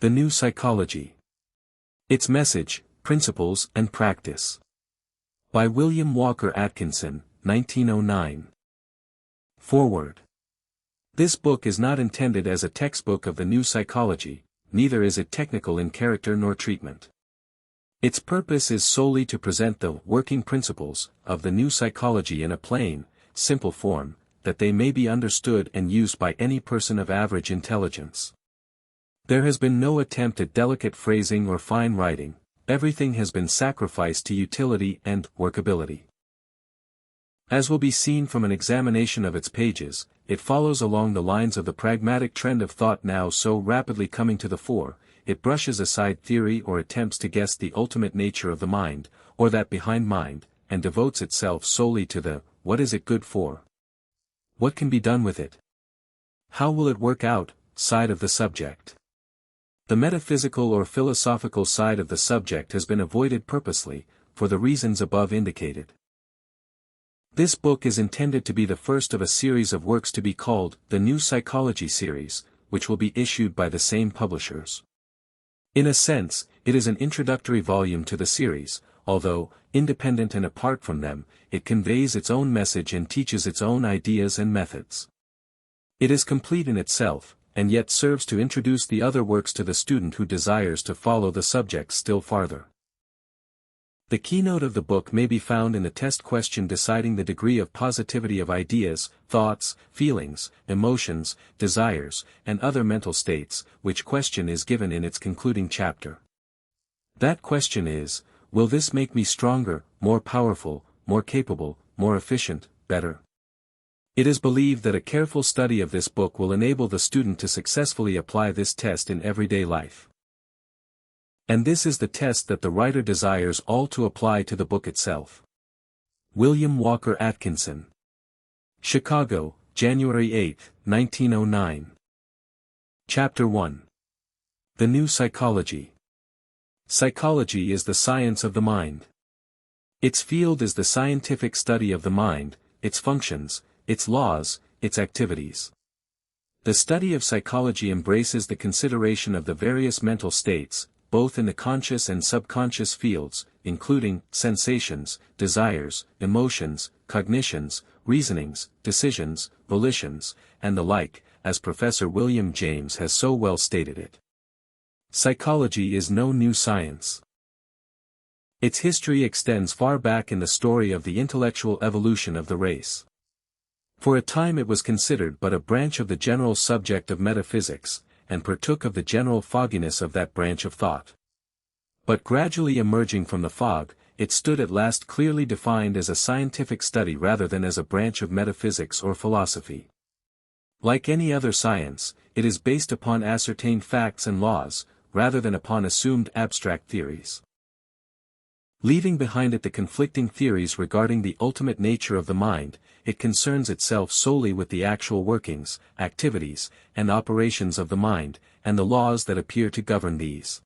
The New Psychology. Its Message, Principles and Practice. By William Walker Atkinson, 1909. Foreword. This book is not intended as a textbook of the new psychology, neither is it technical in character nor treatment. Its purpose is solely to present the working principles of the new psychology in a plain, simple form, that they may be understood and used by any person of average intelligence. There has been no attempt at delicate phrasing or fine writing, everything has been sacrificed to utility and workability. As will be seen from an examination of its pages, it follows along the lines of the pragmatic trend of thought now so rapidly coming to the fore. It brushes aside theory or attempts to guess the ultimate nature of the mind, or that behind mind, and devotes itself solely to the, what is it good for? What can be done with it? How will it work out, side of the subject? The metaphysical or philosophical side of the subject has been avoided purposely, for the reasons above indicated. This book is intended to be the first of a series of works to be called the New Psychology Series, which will be issued by the same publishers. In a sense, it is an introductory volume to the series, although, independent and apart from them, it conveys its own message and teaches its own ideas and methods. It is complete in itself, and yet serves to introduce the other works to the student who desires to follow the subject still farther. The keynote of the book may be found in the test question deciding the degree of positivity of ideas, thoughts, feelings, emotions, desires, and other mental states, which question is given in its concluding chapter. That question is, will this make me stronger, more powerful, more capable, more efficient, better? It is believed that a careful study of this book will enable the student to successfully apply this test in everyday life. And this is the test that the writer desires all to apply to the book itself. William Walker Atkinson. Chicago, January 8, 1909. Chapter 1. The New Psychology. Psychology is the science of the mind. Its field is the scientific study of the mind, its functions, its laws, its activities. The study of psychology embraces the consideration of the various mental states, both in the conscious and subconscious fields, including sensations, desires, emotions, cognitions, reasonings, decisions, volitions, and the like, as Professor William James has so well stated it. Psychology is no new science. Its history extends far back in the story of the intellectual evolution of the race. For a time it was considered but a branch of the general subject of metaphysics, and partook of the general fogginess of that branch of thought. But gradually emerging from the fog, it stood at last clearly defined as a scientific study rather than as a branch of metaphysics or philosophy. Like any other science, it is based upon ascertained facts and laws, rather than upon assumed abstract theories. Leaving behind it the conflicting theories regarding the ultimate nature of the mind, it concerns itself solely with the actual workings, activities, and operations of the mind, and the laws that appear to govern these.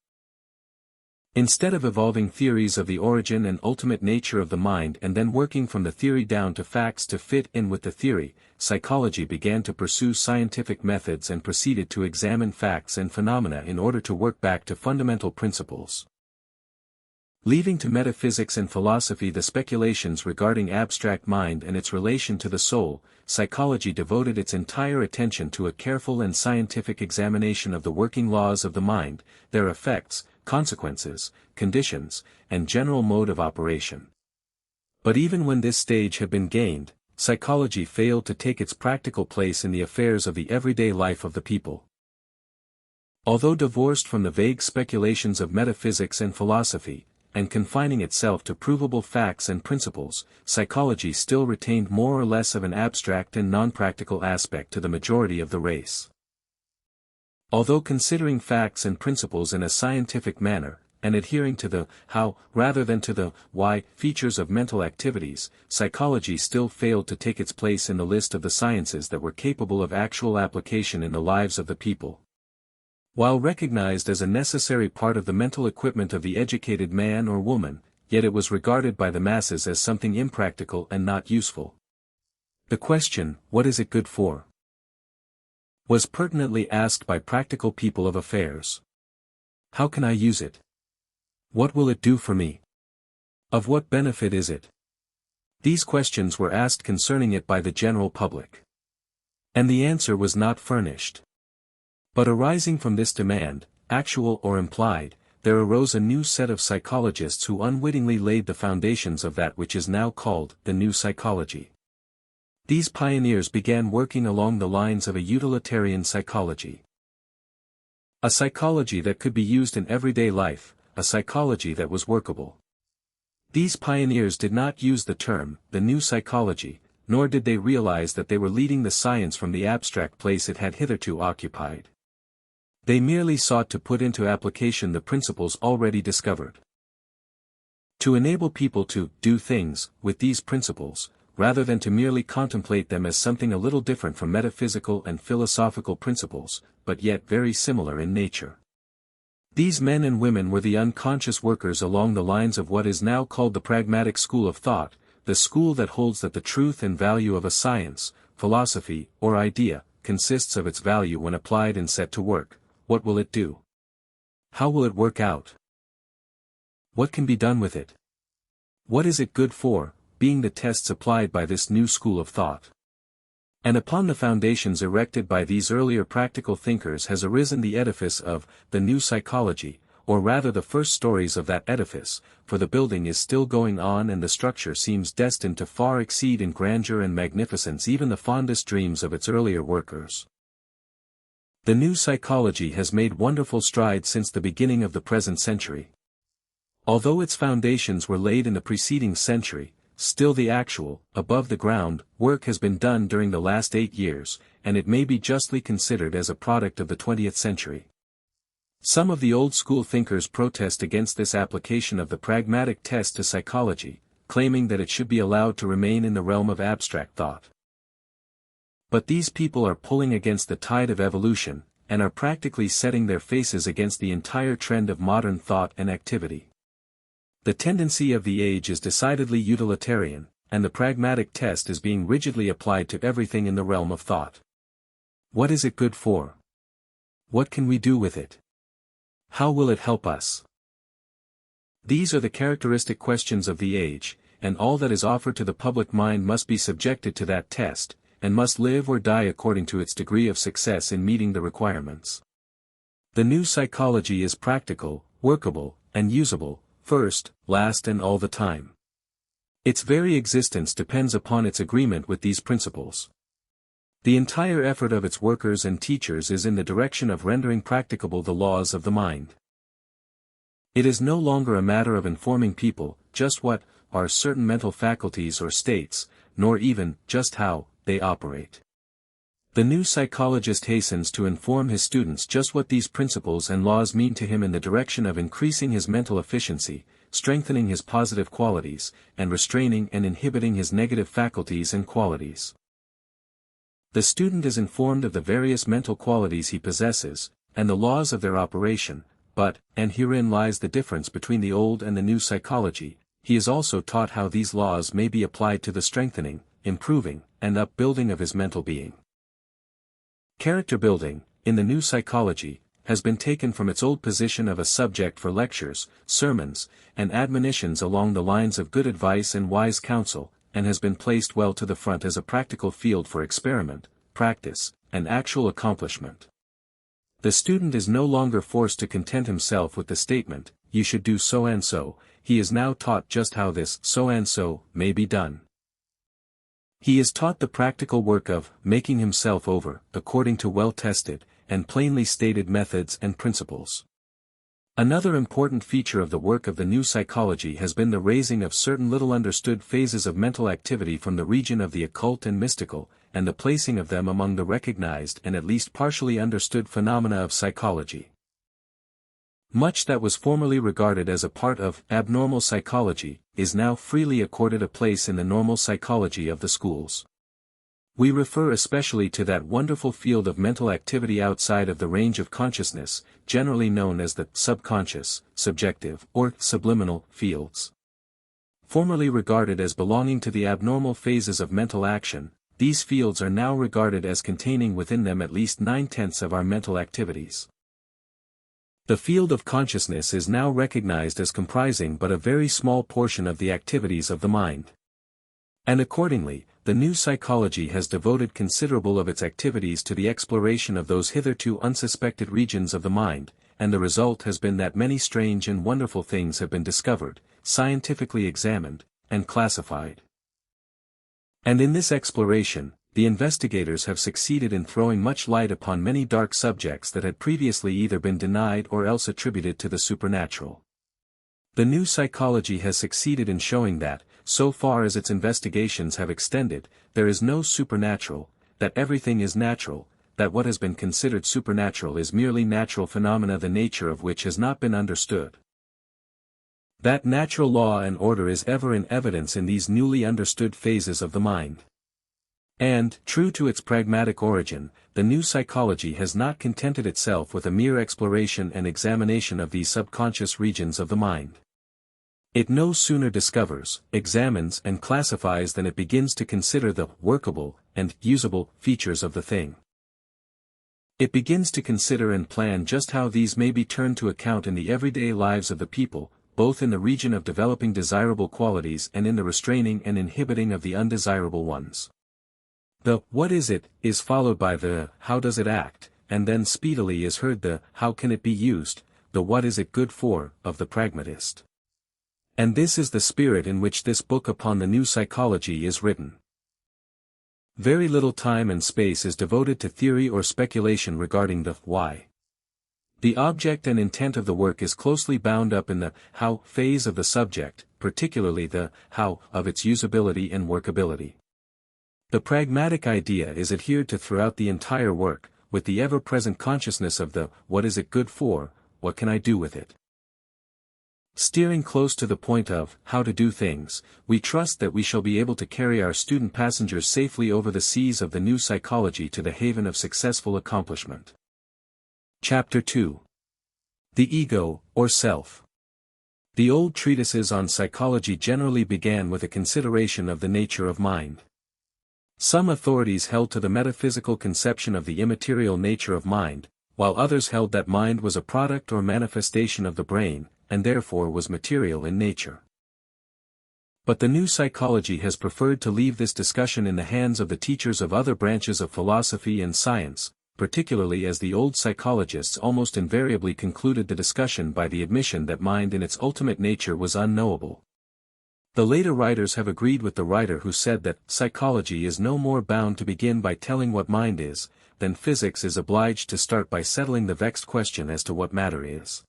Instead of evolving theories of the origin and ultimate nature of the mind and then working from the theory down to facts to fit in with the theory, psychology began to pursue scientific methods and proceeded to examine facts and phenomena in order to work back to fundamental principles. Leaving to metaphysics and philosophy the speculations regarding abstract mind and its relation to the soul, psychology devoted its entire attention to a careful and scientific examination of the working laws of the mind, their effects, consequences, conditions, and general mode of operation. But even when this stage had been gained, psychology failed to take its practical place in the affairs of the everyday life of the people. Although divorced from the vague speculations of metaphysics and philosophy, and confining itself to provable facts and principles, psychology still retained more or less of an abstract and non-practical aspect to the majority of the race. Although considering facts and principles in a scientific manner, and adhering to the how rather than to the why features of mental activities, psychology still failed to take its place in the list of the sciences that were capable of actual application in the lives of the people. While recognized as a necessary part of the mental equipment of the educated man or woman, yet it was regarded by the masses as something impractical and not useful. The question, what is it good for? Was pertinently asked by practical people of affairs. How can I use it? What will it do for me? Of what benefit is it? These questions were asked concerning it by the general public. And the answer was not furnished. But arising from this demand, actual or implied, there arose a new set of psychologists who unwittingly laid the foundations of that which is now called the new psychology. These pioneers began working along the lines of a utilitarian psychology. A psychology that could be used in everyday life, a psychology that was workable. These pioneers did not use the term, the new psychology, nor did they realize that they were leading the science from the abstract place it had hitherto occupied. They merely sought to put into application the principles already discovered. To enable people to do things with these principles, rather than to merely contemplate them as something a little different from metaphysical and philosophical principles, but yet very similar in nature. These men and women were the unconscious workers along the lines of what is now called the pragmatic school of thought, the school that holds that the truth and value of a science, philosophy, or idea, consists of its value when applied and set to work. What will it do? How will it work out? What can be done with it? What is it good for, being the tests applied by this new school of thought. And upon the foundations erected by these earlier practical thinkers has arisen the edifice of the new psychology, or rather the first stories of that edifice, for the building is still going on and the structure seems destined to far exceed in grandeur and magnificence even the fondest dreams of its earlier workers. The new psychology has made wonderful strides since the beginning of the present century. Although its foundations were laid in the preceding century, still the actual, above-the-ground, work has been done during the last 8 years, and it may be justly considered as a product of the 20th century. Some of the old-school thinkers protest against this application of the pragmatic test to psychology, claiming that it should be allowed to remain in the realm of abstract thought. But these people are pulling against the tide of evolution, and are practically setting their faces against the entire trend of modern thought and activity. The tendency of the age is decidedly utilitarian, and the pragmatic test is being rigidly applied to everything in the realm of thought. What is it good for? What can we do with it? How will it help us? These are the characteristic questions of the age, and all that is offered to the public mind must be subjected to that test, and must live or die according to its degree of success in meeting the requirements. The new psychology is practical, workable, and usable, first, last and all the time. Its very existence depends upon its agreement with these principles. The entire effort of its workers and teachers is in the direction of rendering practicable the laws of the mind. It is no longer a matter of informing people just what are certain mental faculties or states, nor even just how they operate. The new psychologist hastens to inform his students just what these principles and laws mean to him in the direction of increasing his mental efficiency, strengthening his positive qualities, and restraining and inhibiting his negative faculties and qualities. The student is informed of the various mental qualities he possesses, and the laws of their operation, but, and herein lies the difference between the old and the new psychology, he is also taught how these laws may be applied to the strengthening, improving, and upbuilding of his mental being. Character building, in the new psychology, has been taken from its old position of a subject for lectures, sermons, and admonitions along the lines of good advice and wise counsel, and has been placed well to the front as a practical field for experiment, practice, and actual accomplishment. The student is no longer forced to content himself with the statement, "You should do so and so," he is now taught just how this so and so may be done. He is taught the practical work of making himself over, according to well-tested, and plainly stated methods and principles. Another important feature of the work of the new psychology has been the raising of certain little understood phases of mental activity from the region of the occult and mystical, and the placing of them among the recognized and at least partially understood phenomena of psychology. Much that was formerly regarded as a part of abnormal psychology, is now freely accorded a place in the normal psychology of the schools. We refer especially to that wonderful field of mental activity outside of the range of consciousness, generally known as the subconscious, subjective, or subliminal fields. Formerly regarded as belonging to the abnormal phases of mental action, these fields are now regarded as containing within them at least 9/10 of our mental activities. The field of consciousness is now recognized as comprising but a very small portion of the activities of the mind. And accordingly, the new psychology has devoted considerable of its activities to the exploration of those hitherto unsuspected regions of the mind, and the result has been that many strange and wonderful things have been discovered, scientifically examined, and classified. And in this exploration, the investigators have succeeded in throwing much light upon many dark subjects that had previously either been denied or else attributed to the supernatural. The new psychology has succeeded in showing that, so far as its investigations have extended, there is no supernatural, that everything is natural, that what has been considered supernatural is merely natural phenomena the nature of which has not been understood. That natural law and order is ever in evidence in these newly understood phases of the mind. And, true to its pragmatic origin, the new psychology has not contented itself with a mere exploration and examination of these subconscious regions of the mind. It no sooner discovers, examines and classifies than it begins to consider the workable and usable features of the thing. It begins to consider and plan just how these may be turned to account in the everyday lives of the people, both in the region of developing desirable qualities and in the restraining and inhibiting of the undesirable ones. The "what is it" is followed by the "how does it act," and then speedily is heard the "how can it be used," the "what is it good for," of the pragmatist. And this is the spirit in which this book upon the new psychology is written. Very little time and space is devoted to theory or speculation regarding the why. The object and intent of the work is closely bound up in the how phase of the subject, particularly the how of its usability and workability. The pragmatic idea is adhered to throughout the entire work, with the ever-present consciousness of the what is it good for, what can I do with it. Steering close to the point of how to do things, we trust that we shall be able to carry our student passengers safely over the seas of the new psychology to the haven of successful accomplishment. Chapter 2. The Ego, or Self. The old treatises on psychology generally began with a consideration of the nature of mind. Some authorities held to the metaphysical conception of the immaterial nature of mind, while others held that mind was a product or manifestation of the brain, and therefore was material in nature. But the new psychology has preferred to leave this discussion in the hands of the teachers of other branches of philosophy and science, particularly as the old psychologists almost invariably concluded the discussion by the admission that mind in its ultimate nature was unknowable. The later writers have agreed with the writer who said that psychology is no more bound to begin by telling what mind is, than physics is obliged to start by settling the vexed question as to what matter is.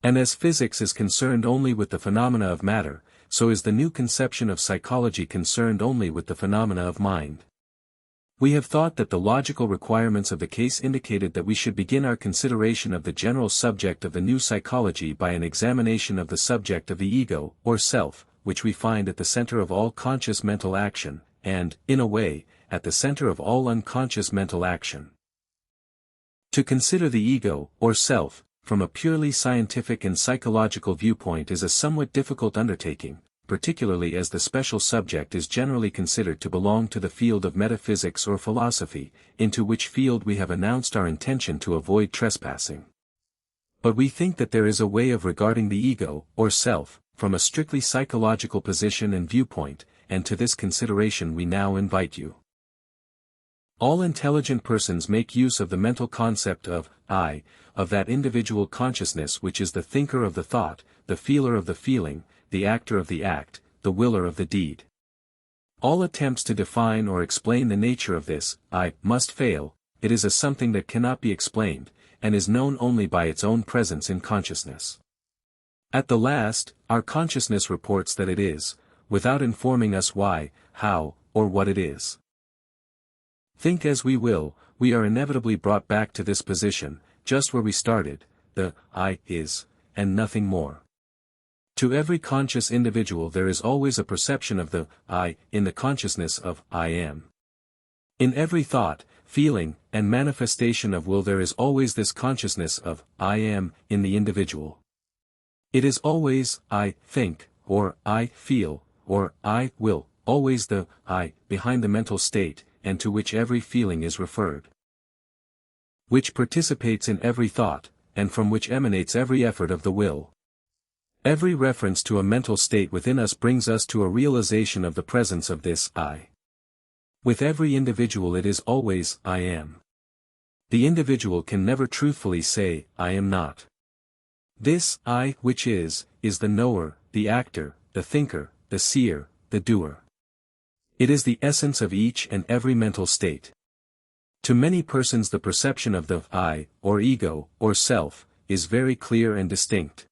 And as physics is concerned only with the phenomena of matter, so is the new conception of psychology concerned only with the phenomena of mind. We have thought that the logical requirements of the case indicated that we should begin our consideration of the general subject of the new psychology by an examination of the subject of the ego, or self, which we find at the center of all conscious mental action, and, in a way, at the center of all unconscious mental action. To consider the ego, or self, from a purely scientific and psychological viewpoint is a somewhat difficult undertaking, particularly as the special subject is generally considered to belong to the field of metaphysics or philosophy, into which field we have announced our intention to avoid trespassing. But we think that there is a way of regarding the ego, or self, from a strictly psychological position and viewpoint, and to this consideration we now invite you. All intelligent persons make use of the mental concept of I, of that individual consciousness which is the thinker of the thought, the feeler of the feeling, the actor of the act, the willer of the deed. All attempts to define or explain the nature of this I must fail. It is a something that cannot be explained, and is known only by its own presence in consciousness. At the last, our consciousness reports that it is, without informing us why, how, or what it is. Think as we will, we are inevitably brought back to this position, just where we started, the I is, and nothing more. To every conscious individual there is always a perception of the I in the consciousness of I am. In every thought, feeling, and manifestation of will there is always this consciousness of I am in the individual. It is always I think, or I feel, or I will, always the I behind the mental state, and to which every feeling is referred. Which participates in every thought, and from which emanates every effort of the will. Every reference to a mental state within us brings us to a realization of the presence of this I. With every individual it is always, I am. The individual can never truthfully say, I am not. This I which is the knower, the actor, the thinker, the seer, the doer. It is the essence of each and every mental state. To many persons the perception of the I, or ego, or self, is very clear and distinct.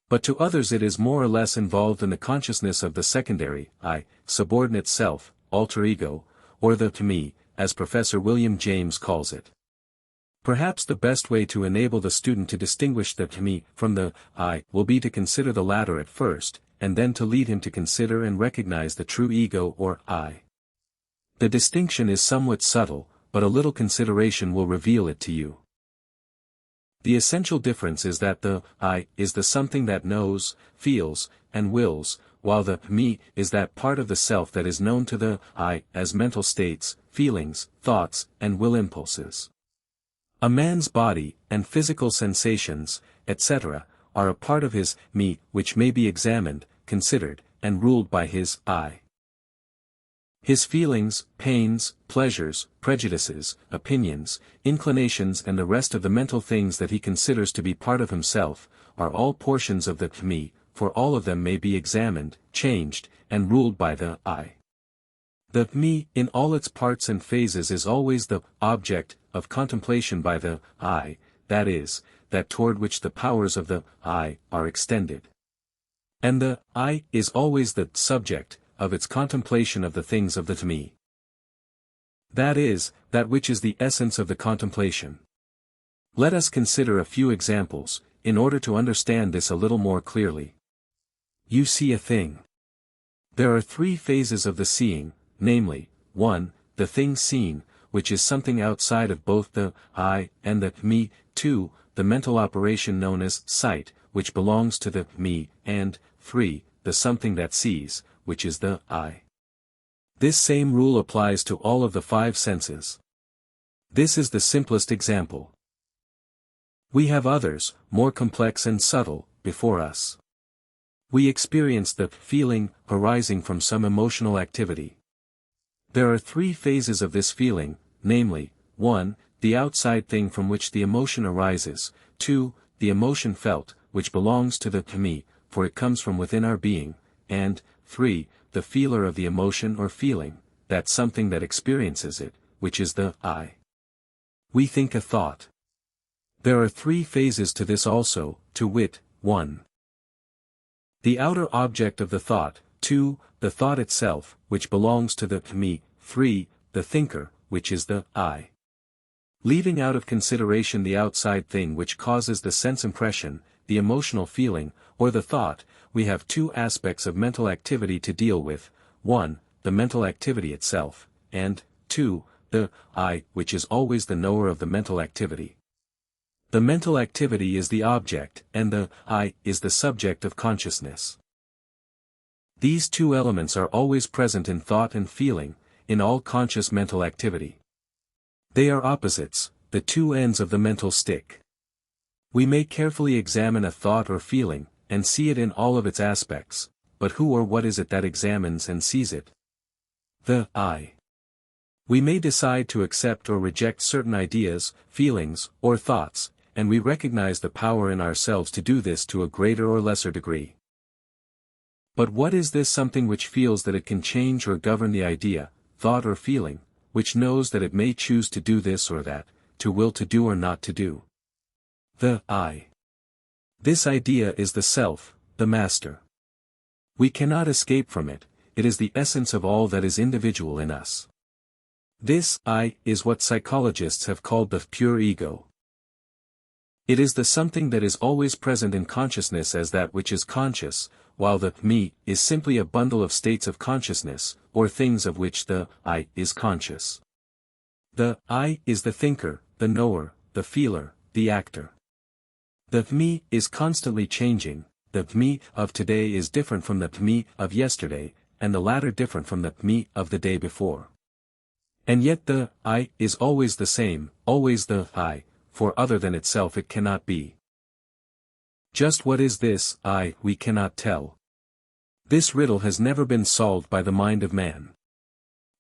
But to others it is more or less involved in the consciousness of the secondary, I, subordinate self, alter ego, or the to me, as Professor William James calls it. Perhaps the best way to enable the student to distinguish the to me from the I will be to consider the latter at first, and then to lead him to consider and recognize the true ego or I. The distinction is somewhat subtle, but a little consideration will reveal it to you. The essential difference is that the I is the something that knows, feels, and wills, while the me is that part of the self that is known to the I as mental states, feelings, thoughts, and will impulses. A man's body, and physical sensations, etc., are a part of his me which may be examined, considered, and ruled by his I. His feelings, pains, pleasures, prejudices, opinions, inclinations and the rest of the mental things that he considers to be part of himself, are all portions of the me, for all of them may be examined, changed, and ruled by the I. The me, in all its parts and phases is always the object of contemplation by the I, that is, that toward which the powers of the I are extended. And the I is always the subject of its contemplation of the things of the to me. That is, that which is the essence of the contemplation. Let us consider a few examples, in order to understand this a little more clearly. You see a thing. There are three phases of the seeing, namely, 1, the thing seen, which is something outside of both the I and the me, 2, the mental operation known as sight, which belongs to the me, and 3, the something that sees, which is the I. This same rule applies to all of the five senses. This is the simplest example. We have others, more complex and subtle, before us. We experience the feeling arising from some emotional activity. There are three phases of this feeling, namely, 1, the outside thing from which the emotion arises, 2, the emotion felt, which belongs to the to me, for it comes from within our being, and 3, the feeler of the emotion or feeling, that something that experiences it, which is the I. We think a thought. There are three phases to this also, to wit, 1. The outer object of the thought, 2, the thought itself, which belongs to the me, 3, the thinker, which is the I. Leaving out of consideration the outside thing which causes the sense impression, the emotional feeling, or the thought, we have two aspects of mental activity to deal with, 1, the mental activity itself, and 2, the I, which is always the knower of the mental activity. The mental activity is the object, and the I is the subject of consciousness. These two elements are always present in thought and feeling, in all conscious mental activity. They are opposites, the two ends of the mental stick. We may carefully examine a thought or feeling, and see it in all of its aspects, but who or what is it that examines and sees it? The I. We may decide to accept or reject certain ideas, feelings, or thoughts, and we recognize the power in ourselves to do this to a greater or lesser degree. But what is this something which feels that it can change or govern the idea, thought or feeling, which knows that it may choose to do this or that, to will to do or not to do? The I. This idea is the self, the master. We cannot escape from it, it is the essence of all that is individual in us. This I is what psychologists have called the pure ego. It is the something that is always present in consciousness as that which is conscious, while the me is simply a bundle of states of consciousness, or things of which the I is conscious. The I is the thinker, the knower, the feeler, the actor. The me is constantly changing, the me of today is different from the me of yesterday, and the latter different from the me of the day before. And yet the I is always the same, always the I, for other than itself it cannot be. Just what is this I, we cannot tell. This riddle has never been solved by the mind of man.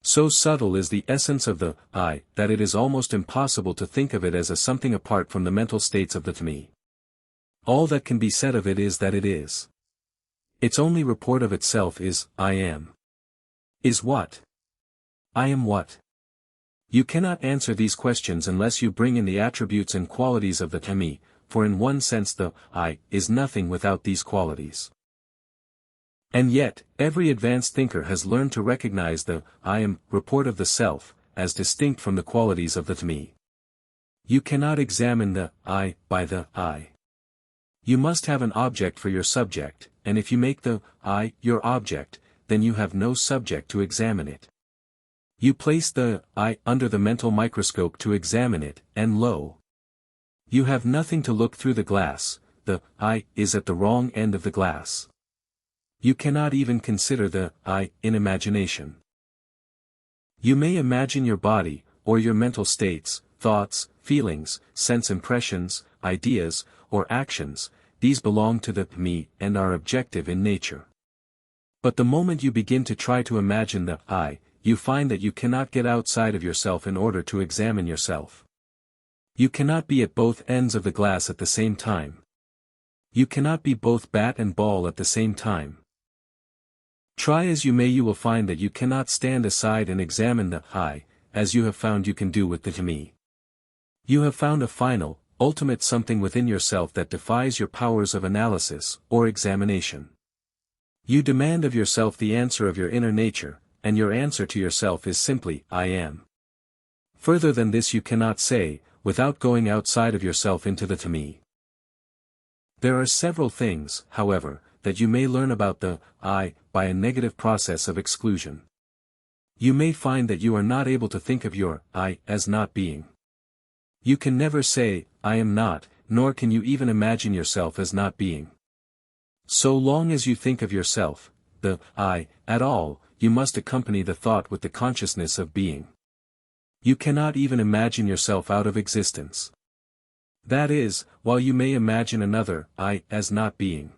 So subtle is the essence of the I, that it is almost impossible to think of it as a something apart from the mental states of the me. All that can be said of it is that it is. Its only report of itself is, I am. Is what? I am what? You cannot answer these questions unless you bring in the attributes and qualities of the me, for in one sense the I is nothing without these qualities. And yet, every advanced thinker has learned to recognize the I am report of the self, as distinct from the qualities of the me. You cannot examine the I by the I. You must have an object for your subject, and if you make the I your object, then you have no subject to examine it. You place the I under the mental microscope to examine it, and lo! You have nothing to look through the glass, the I is at the wrong end of the glass. You cannot even consider the I in imagination. You may imagine your body, or your mental states, thoughts, feelings, sense impressions, ideas, or actions, these belong to the me and are objective in nature. But the moment you begin to try to imagine the I, you find that you cannot get outside of yourself in order to examine yourself. You cannot be at both ends of the glass at the same time. You cannot be both bat and ball at the same time. Try as you may, you will find that you cannot stand aside and examine the I, as you have found you can do with the me. You have found a final, ultimate something within yourself that defies your powers of analysis, or examination. You demand of yourself the answer of your inner nature, and your answer to yourself is simply, I am. Further than this you cannot say, without going outside of yourself into the me. There are several things, however, that you may learn about the I, by a negative process of exclusion. You may find that you are not able to think of your I as not being. You can never say, I am not, nor can you even imagine yourself as not being. So long as you think of yourself, the I, at all, you must accompany the thought with the consciousness of being. You cannot even imagine yourself out of existence. That is, while you may imagine another I as not being.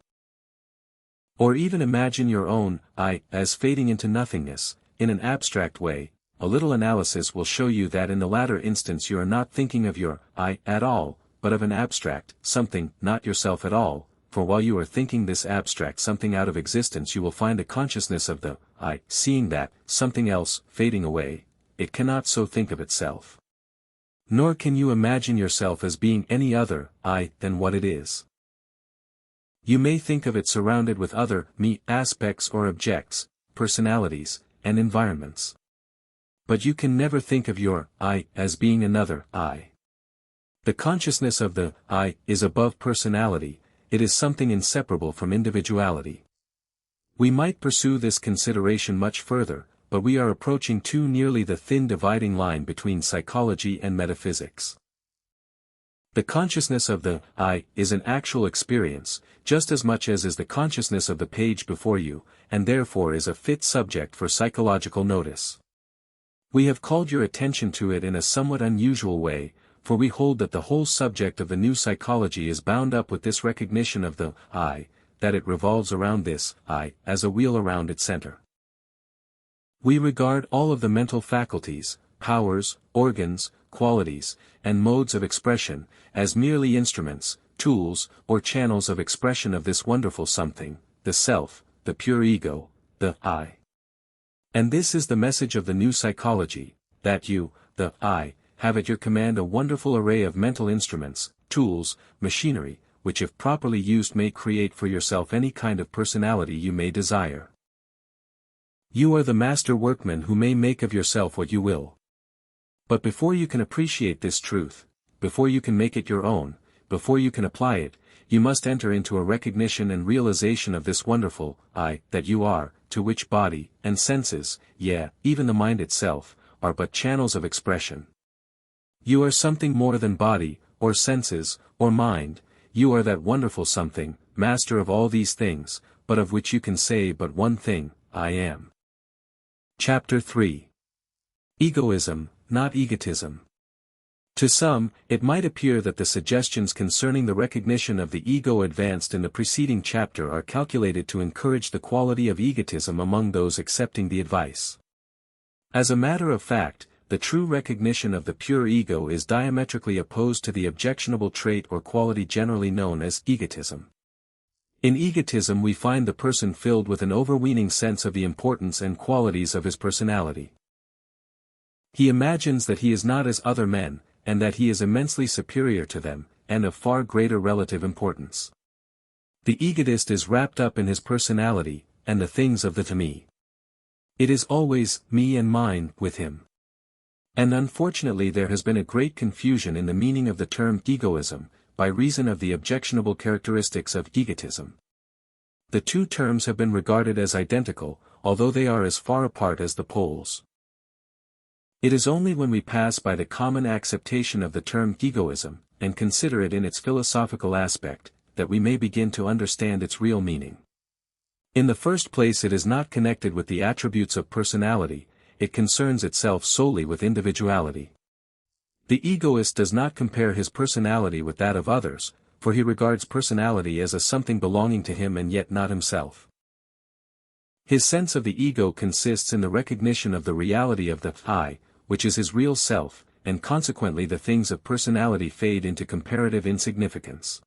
Or even imagine your own I as fading into nothingness, in an abstract way, a little analysis will show you that in the latter instance you are not thinking of your I at all, but of an abstract something, not yourself at all, for while you are thinking this abstract something out of existence you will find a consciousness of the I, seeing that something else fading away, it cannot so think of itself. Nor can you imagine yourself as being any other I than what it is. You may think of it surrounded with other me aspects or objects, personalities, and environments. But you can never think of your I as being another I. The consciousness of the I is above personality, it is something inseparable from individuality. We might pursue this consideration much further, but we are approaching too nearly the thin dividing line between psychology and metaphysics. The consciousness of the I is an actual experience, just as much as is the consciousness of the page before you, and therefore is a fit subject for psychological notice. We have called your attention to it in a somewhat unusual way, for we hold that the whole subject of the new psychology is bound up with this recognition of the I, that it revolves around this I as a wheel around its center. We regard all of the mental faculties, powers, organs, qualities, and modes of expression, as merely instruments, tools, or channels of expression of this wonderful something, the self, the pure ego, the I. And this is the message of the new psychology, that you, the I, have at your command a wonderful array of mental instruments, tools, machinery, which if properly used may create for yourself any kind of personality you may desire. You are the master workman who may make of yourself what you will. But before you can appreciate this truth, before you can make it your own, before you can apply it, you must enter into a recognition and realization of this wonderful I that you are, to which body, and senses, yea, even the mind itself, are but channels of expression. You are something more than body, or senses, or mind, you are that wonderful something, master of all these things, but of which you can say but one thing, I am. Chapter 3. Egoism, not egotism. To some, it might appear that the suggestions concerning the recognition of the ego advanced in the preceding chapter are calculated to encourage the quality of egotism among those accepting the advice. As a matter of fact, the true recognition of the pure ego is diametrically opposed to the objectionable trait or quality generally known as egotism. In egotism we find the person filled with an overweening sense of the importance and qualities of his personality. He imagines that he is not as other men, and that he is immensely superior to them, and of far greater relative importance. The egotist is wrapped up in his personality, and the things of the to me. It is always me and mine with him. And unfortunately there has been a great confusion in the meaning of the term egoism, by reason of the objectionable characteristics of egotism. The two terms have been regarded as identical, although they are as far apart as the poles. It is only when we pass by the common acceptation of the term egoism, and consider it in its philosophical aspect, that we may begin to understand its real meaning. In the first place, it is not connected with the attributes of personality, it concerns itself solely with individuality. The egoist does not compare his personality with that of others, for he regards personality as a something belonging to him and yet not himself. His sense of the ego consists in the recognition of the reality of the I, which is his real self, and consequently the things of personality fade into comparative insignificance.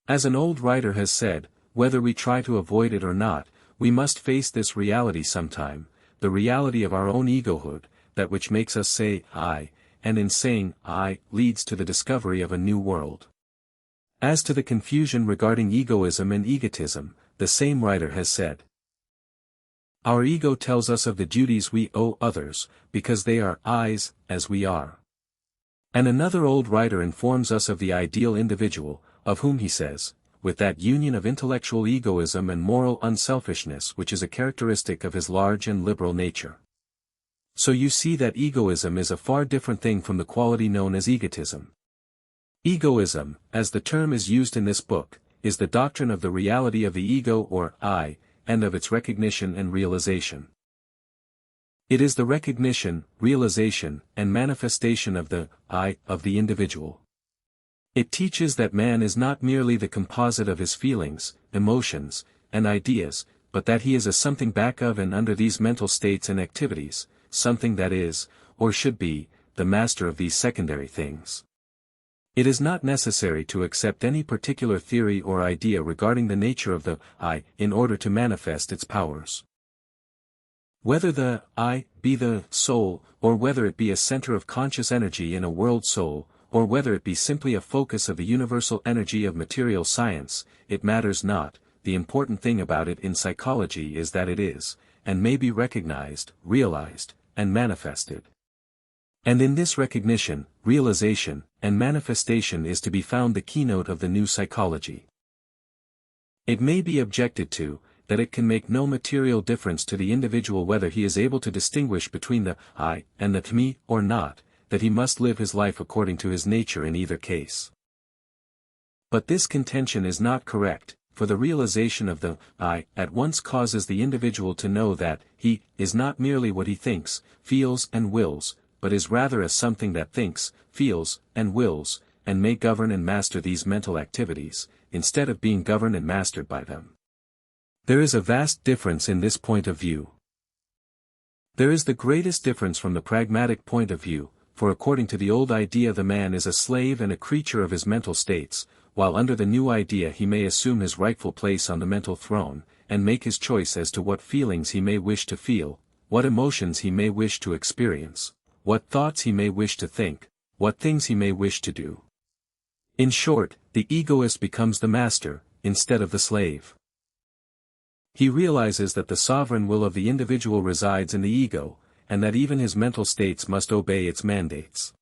As an old writer has said, whether we try to avoid it or not, we must face this reality sometime, the reality of our own egohood, that which makes us say I, and in saying I, leads to the discovery of a new world. As to the confusion regarding egoism and egotism, the same writer has said, our ego tells us of the duties we owe others, because they are I's, as we are. And another old writer informs us of the ideal individual, of whom he says, with that union of intellectual egoism and moral unselfishness which is a characteristic of his large and liberal nature. So you see that egoism is a far different thing from the quality known as egotism. Egoism, as the term is used in this book, is the doctrine of the reality of the ego or I, and of its recognition and realization. It is the recognition, realization, and manifestation of the I of the individual. It teaches that man is not merely the composite of his feelings, emotions, and ideas, but that he is a something back of and under these mental states and activities, something that is, or should be, the master of these secondary things. It is not necessary to accept any particular theory or idea regarding the nature of the I in order to manifest its powers. Whether the I be the soul, or whether it be a center of conscious energy in a world soul, or whether it be simply a focus of the universal energy of material science, it matters not. The important thing about it in psychology is that it is, and may be recognized, realized, and manifested. And in this recognition, realization, and manifestation is to be found the keynote of the new psychology. It may be objected to, that it can make no material difference to the individual whether he is able to distinguish between the I and the me or not, that he must live his life according to his nature in either case. But this contention is not correct, for the realization of the I at once causes the individual to know that he is not merely what he thinks, feels and wills, but is rather a something that thinks, feels, and wills, and may govern and master these mental activities, instead of being governed and mastered by them. There is a vast difference in this point of view. There is the greatest difference from the pragmatic point of view, for according to the old idea the man is a slave and a creature of his mental states, while under the new idea he may assume his rightful place on the mental throne, and make his choice as to what feelings he may wish to feel, what emotions he may wish to experience, what thoughts he may wish to think, what things he may wish to do. In short, the egoist becomes the master, instead of the slave. He realizes that the sovereign will of the individual resides in the ego, and that even his mental states must obey its mandates.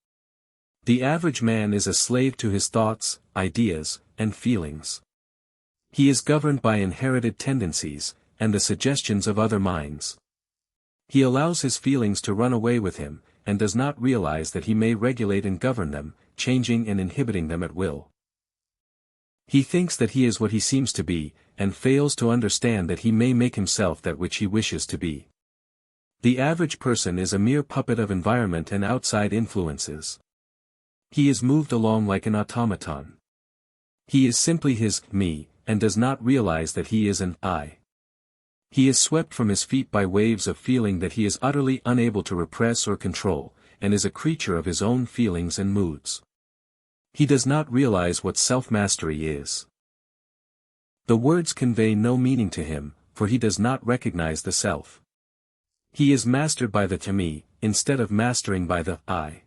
The average man is a slave to his thoughts, ideas, and feelings. He is governed by inherited tendencies, and the suggestions of other minds. He allows his feelings to run away with him, and does not realize that he may regulate and govern them, changing and inhibiting them at will. He thinks that he is what he seems to be, and fails to understand that he may make himself that which he wishes to be. The average person is a mere puppet of environment and outside influences. He is moved along like an automaton. He is simply his me, and does not realize that he is an I. He is swept from his feet by waves of feeling that he is utterly unable to repress or control, and is a creature of his own feelings and moods. He does not realize what self-mastery is. The words convey no meaning to him, for he does not recognize the self. He is mastered by the me, instead of mastering by the I.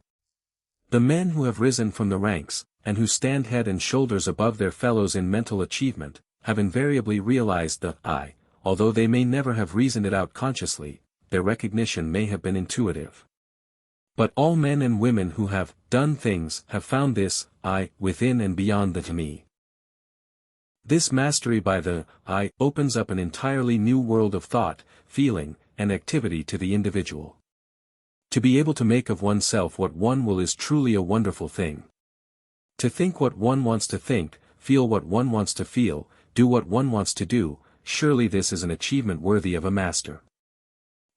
The men who have risen from the ranks, and who stand head and shoulders above their fellows in mental achievement, have invariably realized the I, although they may never have reasoned it out consciously, their recognition may have been intuitive. But all men and women who have done things have found this I within and beyond the me. This mastery by the I opens up an entirely new world of thought, feeling, and activity to the individual. To be able to make of oneself what one will is truly a wonderful thing. To think what one wants to think, feel what one wants to feel, do what one wants to do, surely this is an achievement worthy of a master.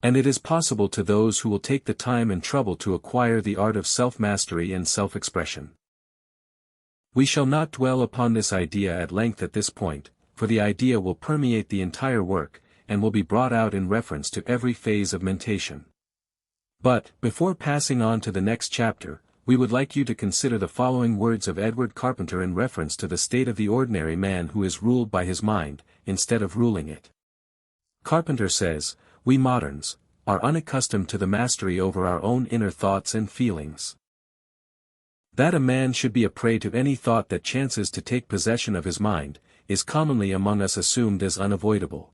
And it is possible to those who will take the time and trouble to acquire the art of self-mastery and self-expression. We shall not dwell upon this idea at length at this point, for the idea will permeate the entire work, and will be brought out in reference to every phase of mentation. But, before passing on to the next chapter, we would like you to consider the following words of Edward Carpenter in reference to the state of the ordinary man who is ruled by his mind, instead of ruling it. Carpenter says, "We moderns are unaccustomed to the mastery over our own inner thoughts and feelings. That a man should be a prey to any thought that chances to take possession of his mind, is commonly among us assumed as unavoidable.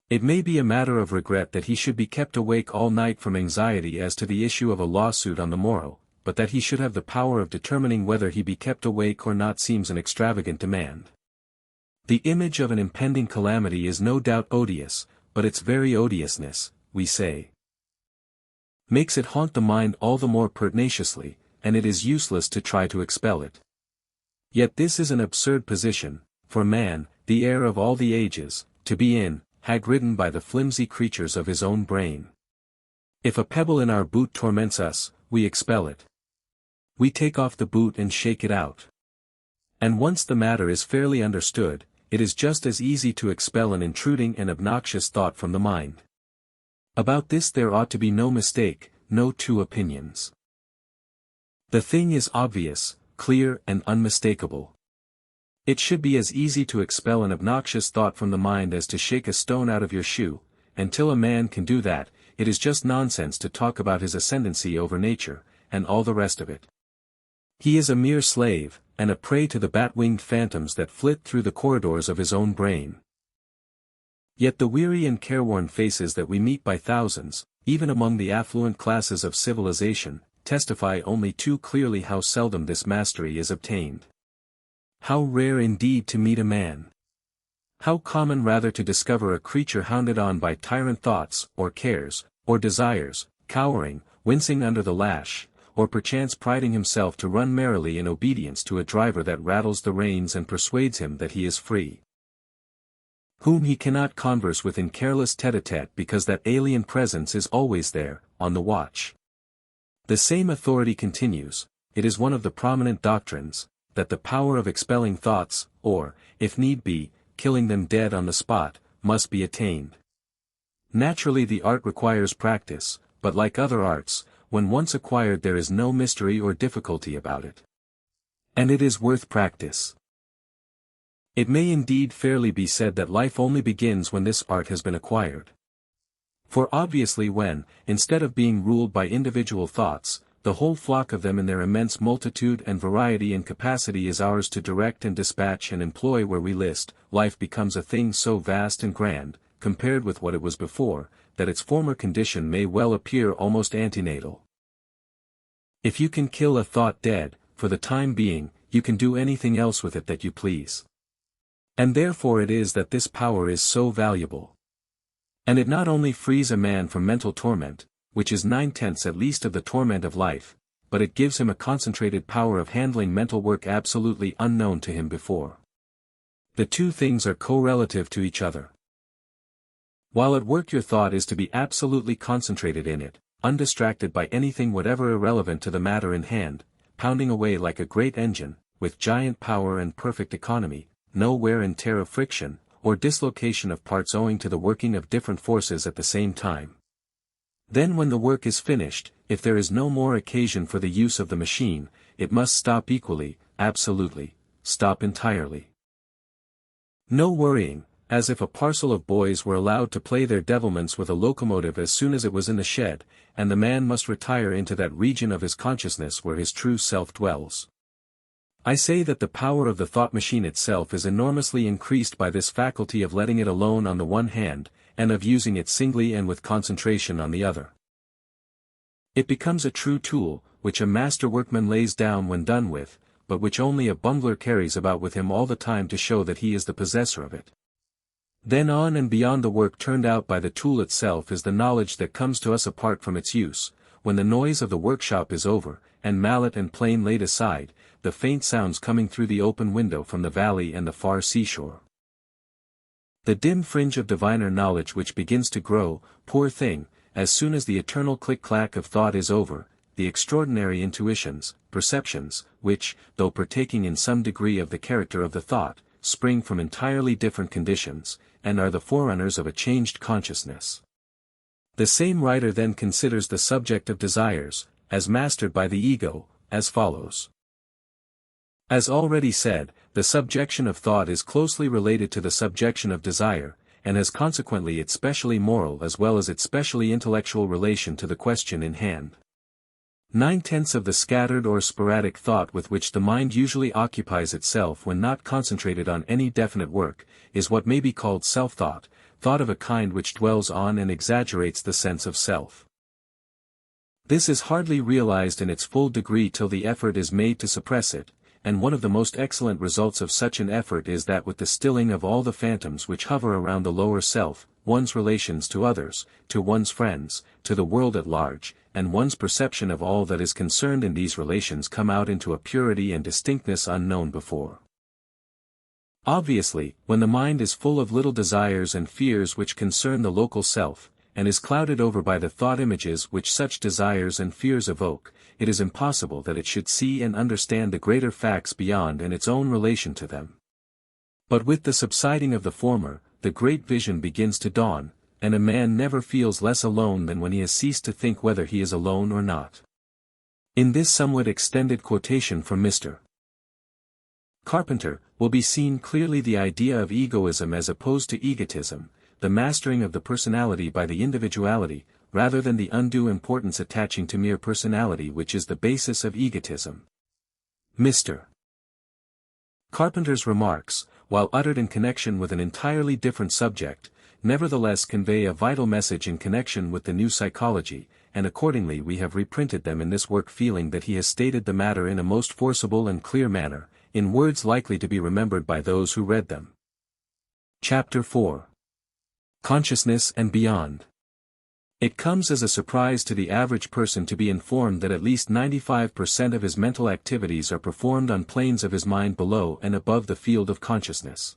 It may be a matter of regret that he should be kept awake all night from anxiety as to the issue of a lawsuit on the morrow, but that he should have the power of determining whether he be kept awake or not seems an extravagant demand. The image of an impending calamity is no doubt odious, but its very odiousness, we say, makes it haunt the mind all the more pertinaciously, and it is useless to try to expel it. Yet this is an absurd position, for man, the heir of all the ages, to be in, hag-ridden by the flimsy creatures of his own brain. If a pebble in our boot torments us, we expel it. We take off the boot and shake it out. And once the matter is fairly understood, it is just as easy to expel an intruding and obnoxious thought from the mind. About this there ought to be no mistake, no two opinions. The thing is obvious, clear and unmistakable. It should be as easy to expel an obnoxious thought from the mind as to shake a stone out of your shoe, and till a man can do that, it is just nonsense to talk about his ascendancy over nature, and all the rest of it. He is a mere slave, and a prey to the bat-winged phantoms that flit through the corridors of his own brain. Yet the weary and careworn faces that we meet by thousands, even among the affluent classes of civilization, testify only too clearly how seldom this mastery is obtained. How rare indeed to meet a man. How common rather to discover a creature hounded on by tyrant thoughts, or cares, or desires, cowering, wincing under the lash, or perchance priding himself to run merrily in obedience to a driver that rattles the reins and persuades him that he is free. Whom he cannot converse with in careless tete-a-tete because that alien presence is always there, on the watch. The same authority continues, it is one of the prominent doctrines, that the power of expelling thoughts, or, if need be, killing them dead on the spot, must be attained. Naturally the art requires practice, but like other arts, when once acquired there is no mystery or difficulty about it. And it is worth practice. It may indeed fairly be said that life only begins when this art has been acquired. For obviously when, instead of being ruled by individual thoughts, the whole flock of them in their immense multitude and variety and capacity is ours to direct and dispatch and employ where we list, life becomes a thing so vast and grand, compared with what it was before, that its former condition may well appear almost antenatal. If you can kill a thought dead, for the time being, you can do anything else with it that you please. And therefore it is that this power is so valuable. And it not only frees a man from mental torment, which is 9/10 at least of the torment of life, but it gives him a concentrated power of handling mental work absolutely unknown to him before. The two things are correlative to each other. While at work your thought is to be absolutely concentrated in it, undistracted by anything whatever irrelevant to the matter in hand, pounding away like a great engine, with giant power and perfect economy, no wear and tear of friction, or dislocation of parts owing to the working of different forces at the same time. Then when the work is finished, if there is no more occasion for the use of the machine, it must stop equally, absolutely, stop entirely. No worrying, as if a parcel of boys were allowed to play their devilments with a locomotive as soon as it was in the shed, and the man must retire into that region of his consciousness where his true self dwells. I say that the power of the thought machine itself is enormously increased by this faculty of letting it alone on the one hand, and of using it singly and with concentration on the other. It becomes a true tool, which a master workman lays down when done with, but which only a bungler carries about with him all the time to show that he is the possessor of it. Then on and beyond the work turned out by the tool itself is the knowledge that comes to us apart from its use, when the noise of the workshop is over, and mallet and plane laid aside, the faint sounds coming through the open window from the valley and the far seashore. The dim fringe of diviner knowledge which begins to grow, poor thing, as soon as the eternal click-clack of thought is over, the extraordinary intuitions, perceptions, which, though partaking in some degree of the character of the thought, spring from entirely different conditions, and are the forerunners of a changed consciousness. The same writer then considers the subject of desires, as mastered by the ego, as follows. As already said, the subjection of thought is closely related to the subjection of desire, and has consequently its specially moral as well as its specially intellectual relation to the question in hand. 9/10 of the scattered or sporadic thought with which the mind usually occupies itself when not concentrated on any definite work, is what may be called self-thought, thought of a kind which dwells on and exaggerates the sense of self. This is hardly realized in its full degree till the effort is made to suppress it, and one of the most excellent results of such an effort is that with the stilling of all the phantoms which hover around the lower self, one's relations to others, to one's friends, to the world at large, and one's perception of all that is concerned in these relations come out into a purity and distinctness unknown before. Obviously, when the mind is full of little desires and fears which concern the local self, and is clouded over by the thought images which such desires and fears evoke, it is impossible that it should see and understand the greater facts beyond and its own relation to them. But with the subsiding of the former, the great vision begins to dawn, and a man never feels less alone than when he has ceased to think whether he is alone or not. In this somewhat extended quotation from Mr. Carpenter, will be seen clearly the idea of egoism as opposed to egotism, the mastering of the personality by the individuality, rather than the undue importance attaching to mere personality which is the basis of egotism. Mr. Carpenter's remarks, while uttered in connection with an entirely different subject, nevertheless convey a vital message in connection with the new psychology, and accordingly we have reprinted them in this work feeling that he has stated the matter in a most forcible and clear manner, in words likely to be remembered by those who read them. Chapter 4. Consciousness and Beyond. It comes as a surprise to the average person to be informed that at least 95% of his mental activities are performed on planes of his mind below and above the field of consciousness.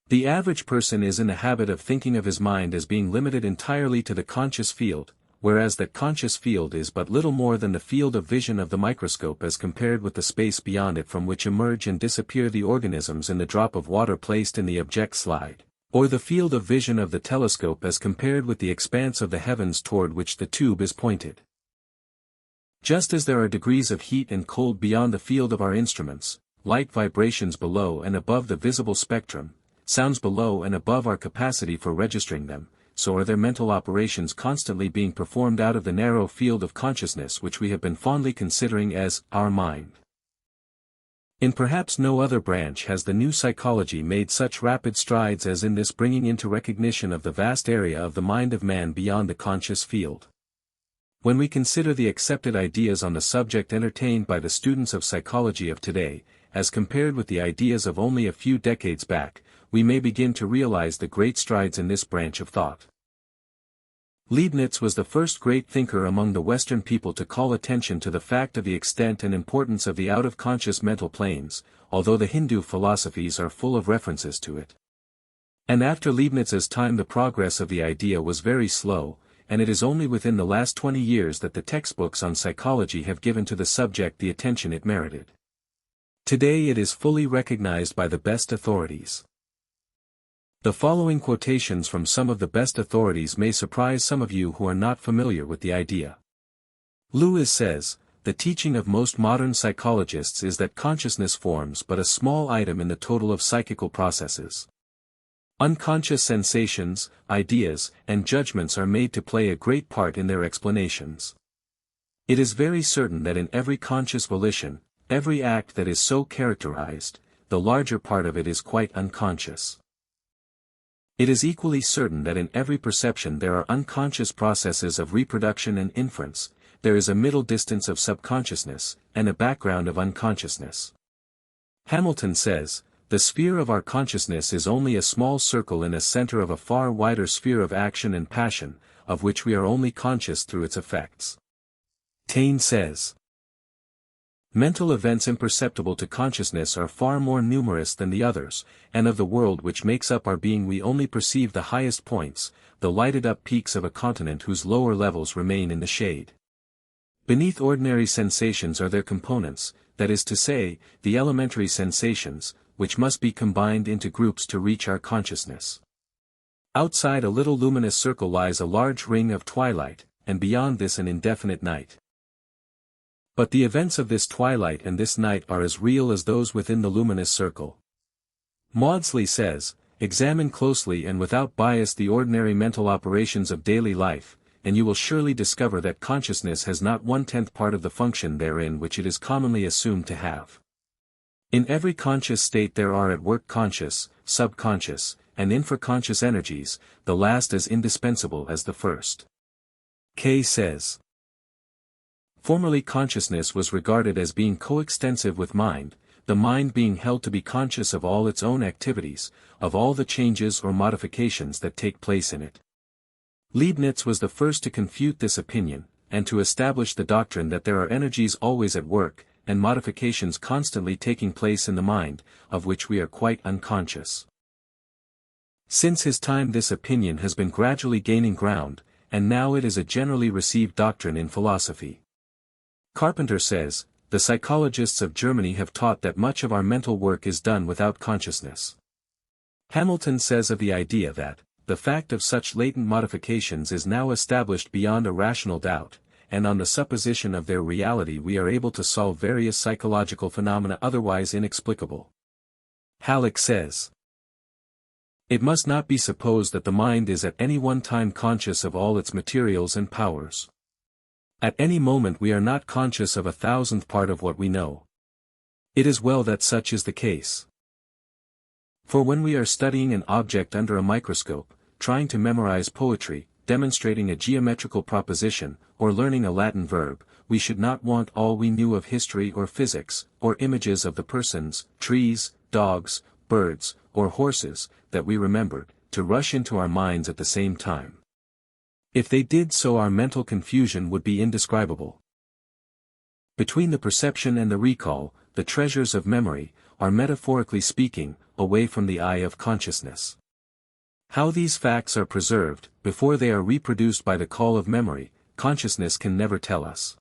The average person is in the habit of thinking of his mind as being limited entirely to the conscious field, whereas that conscious field is but little more than the field of vision of the microscope as compared with the space beyond it from which emerge and disappear the organisms in the drop of water placed in the object slide, or the field of vision of the telescope as compared with the expanse of the heavens toward which the tube is pointed. Just as there are degrees of heat and cold beyond the field of our instruments, light vibrations below and above the visible spectrum, sounds below and above our capacity for registering them, so are their mental operations constantly being performed out of the narrow field of consciousness which we have been fondly considering as our mind. In perhaps no other branch has the new psychology made such rapid strides as in this bringing into recognition of the vast area of the mind of man beyond the conscious field. When we consider the accepted ideas on the subject entertained by the students of psychology of today, as compared with the ideas of only a few decades back, we may begin to realize the great strides in this branch of thought. Leibniz was the first great thinker among the Western people to call attention to the fact of the extent and importance of the out-of-conscious mental planes, although the Hindu philosophies are full of references to it. And after Leibniz's time the progress of the idea was very slow, and it is only within the last 20 years that the textbooks on psychology have given to the subject the attention it merited. Today it is fully recognized by the best authorities. The following quotations from some of the best authorities may surprise some of you who are not familiar with the idea. Lewis says, "The teaching of most modern psychologists is that consciousness forms but a small item in the total of psychical processes. Unconscious sensations, ideas, and judgments are made to play a great part in their explanations. It is very certain that in every conscious volition, every act that is so characterized, the larger part of it is quite unconscious. It is equally certain that in every perception there are unconscious processes of reproduction and inference, there is a middle distance of subconsciousness, and a background of unconsciousness." Hamilton says, "The sphere of our consciousness is only a small circle in a center of a far wider sphere of action and passion, of which we are only conscious through its effects." Taine says, "Mental events imperceptible to consciousness are far more numerous than the others, and of the world which makes up our being we only perceive the highest points, the lighted-up peaks of a continent whose lower levels remain in the shade. Beneath ordinary sensations are their components, that is to say, the elementary sensations, which must be combined into groups to reach our consciousness. Outside a little luminous circle lies a large ring of twilight, and beyond this an indefinite night. But the events of this twilight and this night are as real as those within the luminous circle." Maudsley says, "Examine closely and without bias the ordinary mental operations of daily life, and you will surely discover that consciousness has not 1/10 part of the function therein which it is commonly assumed to have. In every conscious state there are at work conscious, subconscious, and infraconscious energies, the last as indispensable as the first." Kay says, "Formerly consciousness was regarded as being coextensive with mind, the mind being held to be conscious of all its own activities, of all the changes or modifications that take place in it. Leibniz was the first to confute this opinion, and to establish the doctrine that there are energies always at work, and modifications constantly taking place in the mind, of which we are quite unconscious. Since his time this opinion has been gradually gaining ground, and now it is a generally received doctrine in philosophy." Carpenter says, "The psychologists of Germany have taught that much of our mental work is done without consciousness." Hamilton says of the idea that, "The fact of such latent modifications is now established beyond a rational doubt, and on the supposition of their reality we are able to solve various psychological phenomena otherwise inexplicable." Halleck says, "It must not be supposed that the mind is at any one time conscious of all its materials and powers. At any moment we are not conscious of 1,000th part of what we know. It is well that such is the case. For when we are studying an object under a microscope, trying to memorize poetry, demonstrating a geometrical proposition, or learning a Latin verb, we should not want all we knew of history or physics, or images of the persons, trees, dogs, birds, or horses, that we remembered, to rush into our minds at the same time. If they did so our mental confusion would be indescribable. Between the perception and the recall, the treasures of memory, are metaphorically speaking, away from the eye of consciousness. How these facts are preserved, before they are reproduced by the call of memory, consciousness can never tell us.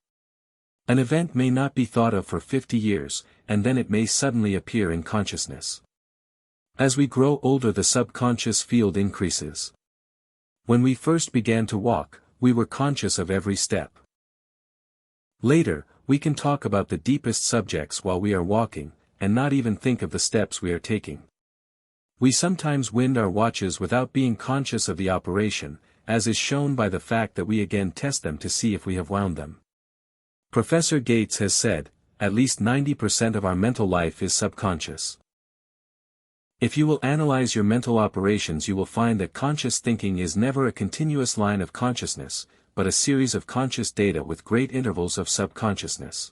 An event may not be thought of for 50 years, and then it may suddenly appear in consciousness. As we grow older the subconscious field increases. When we first began to walk, we were conscious of every step. Later, we can talk about the deepest subjects while we are walking, and not even think of the steps we are taking. We sometimes wind our watches without being conscious of the operation, as is shown by the fact that we again test them to see if we have wound them. Professor Gates has said, at least 90% of our mental life is subconscious. If you will analyze your mental operations you will find that conscious thinking is never a continuous line of consciousness, but a series of conscious data with great intervals of subconsciousness.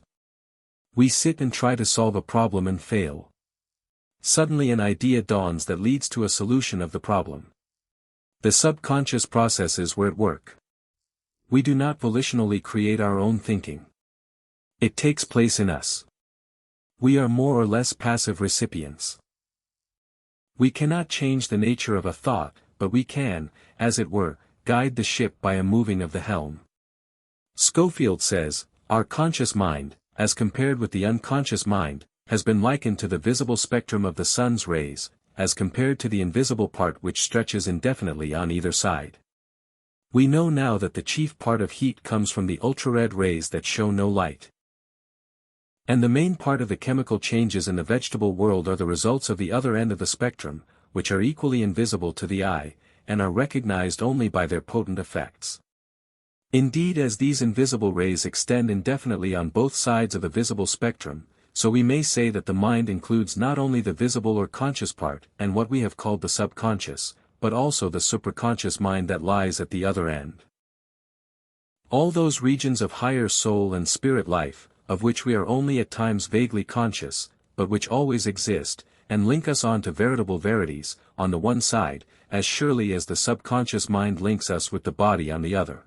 We sit and try to solve a problem and fail. Suddenly an idea dawns that leads to a solution of the problem. The subconscious processes were at work. We do not volitionally create our own thinking. It takes place in us. We are more or less passive recipients. We cannot change the nature of a thought, but we can, as it were, guide the ship by a moving of the helm. Schofield says, our conscious mind, as compared with the unconscious mind, has been likened to the visible spectrum of the sun's rays, as compared to the invisible part which stretches indefinitely on either side. We know now that the chief part of heat comes from the ultra-red rays that show no light. And the main part of the chemical changes in the vegetable world are the results of the other end of the spectrum, which are equally invisible to the eye, and are recognized only by their potent effects. Indeed, as these invisible rays extend indefinitely on both sides of the visible spectrum, so we may say that the mind includes not only the visible or conscious part and what we have called the subconscious, but also the superconscious mind that lies at the other end. All those regions of higher soul and spirit life, of which we are only at times vaguely conscious, but which always exist, and link us on to veritable verities, on the one side, as surely as the subconscious mind links us with the body on the other.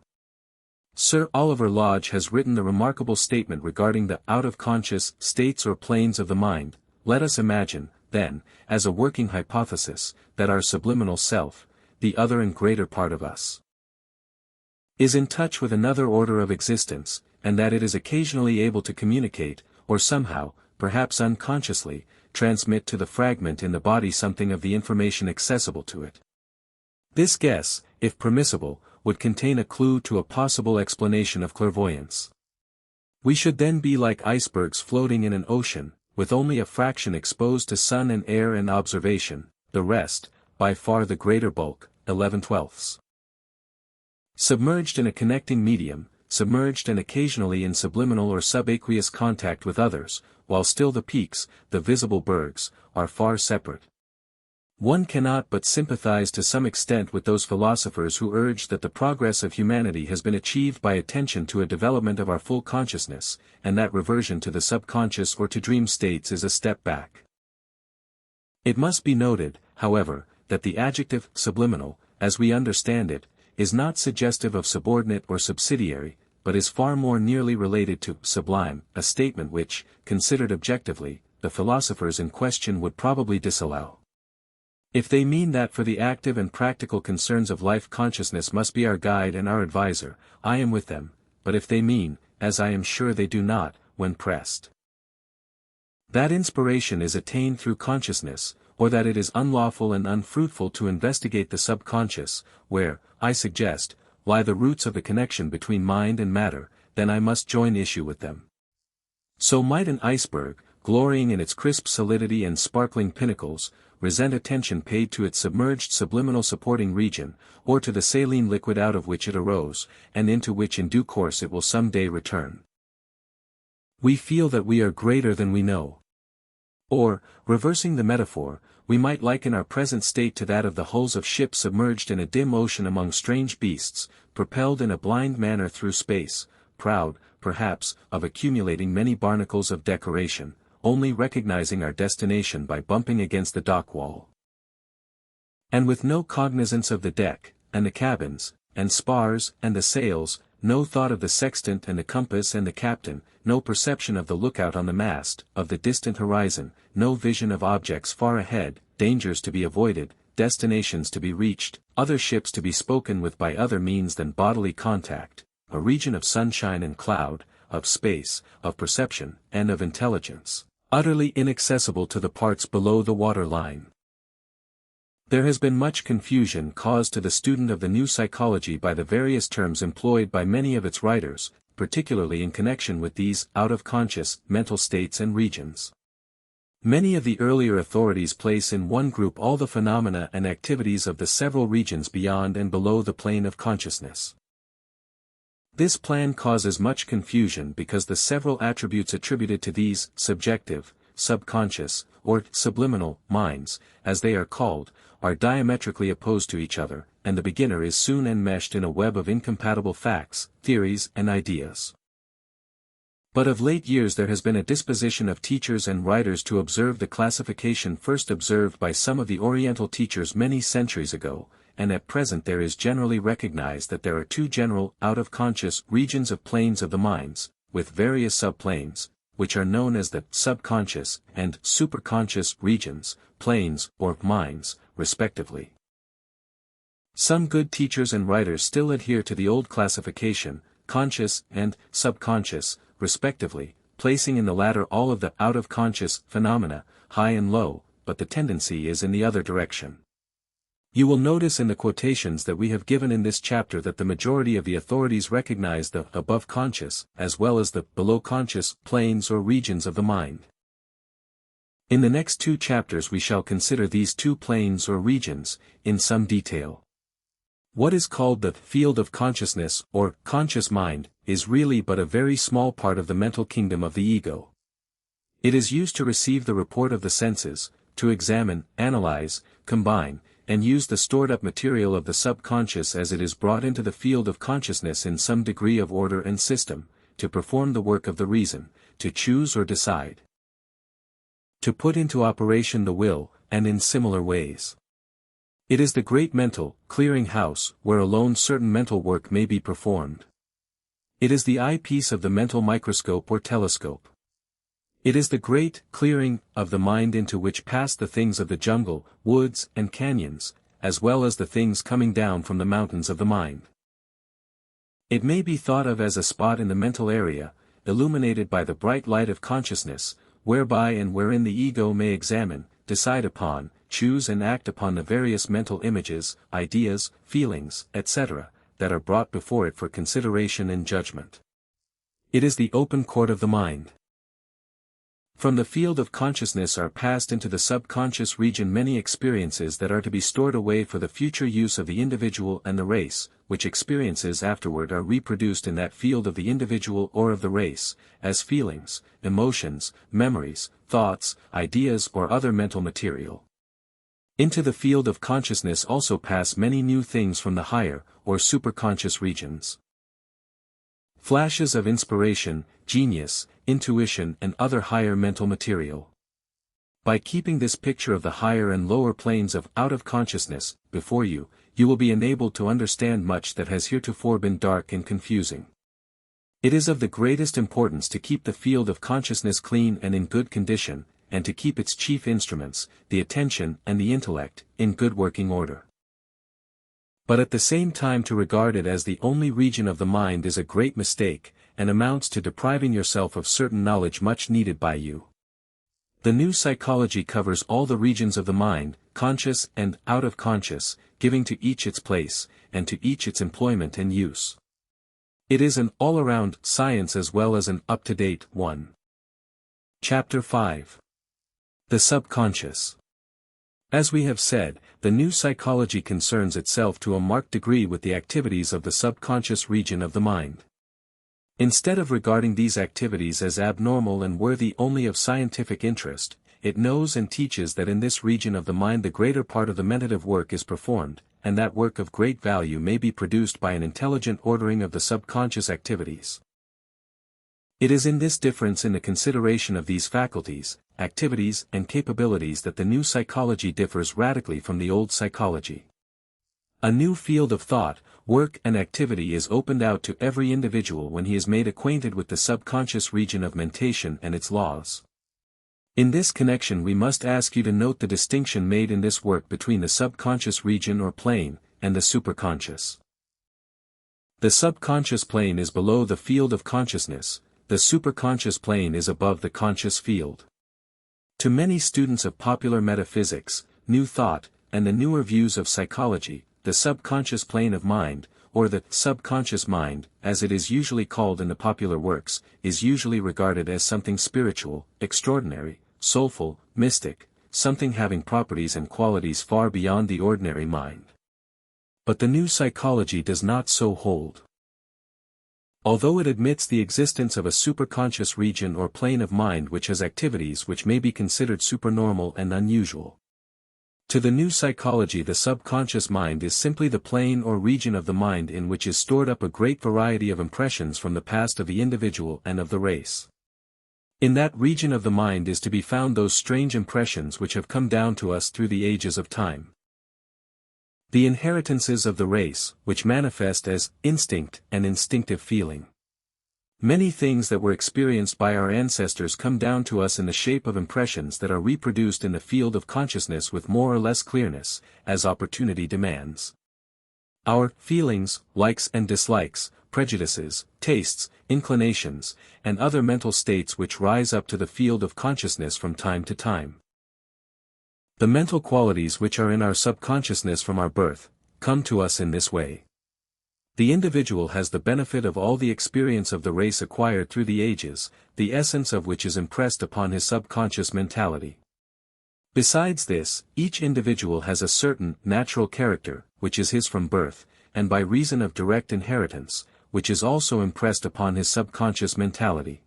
Sir Oliver Lodge has written the remarkable statement regarding the out-of-conscious states or planes of the mind. Let us imagine, then, as a working hypothesis, that our subliminal self, the other and greater part of us, is in touch with another order of existence, and that it is occasionally able to communicate, or somehow, perhaps unconsciously, transmit to the fragment in the body something of the information accessible to it. This guess, if permissible, would contain a clue to a possible explanation of clairvoyance. We should then be like icebergs floating in an ocean, with only a fraction exposed to sun and air and observation, the rest, by far the greater bulk, 11/12. Submerged in a connecting medium, submerged and occasionally in subliminal or subaqueous contact with others, while still the peaks, the visible bergs, are far separate. One cannot but sympathize to some extent with those philosophers who urge that the progress of humanity has been achieved by attention to a development of our full consciousness, and that reversion to the subconscious or to dream states is a step back. It must be noted, however, that the adjective subliminal, as we understand it, is not suggestive of subordinate or subsidiary, but is far more nearly related to sublime, a statement which, considered objectively, the philosophers in question would probably disallow. If they mean that for the active and practical concerns of life consciousness must be our guide and our advisor, I am with them, but if they mean, as I am sure they do not, when pressed, that inspiration is attained through consciousness, or that it is unlawful and unfruitful to investigate the subconscious, where, I suggest, lie the roots of the connection between mind and matter, then I must join issue with them. So might an iceberg, glorying in its crisp solidity and sparkling pinnacles, resent attention paid to its submerged subliminal supporting region, or to the saline liquid out of which it arose, and into which in due course it will some day return. We feel that we are greater than we know. Or, reversing the metaphor, we might liken our present state to that of the hulls of ships submerged in a dim ocean among strange beasts, propelled in a blind manner through space, proud, perhaps, of accumulating many barnacles of decoration, only recognizing our destination by bumping against the dock wall. And with no cognizance of the deck, and the cabins, and spars, and the sails, no thought of the sextant and the compass and the captain, no perception of the lookout on the mast, of the distant horizon, no vision of objects far ahead, dangers to be avoided, destinations to be reached, other ships to be spoken with by other means than bodily contact, a region of sunshine and cloud, of space, of perception, and of intelligence, utterly inaccessible to the parts below the water line. There has been much confusion caused to the student of the new psychology by the various terms employed by many of its writers, particularly in connection with these out-of-conscious mental states and regions. Many of the earlier authorities place in one group all the phenomena and activities of the several regions beyond and below the plane of consciousness. This plan causes much confusion because the several attributes attributed to these subjective, subconscious, or subliminal minds, as they are called, are diametrically opposed to each other, and the beginner is soon enmeshed in a web of incompatible facts, theories, and ideas. But of late years there has been a disposition of teachers and writers to observe the classification first observed by some of the Oriental teachers many centuries ago, and at present there is generally recognized that there are two general, out-of-conscious regions of planes of the minds, with various subplanes, which are known as the subconscious and superconscious regions, planes, or minds, respectively. Some good teachers and writers still adhere to the old classification, conscious and subconscious, respectively, placing in the latter all of the out-of-conscious phenomena, high and low, but the tendency is in the other direction. You will notice in the quotations that we have given in this chapter that the majority of the authorities recognize the above conscious, as well as the below conscious, planes or regions of the mind. In the next 2 chapters we shall consider these 2 planes or regions, in some detail. What is called the field of consciousness, or conscious mind, is really but a very small part of the mental kingdom of the ego. It is used to receive the report of the senses, to examine, analyze, combine, and use the stored-up material of the subconscious as it is brought into the field of consciousness in some degree of order and system, to perform the work of the reason, to choose or decide, to put into operation the will, and in similar ways. It is the great mental clearing house where alone certain mental work may be performed. It is the eyepiece of the mental microscope or telescope. It is the great clearing of the mind into which pass the things of the jungle, woods, and canyons, as well as the things coming down from the mountains of the mind. It may be thought of as a spot in the mental area, illuminated by the bright light of consciousness, whereby and wherein the ego may examine, decide upon, choose and act upon the various mental images, ideas, feelings, etc., that are brought before it for consideration and judgment. It is the open court of the mind. From the field of consciousness are passed into the subconscious region many experiences that are to be stored away for the future use of the individual and the race, which experiences afterward are reproduced in that field of the individual or of the race, as feelings, emotions, memories, thoughts, ideas or other mental material. Into the field of consciousness also pass many new things from the higher, or superconscious regions. Flashes of inspiration, genius, intuition and other higher mental material. By keeping this picture of the higher and lower planes of out-of-consciousness before you, you will be enabled to understand much that has heretofore been dark and confusing. It is of the greatest importance to keep the field of consciousness clean and in good condition, and to keep its chief instruments, the attention and the intellect, in good working order. But at the same time to regard it as the only region of the mind is a great mistake, and amounts to depriving yourself of certain knowledge much needed by you. The new psychology covers all the regions of the mind, conscious and out of conscious, giving to each its place, and to each its employment and use. It is an all-around science as well as an up-to-date one. Chapter 5. The Subconscious. As we have said, the new psychology concerns itself to a marked degree with the activities of the subconscious region of the mind. Instead of regarding these activities as abnormal and worthy only of scientific interest, it knows and teaches that in this region of the mind the greater part of the mentative work is performed, and that work of great value may be produced by an intelligent ordering of the subconscious activities. It is in this difference in the consideration of these faculties, activities and capabilities that the new psychology differs radically from the old psychology. A new field of thought, work and activity is opened out to every individual when he is made acquainted with the subconscious region of mentation and its laws. In this connection we must ask you to note the distinction made in this work between the subconscious region or plane, and the superconscious. The subconscious plane is below the field of consciousness, the superconscious plane is above the conscious field. To many students of popular metaphysics, new thought, and the newer views of psychology, the subconscious plane of mind, or the subconscious mind, as it is usually called in the popular works, is usually regarded as something spiritual, extraordinary, soulful, mystic, something having properties and qualities far beyond the ordinary mind. But the new psychology does not so hold. Although it admits the existence of a superconscious region or plane of mind which has activities which may be considered supernormal and unusual. To the new psychology the subconscious mind is simply the plane or region of the mind in which is stored up a great variety of impressions from the past of the individual and of the race. In that region of the mind is to be found those strange impressions which have come down to us through the ages of time. The inheritances of the race, which manifest as instinct and instinctive feeling. Many things that were experienced by our ancestors come down to us in the shape of impressions that are reproduced in the field of consciousness with more or less clearness, as opportunity demands. Our feelings, likes and dislikes, prejudices, tastes, inclinations, and other mental states which rise up to the field of consciousness from time to time. The mental qualities which are in our subconsciousness from our birth, come to us in this way. The individual has the benefit of all the experience of the race acquired through the ages, the essence of which is impressed upon his subconscious mentality. Besides this, each individual has a certain natural character, which is his from birth, and by reason of direct inheritance, which is also impressed upon his subconscious mentality.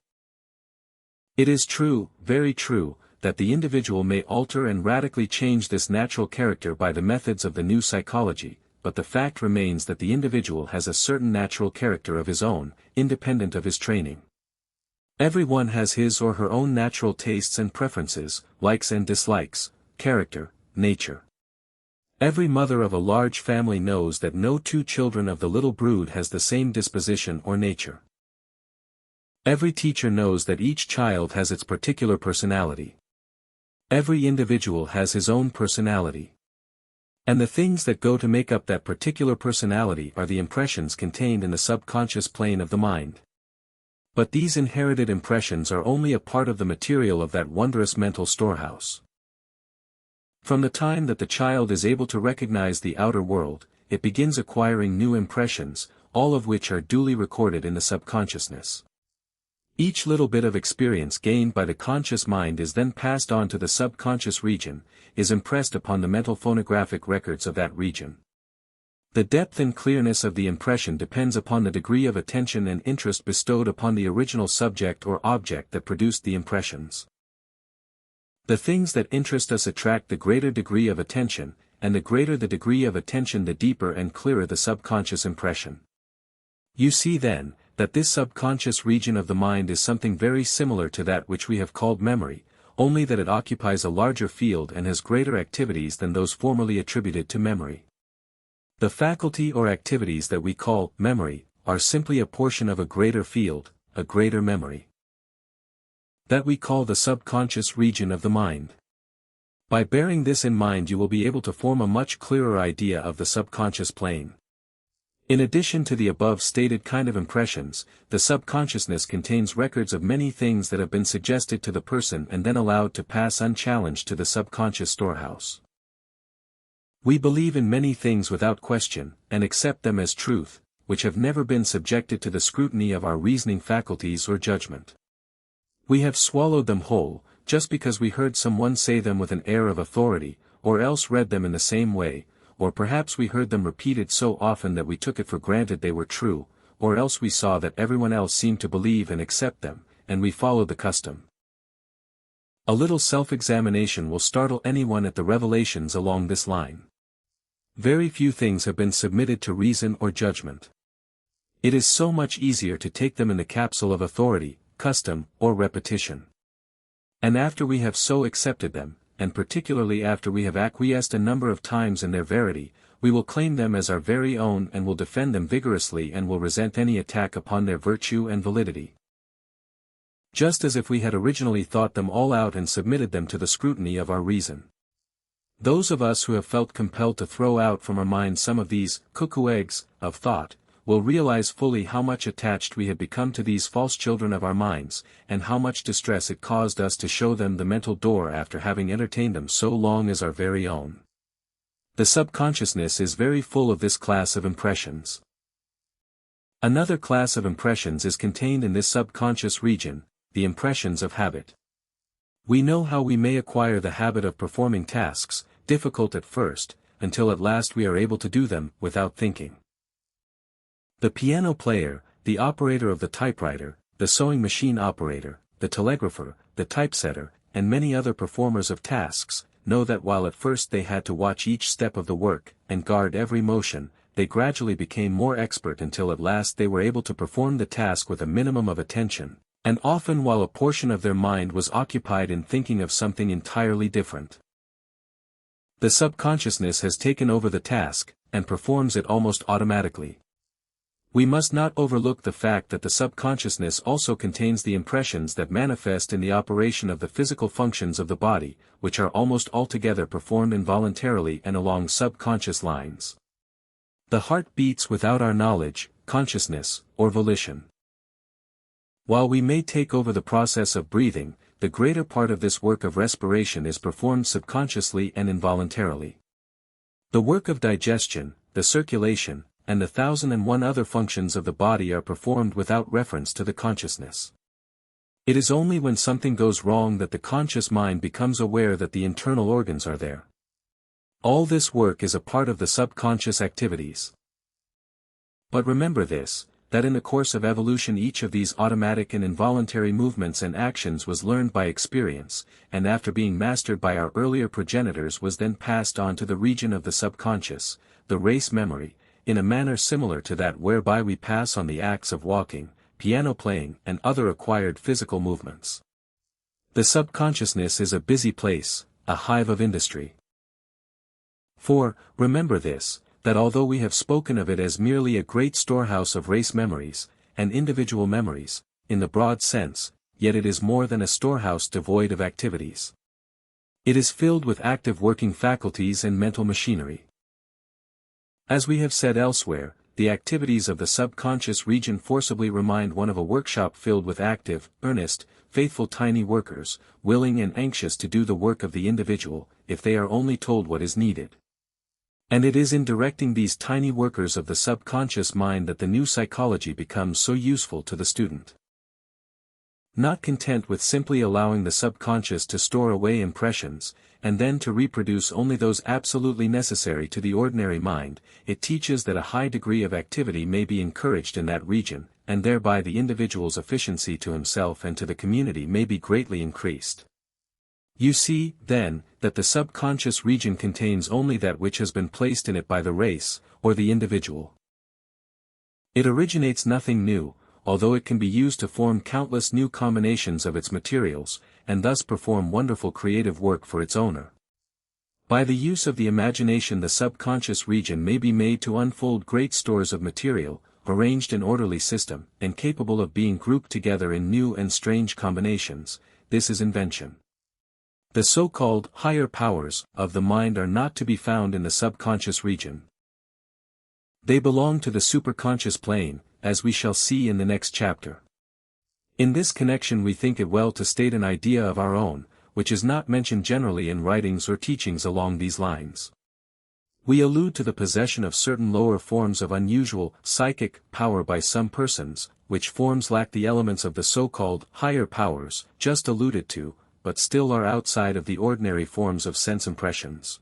It is true, very true, that the individual may alter and radically change this natural character by the methods of the new psychology, but the fact remains that the individual has a certain natural character of his own, independent of his training. Everyone has his or her own natural tastes and preferences, likes and dislikes, character, nature. Every mother of a large family knows that no two children of the little brood has the same disposition or nature. Every teacher knows that each child has its particular personality. Every individual has his own personality. And the things that go to make up that particular personality are the impressions contained in the subconscious plane of the mind. But these inherited impressions are only a part of the material of that wondrous mental storehouse. From the time that the child is able to recognize the outer world, it begins acquiring new impressions, all of which are duly recorded in the subconsciousness. Each little bit of experience gained by the conscious mind is then passed on to the subconscious region, is impressed upon the mental phonographic records of that region. The depth and clearness of the impression depends upon the degree of attention and interest bestowed upon the original subject or object that produced the impressions. The things that interest us attract the greater degree of attention, and the greater the degree of attention the deeper and clearer the subconscious impression. You see then, that this subconscious region of the mind is something very similar to that which we have called memory, only that it occupies a larger field and has greater activities than those formerly attributed to memory. The faculty or activities that we call memory are simply a portion of a greater field, a greater memory. That we call the subconscious region of the mind. By bearing this in mind you will be able to form a much clearer idea of the subconscious plane. In addition to the above stated kind of impressions, the subconsciousness contains records of many things that have been suggested to the person and then allowed to pass unchallenged to the subconscious storehouse. We believe in many things without question, and accept them as truth, which have never been subjected to the scrutiny of our reasoning faculties or judgment. We have swallowed them whole, just because we heard someone say them with an air of authority, or else read them in the same way, or perhaps we heard them repeated so often that we took it for granted they were true, or else we saw that everyone else seemed to believe and accept them, and we followed the custom. A little self-examination will startle anyone at the revelations along this line. Very few things have been submitted to reason or judgment. It is so much easier to take them in the capsule of authority, custom, or repetition. And after we have so accepted them, and particularly after we have acquiesced a number of times in their verity, we will claim them as our very own and will defend them vigorously and will resent any attack upon their virtue and validity. Just as if we had originally thought them all out and submitted them to the scrutiny of our reason. Those of us who have felt compelled to throw out from our minds some of these cuckoo eggs of thought, will realize fully how much attached we had become to these false children of our minds, and how much distress it caused us to show them the mental door after having entertained them so long as our very own. The subconsciousness is very full of this class of impressions. Another class of impressions is contained in this subconscious region, the impressions of habit. We know how we may acquire the habit of performing tasks, difficult at first, until at last we are able to do them without thinking. The piano player, the operator of the typewriter, the sewing machine operator, the telegrapher, the typesetter, and many other performers of tasks, know that while at first they had to watch each step of the work, and guard every motion, they gradually became more expert until at last they were able to perform the task with a minimum of attention, and often while a portion of their mind was occupied in thinking of something entirely different. The subconsciousness has taken over the task, and performs it almost automatically. We must not overlook the fact that the subconsciousness also contains the impressions that manifest in the operation of the physical functions of the body, which are almost altogether performed involuntarily and along subconscious lines. The heart beats without our knowledge, consciousness, or volition. While we may take over the process of breathing, the greater part of this work of respiration is performed subconsciously and involuntarily. The work of digestion, the circulation, and the 1,001 other functions of the body are performed without reference to the consciousness. It is only when something goes wrong that the conscious mind becomes aware that the internal organs are there. All this work is a part of the subconscious activities. But remember this, that in the course of evolution each of these automatic and involuntary movements and actions was learned by experience, and after being mastered by our earlier progenitors was then passed on to the region of the subconscious, the race memory, in a manner similar to that whereby we pass on the acts of walking, piano playing and other acquired physical movements. The subconsciousness is a busy place, a hive of industry. For, remember this, that although we have spoken of it as merely a great storehouse of race memories, and individual memories, in the broad sense, yet it is more than a storehouse devoid of activities. It is filled with active working faculties and mental machinery. As we have said elsewhere, the activities of the subconscious region forcibly remind one of a workshop filled with active, earnest, faithful tiny workers, willing and anxious to do the work of the individual, if they are only told what is needed. And it is in directing these tiny workers of the subconscious mind that the new psychology becomes so useful to the student. Not content with simply allowing the subconscious to store away impressions, and then to reproduce only those absolutely necessary to the ordinary mind, it teaches that a high degree of activity may be encouraged in that region, and thereby the individual's efficiency to himself and to the community may be greatly increased. You see, then, that the subconscious region contains only that which has been placed in it by the race, or the individual. It originates nothing new, although it can be used to form countless new combinations of its materials, and thus perform wonderful creative work for its owner. By the use of the imagination the subconscious region may be made to unfold great stores of material, arranged in orderly system, and capable of being grouped together in new and strange combinations. This is invention. The so-called higher powers of the mind are not to be found in the subconscious region. They belong to the superconscious plane, as we shall see in the next chapter. In this connection we think it well to state an idea of our own, which is not mentioned generally in writings or teachings along these lines. We allude to the possession of certain lower forms of unusual psychic power by some persons, which forms lack the elements of the so-called higher powers, just alluded to, but still are outside of the ordinary forms of sense impressions.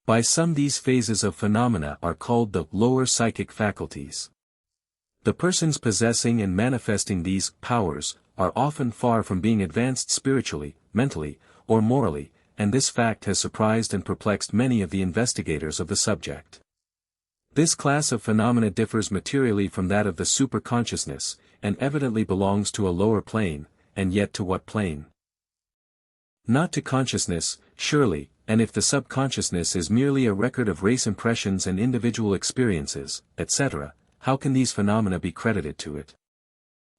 By some these phases of phenomena are called the lower psychic faculties. The persons possessing and manifesting these powers are often far from being advanced spiritually, mentally, or morally, and this fact has surprised and perplexed many of the investigators of the subject. This class of phenomena differs materially from that of the superconsciousness, and evidently belongs to a lower plane, and yet to what plane? Not to consciousness, surely, and if the subconsciousness is merely a record of race impressions and individual experiences, etc., how can these phenomena be credited to it?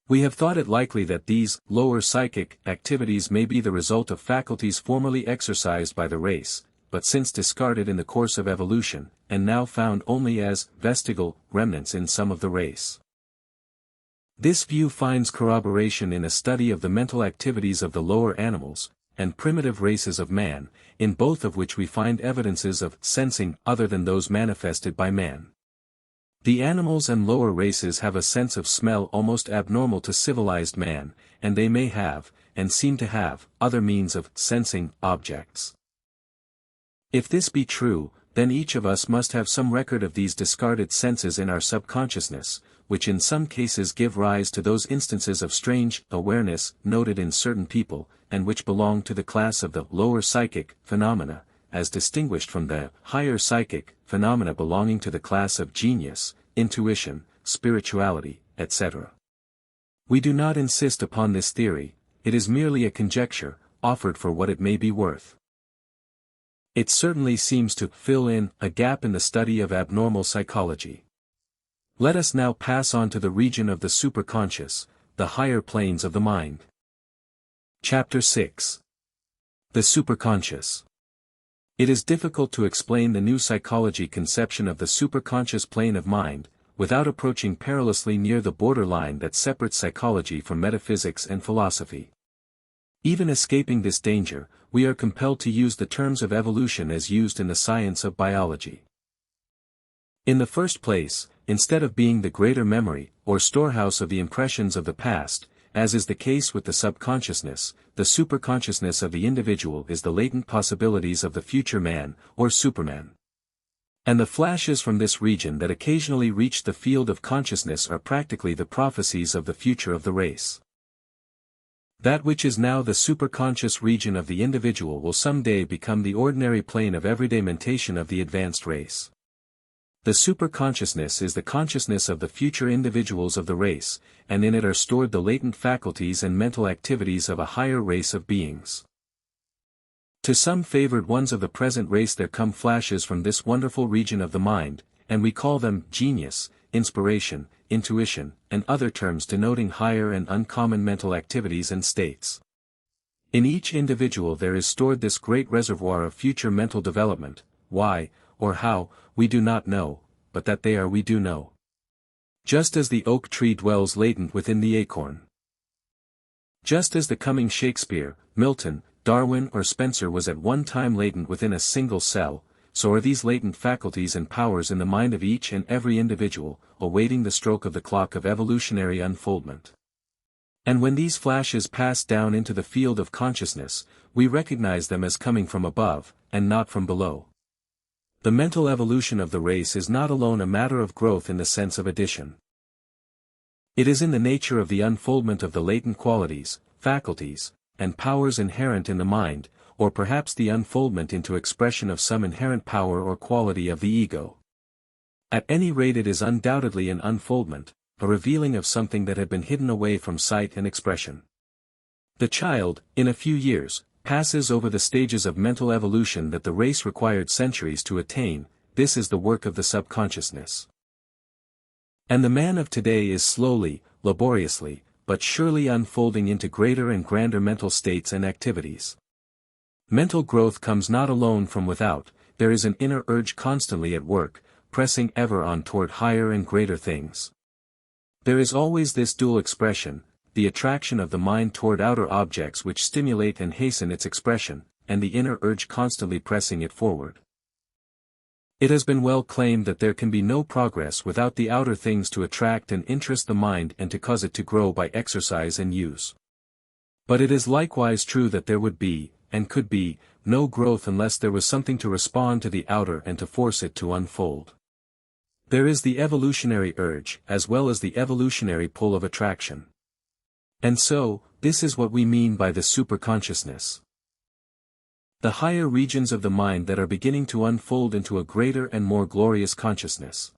We have thought it likely that these lower psychic activities may be the result of faculties formerly exercised by the race, but since discarded in the course of evolution, and now found only as vestigial remnants in some of the race. This view finds corroboration in a study of the mental activities of the lower animals, and primitive races of man, in both of which we find evidences of sensing other than those manifested by man. The animals and lower races have a sense of smell almost abnormal to civilized man, and they may have, and seem to have, other means of sensing objects. If this be true, then each of us must have some record of these discarded senses in our subconsciousness, which in some cases give rise to those instances of strange awareness noted in certain people, and which belong to the class of the lower psychic phenomena, as distinguished from the higher psychic phenomena belonging to the class of genius, intuition, spirituality, etc. We do not insist upon this theory, it is merely a conjecture, offered for what it may be worth. It certainly seems to fill in a gap in the study of abnormal psychology. Let us now pass on to the region of the superconscious, the higher planes of the mind. Chapter 6. The Superconscious. It is difficult to explain the new psychology conception of the superconscious plane of mind, without approaching perilously near the borderline that separates psychology from metaphysics and philosophy. Even escaping this danger, we are compelled to use the terms of evolution as used in the science of biology. In the first place, instead of being the greater memory, or storehouse of the impressions of the past, as is the case with the subconsciousness, the superconsciousness of the individual is the latent possibilities of the future man, or Superman. And the flashes from this region that occasionally reach the field of consciousness are practically the prophecies of the future of the race. That which is now the superconscious region of the individual will someday become the ordinary plane of everyday mentation of the advanced race. The superconsciousness is the consciousness of the future individuals of the race, and in it are stored the latent faculties and mental activities of a higher race of beings. To some favored ones of the present race there come flashes from this wonderful region of the mind, and we call them genius, inspiration, intuition, and other terms denoting higher and uncommon mental activities and states. In each individual there is stored this great reservoir of future mental development. Why, or how, we do not know, but that they are we do know. Just as the oak tree dwells latent within the acorn. Just as the coming Shakespeare, Milton, Darwin or Spencer was at one time latent within a single cell, so are these latent faculties and powers in the mind of each and every individual, awaiting the stroke of the clock of evolutionary unfoldment. And when these flashes pass down into the field of consciousness, we recognize them as coming from above, and not from below. The mental evolution of the race is not alone a matter of growth in the sense of addition. It is in the nature of the unfoldment of the latent qualities, faculties, and powers inherent in the mind, or perhaps the unfoldment into expression of some inherent power or quality of the ego. At any rate it is undoubtedly an unfoldment, a revealing of something that had been hidden away from sight and expression. The child, in a few years, passes over the stages of mental evolution that the race required centuries to attain. This is the work of the subconsciousness. And the man of today is slowly, laboriously, but surely unfolding into greater and grander mental states and activities. Mental growth comes not alone from without, there is an inner urge constantly at work, pressing ever on toward higher and greater things. There is always this dual expression, the attraction of the mind toward outer objects which stimulate and hasten its expression, and the inner urge constantly pressing it forward. It has been well claimed that there can be no progress without the outer things to attract and interest the mind and to cause it to grow by exercise and use. But it is likewise true that there would be, and could be, no growth unless there was something to respond to the outer and to force it to unfold. There is the evolutionary urge, as well as the evolutionary pull of attraction. And so, this is what we mean by the superconsciousness. The higher regions of the mind that are beginning to unfold into a greater and more glorious consciousness.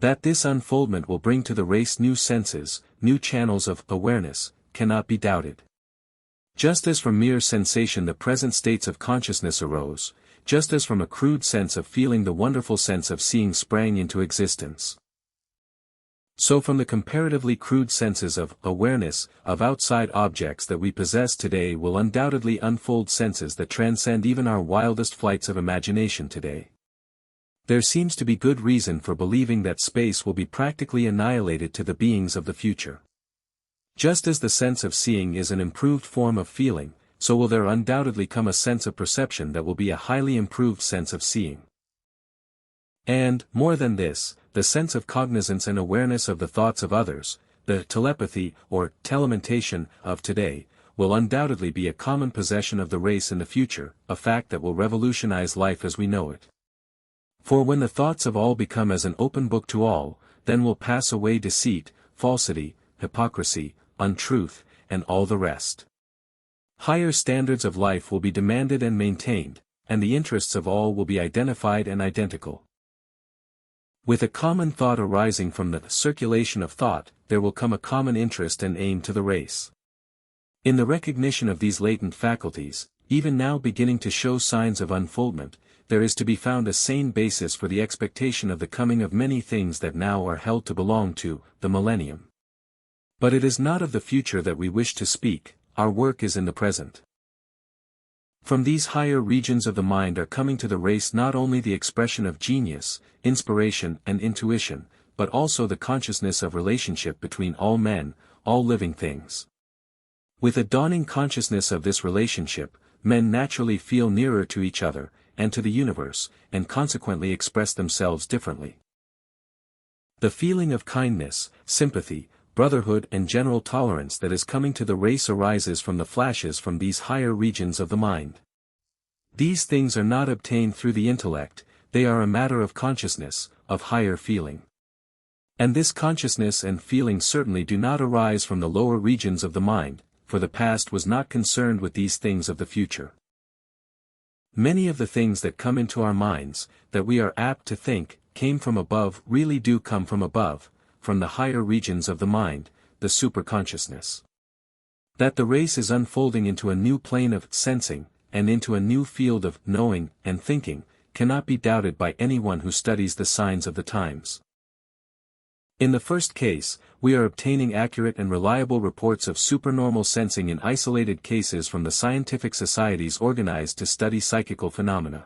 That this unfoldment will bring to the race new senses, new channels of awareness, cannot be doubted. Just as from mere sensation the present states of consciousness arose, just as from a crude sense of feeling the wonderful sense of seeing sprang into existence. So from the comparatively crude senses of awareness of outside objects that we possess today will undoubtedly unfold senses that transcend even our wildest flights of imagination today. There seems to be good reason for believing that space will be practically annihilated to the beings of the future. Just as the sense of seeing is an improved form of feeling, so will there undoubtedly come a sense of perception that will be a highly improved sense of seeing. And, more than this, the sense of cognizance and awareness of the thoughts of others, the telepathy or telementation of today, will undoubtedly be a common possession of the race in the future, a fact that will revolutionize life as we know it. For when the thoughts of all become as an open book to all, then will pass away deceit, falsity, hypocrisy, untruth, and all the rest. Higher standards of life will be demanded and maintained, and the interests of all will be identified and identical. With a common thought arising from the circulation of thought, there will come a common interest and aim to the race. In the recognition of these latent faculties, even now beginning to show signs of unfoldment, there is to be found a sane basis for the expectation of the coming of many things that now are held to belong to the millennium. But it is not of the future that we wish to speak, our work is in the present. From these higher regions of the mind are coming to the race not only the expression of genius, inspiration and intuition, but also the consciousness of relationship between all men, all living things. With a dawning consciousness of this relationship, men naturally feel nearer to each other, and to the universe, and consequently express themselves differently. The feeling of kindness, sympathy, brotherhood and general tolerance that is coming to the race arises from the flashes from these higher regions of the mind. These things are not obtained through the intellect, they are a matter of consciousness, of higher feeling. And this consciousness and feeling certainly do not arise from the lower regions of the mind, for the past was not concerned with these things of the future. Many of the things that come into our minds, that we are apt to think, came from above really do come from above, from the higher regions of the mind, the superconsciousness. That the race is unfolding into a new plane of sensing, and into a new field of knowing and thinking, cannot be doubted by anyone who studies the signs of the times. In the first case, we are obtaining accurate and reliable reports of supernormal sensing in isolated cases from the scientific societies organized to study psychical phenomena.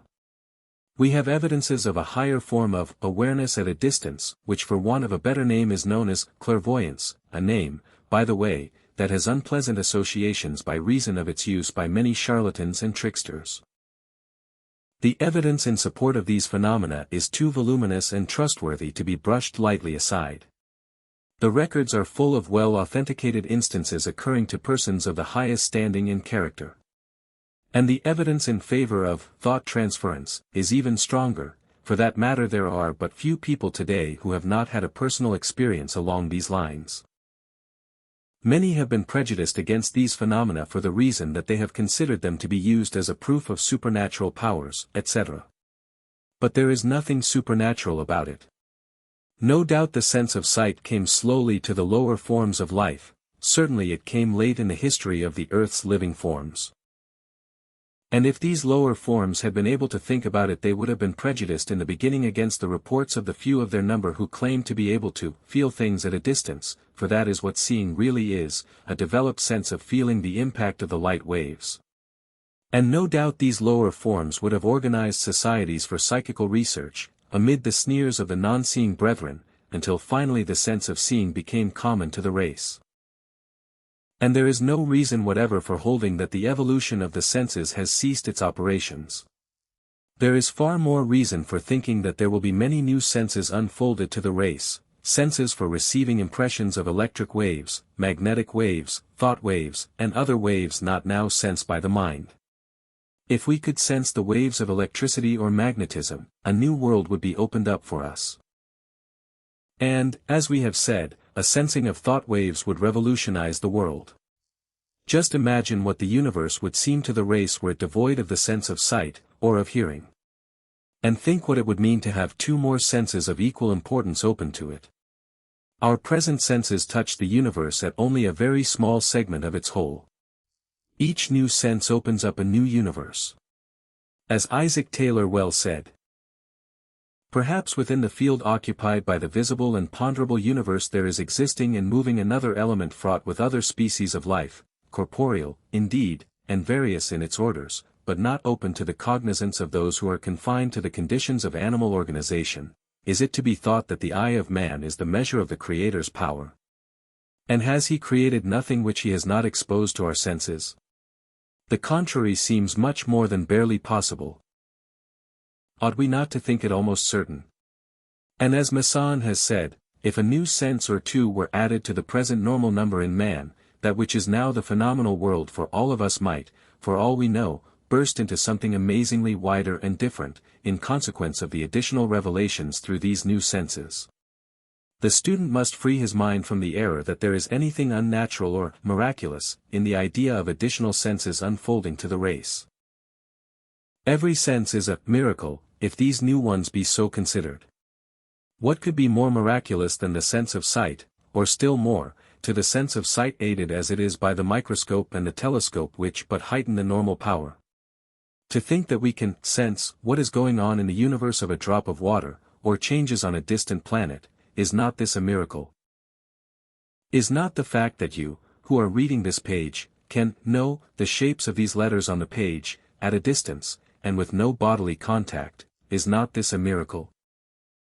We have evidences of a higher form of awareness at a distance, which for want of a better name is known as clairvoyance, a name, by the way, that has unpleasant associations by reason of its use by many charlatans and tricksters. The evidence in support of these phenomena is too voluminous and trustworthy to be brushed lightly aside. The records are full of well-authenticated instances occurring to persons of the highest standing and character. And the evidence in favor of thought transference is even stronger. For that matter, there are but few people today who have not had a personal experience along these lines. Many have been prejudiced against these phenomena for the reason that they have considered them to be used as a proof of supernatural powers, etc. But there is nothing supernatural about it. No doubt the sense of sight came slowly to the lower forms of life, certainly it came late in the history of the earth's living forms. And if these lower forms had been able to think about it, they would have been prejudiced in the beginning against the reports of the few of their number who claim to be able to feel things at a distance, for that is what seeing really is, a developed sense of feeling the impact of the light waves. And no doubt these lower forms would have organized societies for psychical research, amid the sneers of the non-seeing brethren, until finally the sense of seeing became common to the race. And there is no reason whatever for holding that the evolution of the senses has ceased its operations. There is far more reason for thinking that there will be many new senses unfolded to the race, senses for receiving impressions of electric waves, magnetic waves, thought waves, and other waves not now sensed by the mind. If we could sense the waves of electricity or magnetism, a new world would be opened up for us. And, as we have said, a sensing of thought waves would revolutionize the world. Just imagine what the universe would seem to the race were it devoid of the sense of sight, or of hearing. And think what it would mean to have two more senses of equal importance open to it. Our present senses touch the universe at only a very small segment of its whole. Each new sense opens up a new universe. As Isaac Taylor well said, perhaps within the field occupied by the visible and ponderable universe there is existing and moving another element fraught with other species of life, corporeal, indeed, and various in its orders, but not open to the cognizance of those who are confined to the conditions of animal organization. Is it to be thought that the eye of man is the measure of the Creator's power? And has he created nothing which he has not exposed to our senses? The contrary seems much more than barely possible. Ought we not to think it almost certain? And as Masson has said, if a new sense or two were added to the present normal number in man, that which is now the phenomenal world for all of us might, for all we know, burst into something amazingly wider and different, in consequence of the additional revelations through these new senses. The student must free his mind from the error that there is anything unnatural or miraculous in the idea of additional senses unfolding to the race. Every sense is a miracle, if these new ones be so considered. What could be more miraculous than the sense of sight, or still more, to the sense of sight aided as it is by the microscope and the telescope which but heighten the normal power? To think that we can sense what is going on in the universe of a drop of water, or changes on a distant planet, is not this a miracle? Is not the fact that you, who are reading this page, can know the shapes of these letters on the page, at a distance, and with no bodily contact. Is not this a miracle?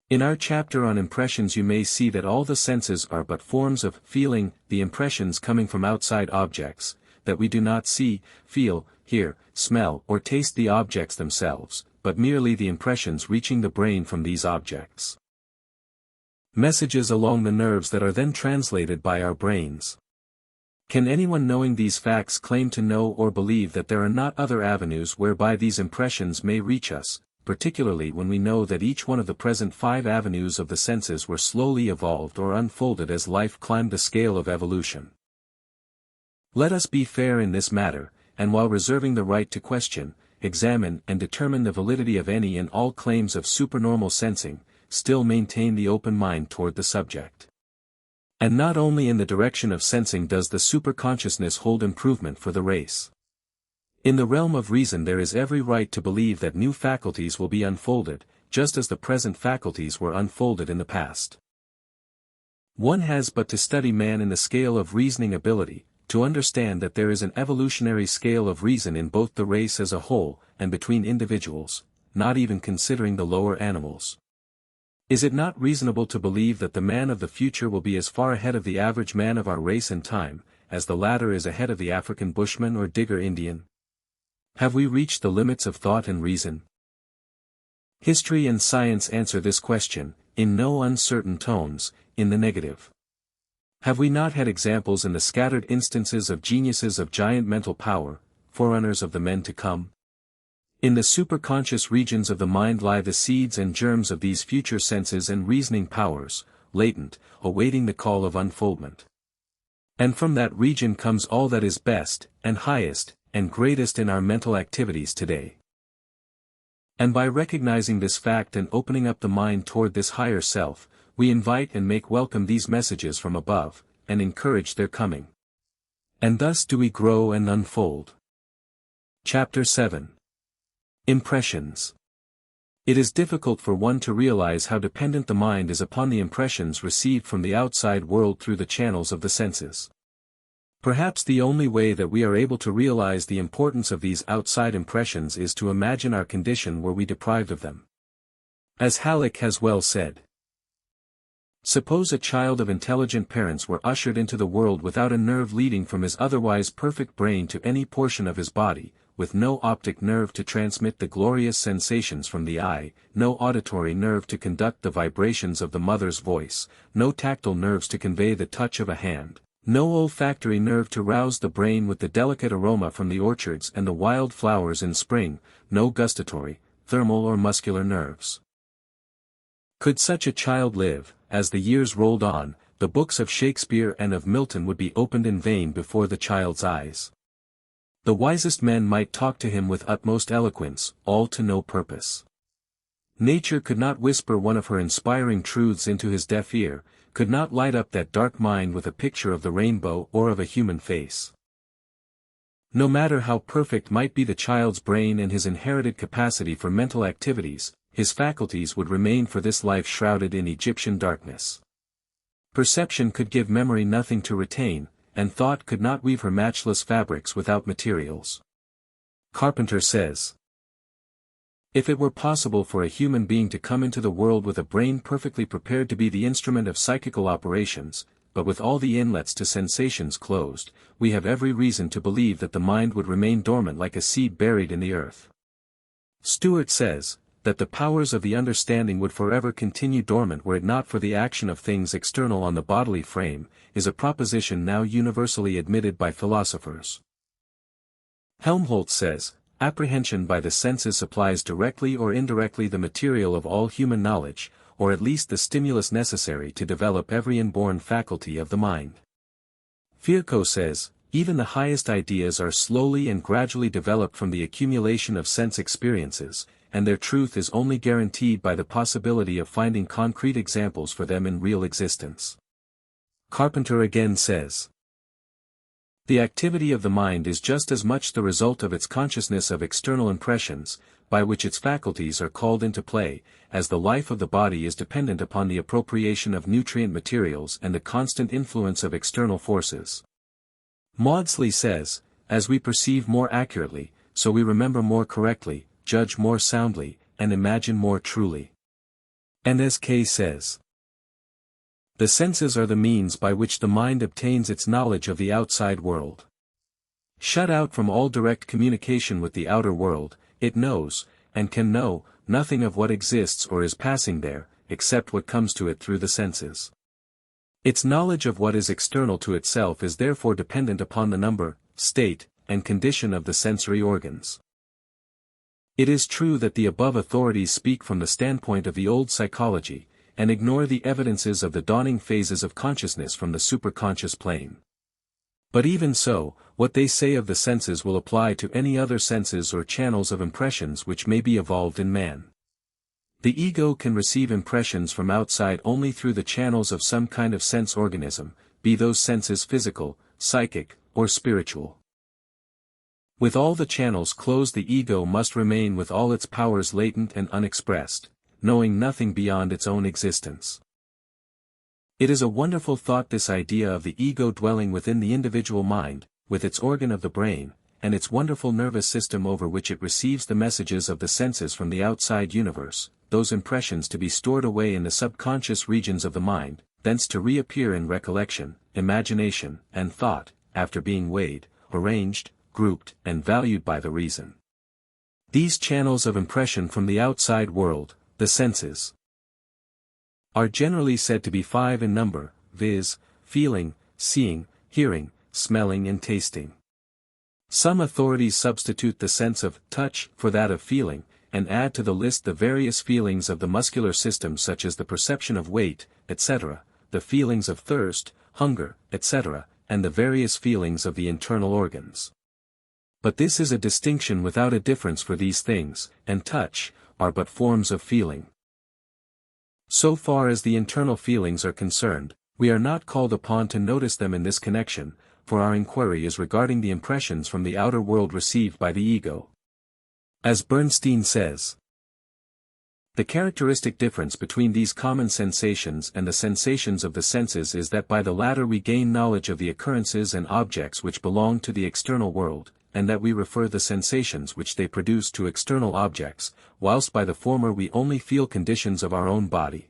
In our chapter on impressions you may see that all the senses are but forms of feeling, the impressions coming from outside objects, that we do not see, feel, hear, smell or taste the objects themselves, but merely the impressions reaching the brain from these objects. Messages along the nerves that are then translated by our brains. Can anyone knowing these facts claim to know or believe that there are not other avenues whereby these impressions may reach us, particularly when we know that each one of the present 5 avenues of the senses were slowly evolved or unfolded as life climbed the scale of evolution? Let us be fair in this matter, and while reserving the right to question, examine and determine the validity of any and all claims of supernormal sensing, still maintain the open mind toward the subject. And not only in the direction of sensing does the superconsciousness hold improvement for the race. In the realm of reason there is every right to believe that new faculties will be unfolded, just as the present faculties were unfolded in the past. One has but to study man in the scale of reasoning ability, to understand that there is an evolutionary scale of reason in both the race as a whole, and between individuals, not even considering the lower animals. Is it not reasonable to believe that the man of the future will be as far ahead of the average man of our race and time, as the latter is ahead of the African bushman or digger Indian? Have we reached the limits of thought and reason? History and science answer this question, in no uncertain tones, in the negative. Have we not had examples in the scattered instances of geniuses of giant mental power, forerunners of the men to come? In the superconscious regions of the mind lie the seeds and germs of these future senses and reasoning powers, latent, awaiting the call of unfoldment. And from that region comes all that is best, and highest, and greatest in our mental activities today. And by recognizing this fact and opening up the mind toward this higher self, we invite and make welcome these messages from above, and encourage their coming. And thus do we grow and unfold. Chapter 7. Impressions. It is difficult for one to realize how dependent the mind is upon the impressions received from the outside world through the channels of the senses. Perhaps the only way that we are able to realize the importance of these outside impressions is to imagine our condition were we deprived of them. As Halleck has well said, suppose a child of intelligent parents were ushered into the world without a nerve leading from his otherwise perfect brain to any portion of his body, with no optic nerve to transmit the glorious sensations from the eye, no auditory nerve to conduct the vibrations of the mother's voice, no tactile nerves to convey the touch of a hand, no olfactory nerve to rouse the brain with the delicate aroma from the orchards and the wild flowers in spring, no gustatory, thermal or muscular nerves. Could such a child live, as the years rolled on, the books of Shakespeare and of Milton would be opened in vain before the child's eyes. The wisest men might talk to him with utmost eloquence, all to no purpose. Nature could not whisper one of her inspiring truths into his deaf ear, could not light up that dark mind with a picture of the rainbow or of a human face. No matter how perfect might be the child's brain and his inherited capacity for mental activities, his faculties would remain for this life shrouded in Egyptian darkness. Perception could give memory nothing to retain, and thought could not weave her matchless fabrics without materials. Carpenter says, if it were possible for a human being to come into the world with a brain perfectly prepared to be the instrument of psychical operations, but with all the inlets to sensations closed, we have every reason to believe that the mind would remain dormant like a seed buried in the earth. Stewart says, that the powers of the understanding would forever continue dormant were it not for the action of things external on the bodily frame, is a proposition now universally admitted by philosophers. Helmholtz says, apprehension by the senses supplies directly or indirectly the material of all human knowledge, or at least the stimulus necessary to develop every inborn faculty of the mind. Virchow says, even the highest ideas are slowly and gradually developed from the accumulation of sense experiences, and their truth is only guaranteed by the possibility of finding concrete examples for them in real existence. Carpenter again says, the activity of the mind is just as much the result of its consciousness of external impressions, by which its faculties are called into play, as the life of the body is dependent upon the appropriation of nutrient materials and the constant influence of external forces. Maudsley says, as we perceive more accurately, so we remember more correctly, judge more soundly, and imagine more truly. And as Kay says, the senses are the means by which the mind obtains its knowledge of the outside world. Shut out from all direct communication with the outer world, it knows, and can know, nothing of what exists or is passing there, except what comes to it through the senses. Its knowledge of what is external to itself is therefore dependent upon the number, state, and condition of the sensory organs. It is true that the above authorities speak from the standpoint of the old psychology, and ignore the evidences of the dawning phases of consciousness from the superconscious plane. But even so, what they say of the senses will apply to any other senses or channels of impressions which may be evolved in man. The ego can receive impressions from outside only through the channels of some kind of sense organism, be those senses physical, psychic, or spiritual. With all the channels closed, the ego must remain with all its powers latent and unexpressed, knowing nothing beyond its own existence. It is a wonderful thought, this idea of the ego dwelling within the individual mind, with its organ of the brain, and its wonderful nervous system over which it receives the messages of the senses from the outside universe, those impressions to be stored away in the subconscious regions of the mind, thence to reappear in recollection, imagination, and thought, after being weighed, arranged, grouped, and valued by the reason. These channels of impression from the outside world, the senses, are generally said to be 5 in number, viz., feeling, seeing, hearing, smelling and tasting. Some authorities substitute the sense of touch for that of feeling, and add to the list the various feelings of the muscular system, such as the perception of weight, etc., the feelings of thirst, hunger, etc., and the various feelings of the internal organs. But this is a distinction without a difference, for these things, and touch, are but forms of feeling. So far as the internal feelings are concerned, we are not called upon to notice them in this connection, for our inquiry is regarding the impressions from the outer world received by the ego. As Bernstein says, the characteristic difference between these common sensations and the sensations of the senses is that by the latter we gain knowledge of the occurrences and objects which belong to the external world, and that we refer the sensations which they produce to external objects, whilst by the former we only feel conditions of our own body.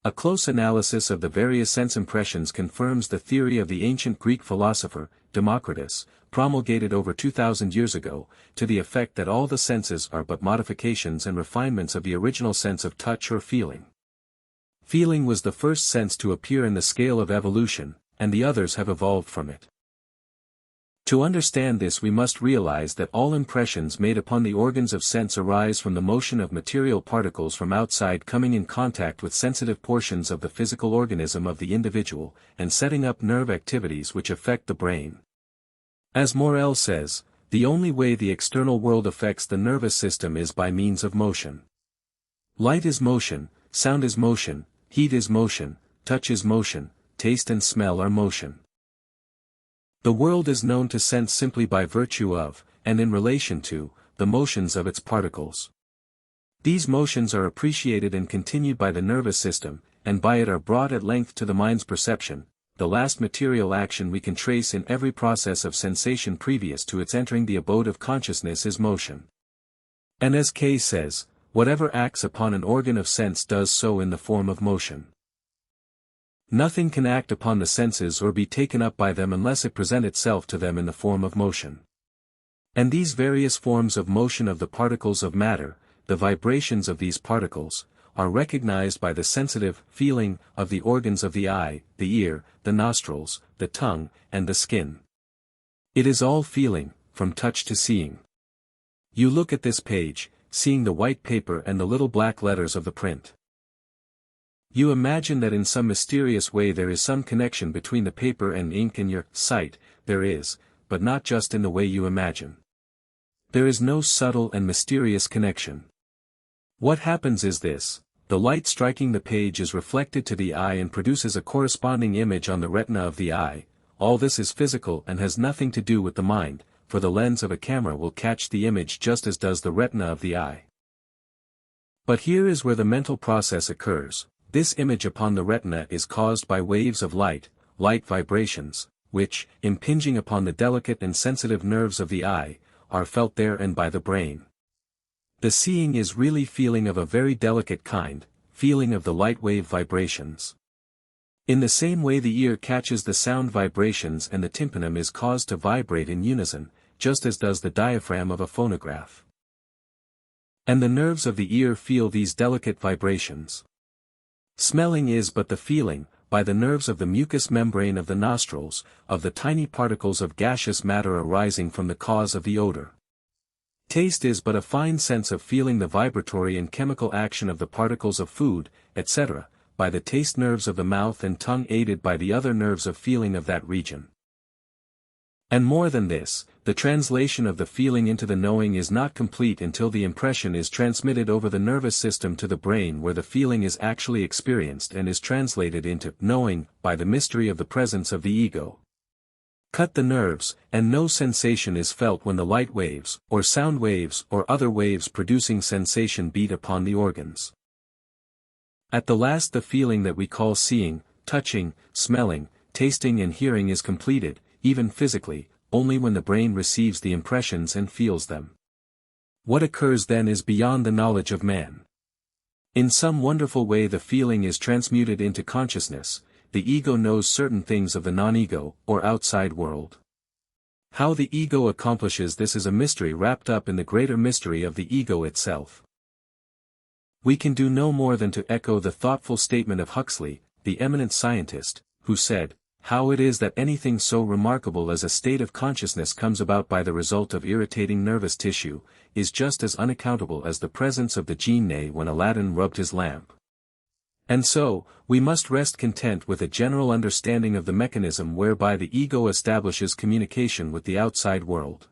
A close analysis of the various sense impressions confirms the theory of the ancient Greek philosopher, Democritus, promulgated over 2,000 years ago, to the effect that all the senses are but modifications and refinements of the original sense of touch or feeling. Feeling was the first sense to appear in the scale of evolution, and the others have evolved from it. To understand this, we must realize that all impressions made upon the organs of sense arise from the motion of material particles from outside coming in contact with sensitive portions of the physical organism of the individual, and setting up nerve activities which affect the brain. As Morel says, the only way the external world affects the nervous system is by means of motion. Light is motion, sound is motion, heat is motion, touch is motion, taste and smell are motion. The world is known to sense simply by virtue of, and in relation to, the motions of its particles. These motions are appreciated and continued by the nervous system, and by it are brought at length to the mind's perception. The last material action we can trace in every process of sensation previous to its entering the abode of consciousness is motion. And as Kay says, whatever acts upon an organ of sense does so in the form of motion. Nothing can act upon the senses or be taken up by them unless it present itself to them in the form of motion. And these various forms of motion of the particles of matter, the vibrations of these particles, are recognized by the sensitive feeling of the organs of the eye, the ear, the nostrils, the tongue, and the skin. It is all feeling, from touch to seeing. You look at this page, seeing the white paper and the little black letters of the print. You imagine that in some mysterious way there is some connection between the paper and ink and your sight. There is, but not just in the way you imagine. There is no subtle and mysterious connection. What happens is this: the light striking the page is reflected to the eye and produces a corresponding image on the retina of the eye. All this is physical and has nothing to do with the mind, for the lens of a camera will catch the image just as does the retina of the eye. But here is where the mental process occurs. This image upon the retina is caused by waves of light vibrations, which, impinging upon the delicate and sensitive nerves of the eye, are felt there and by the brain. The seeing is really feeling of a very delicate kind, feeling of the light wave vibrations. In the same way the ear catches the sound vibrations and the tympanum is caused to vibrate in unison, just as does the diaphragm of a phonograph. And the nerves of the ear feel these delicate vibrations. Smelling is but the feeling, by the nerves of the mucous membrane of the nostrils, of the tiny particles of gaseous matter arising from the cause of the odor. Taste is but a fine sense of feeling the vibratory and chemical action of the particles of food, etc., by the taste nerves of the mouth and tongue aided by the other nerves of feeling of that region. And more than this, the translation of the feeling into the knowing is not complete until the impression is transmitted over the nervous system to the brain where the feeling is actually experienced and is translated into knowing by the mystery of the presence of the ego. Cut the nerves, and no sensation is felt when the light waves, or sound waves or other waves producing sensation beat upon the organs. At the last the feeling that we call seeing, touching, smelling, tasting and hearing is completed, even physically, only when the brain receives the impressions and feels them. What occurs then is beyond the knowledge of man. In some wonderful way the feeling is transmuted into consciousness, the ego knows certain things of the non-ego, or outside world. How the ego accomplishes this is a mystery wrapped up in the greater mystery of the ego itself. We can do no more than to echo the thoughtful statement of Huxley, the eminent scientist, who said, how it is that anything so remarkable as a state of consciousness comes about by the result of irritating nervous tissue, is just as unaccountable as the presence of the genie when Aladdin rubbed his lamp. And so, we must rest content with a general understanding of the mechanism whereby the ego establishes communication with the outside world.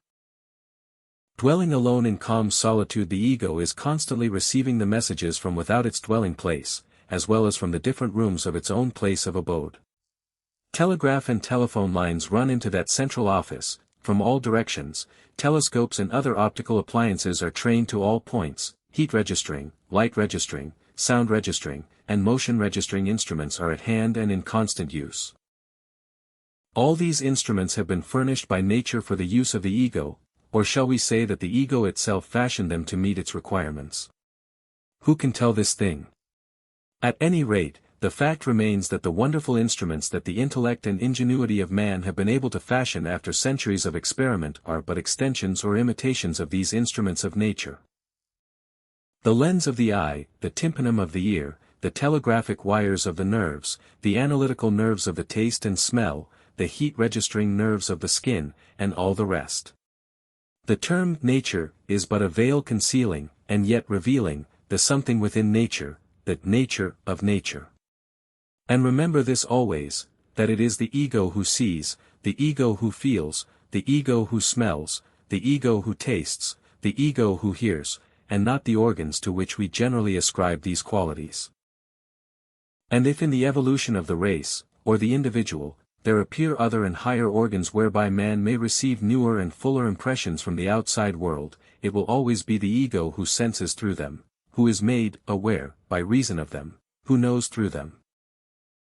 Dwelling alone in calm solitude, the ego is constantly receiving the messages from without its dwelling place, as well as from the different rooms of its own place of abode. Telegraph and telephone lines run into that central office, from all directions, telescopes and other optical appliances are trained to all points, heat registering, light registering, sound registering, and motion registering instruments are at hand and in constant use. All these instruments have been furnished by nature for the use of the ego, or shall we say that the ego itself fashioned them to meet its requirements? Who can tell this thing? At any rate, the fact remains that the wonderful instruments that the intellect and ingenuity of man have been able to fashion after centuries of experiment are but extensions or imitations of these instruments of nature. The lens of the eye, the tympanum of the ear, the telegraphic wires of the nerves, the analytical nerves of the taste and smell, the heat-registering nerves of the skin, and all the rest. The term nature is but a veil concealing, and yet revealing, the something within nature, the nature of nature. And remember this always, that it is the ego who sees, the ego who feels, the ego who smells, the ego who tastes, the ego who hears, and not the organs to which we generally ascribe these qualities. And if in the evolution of the race, or the individual, there appear other and higher organs whereby man may receive newer and fuller impressions from the outside world, it will always be the ego who senses through them, who is made aware, by reason of them, who knows through them.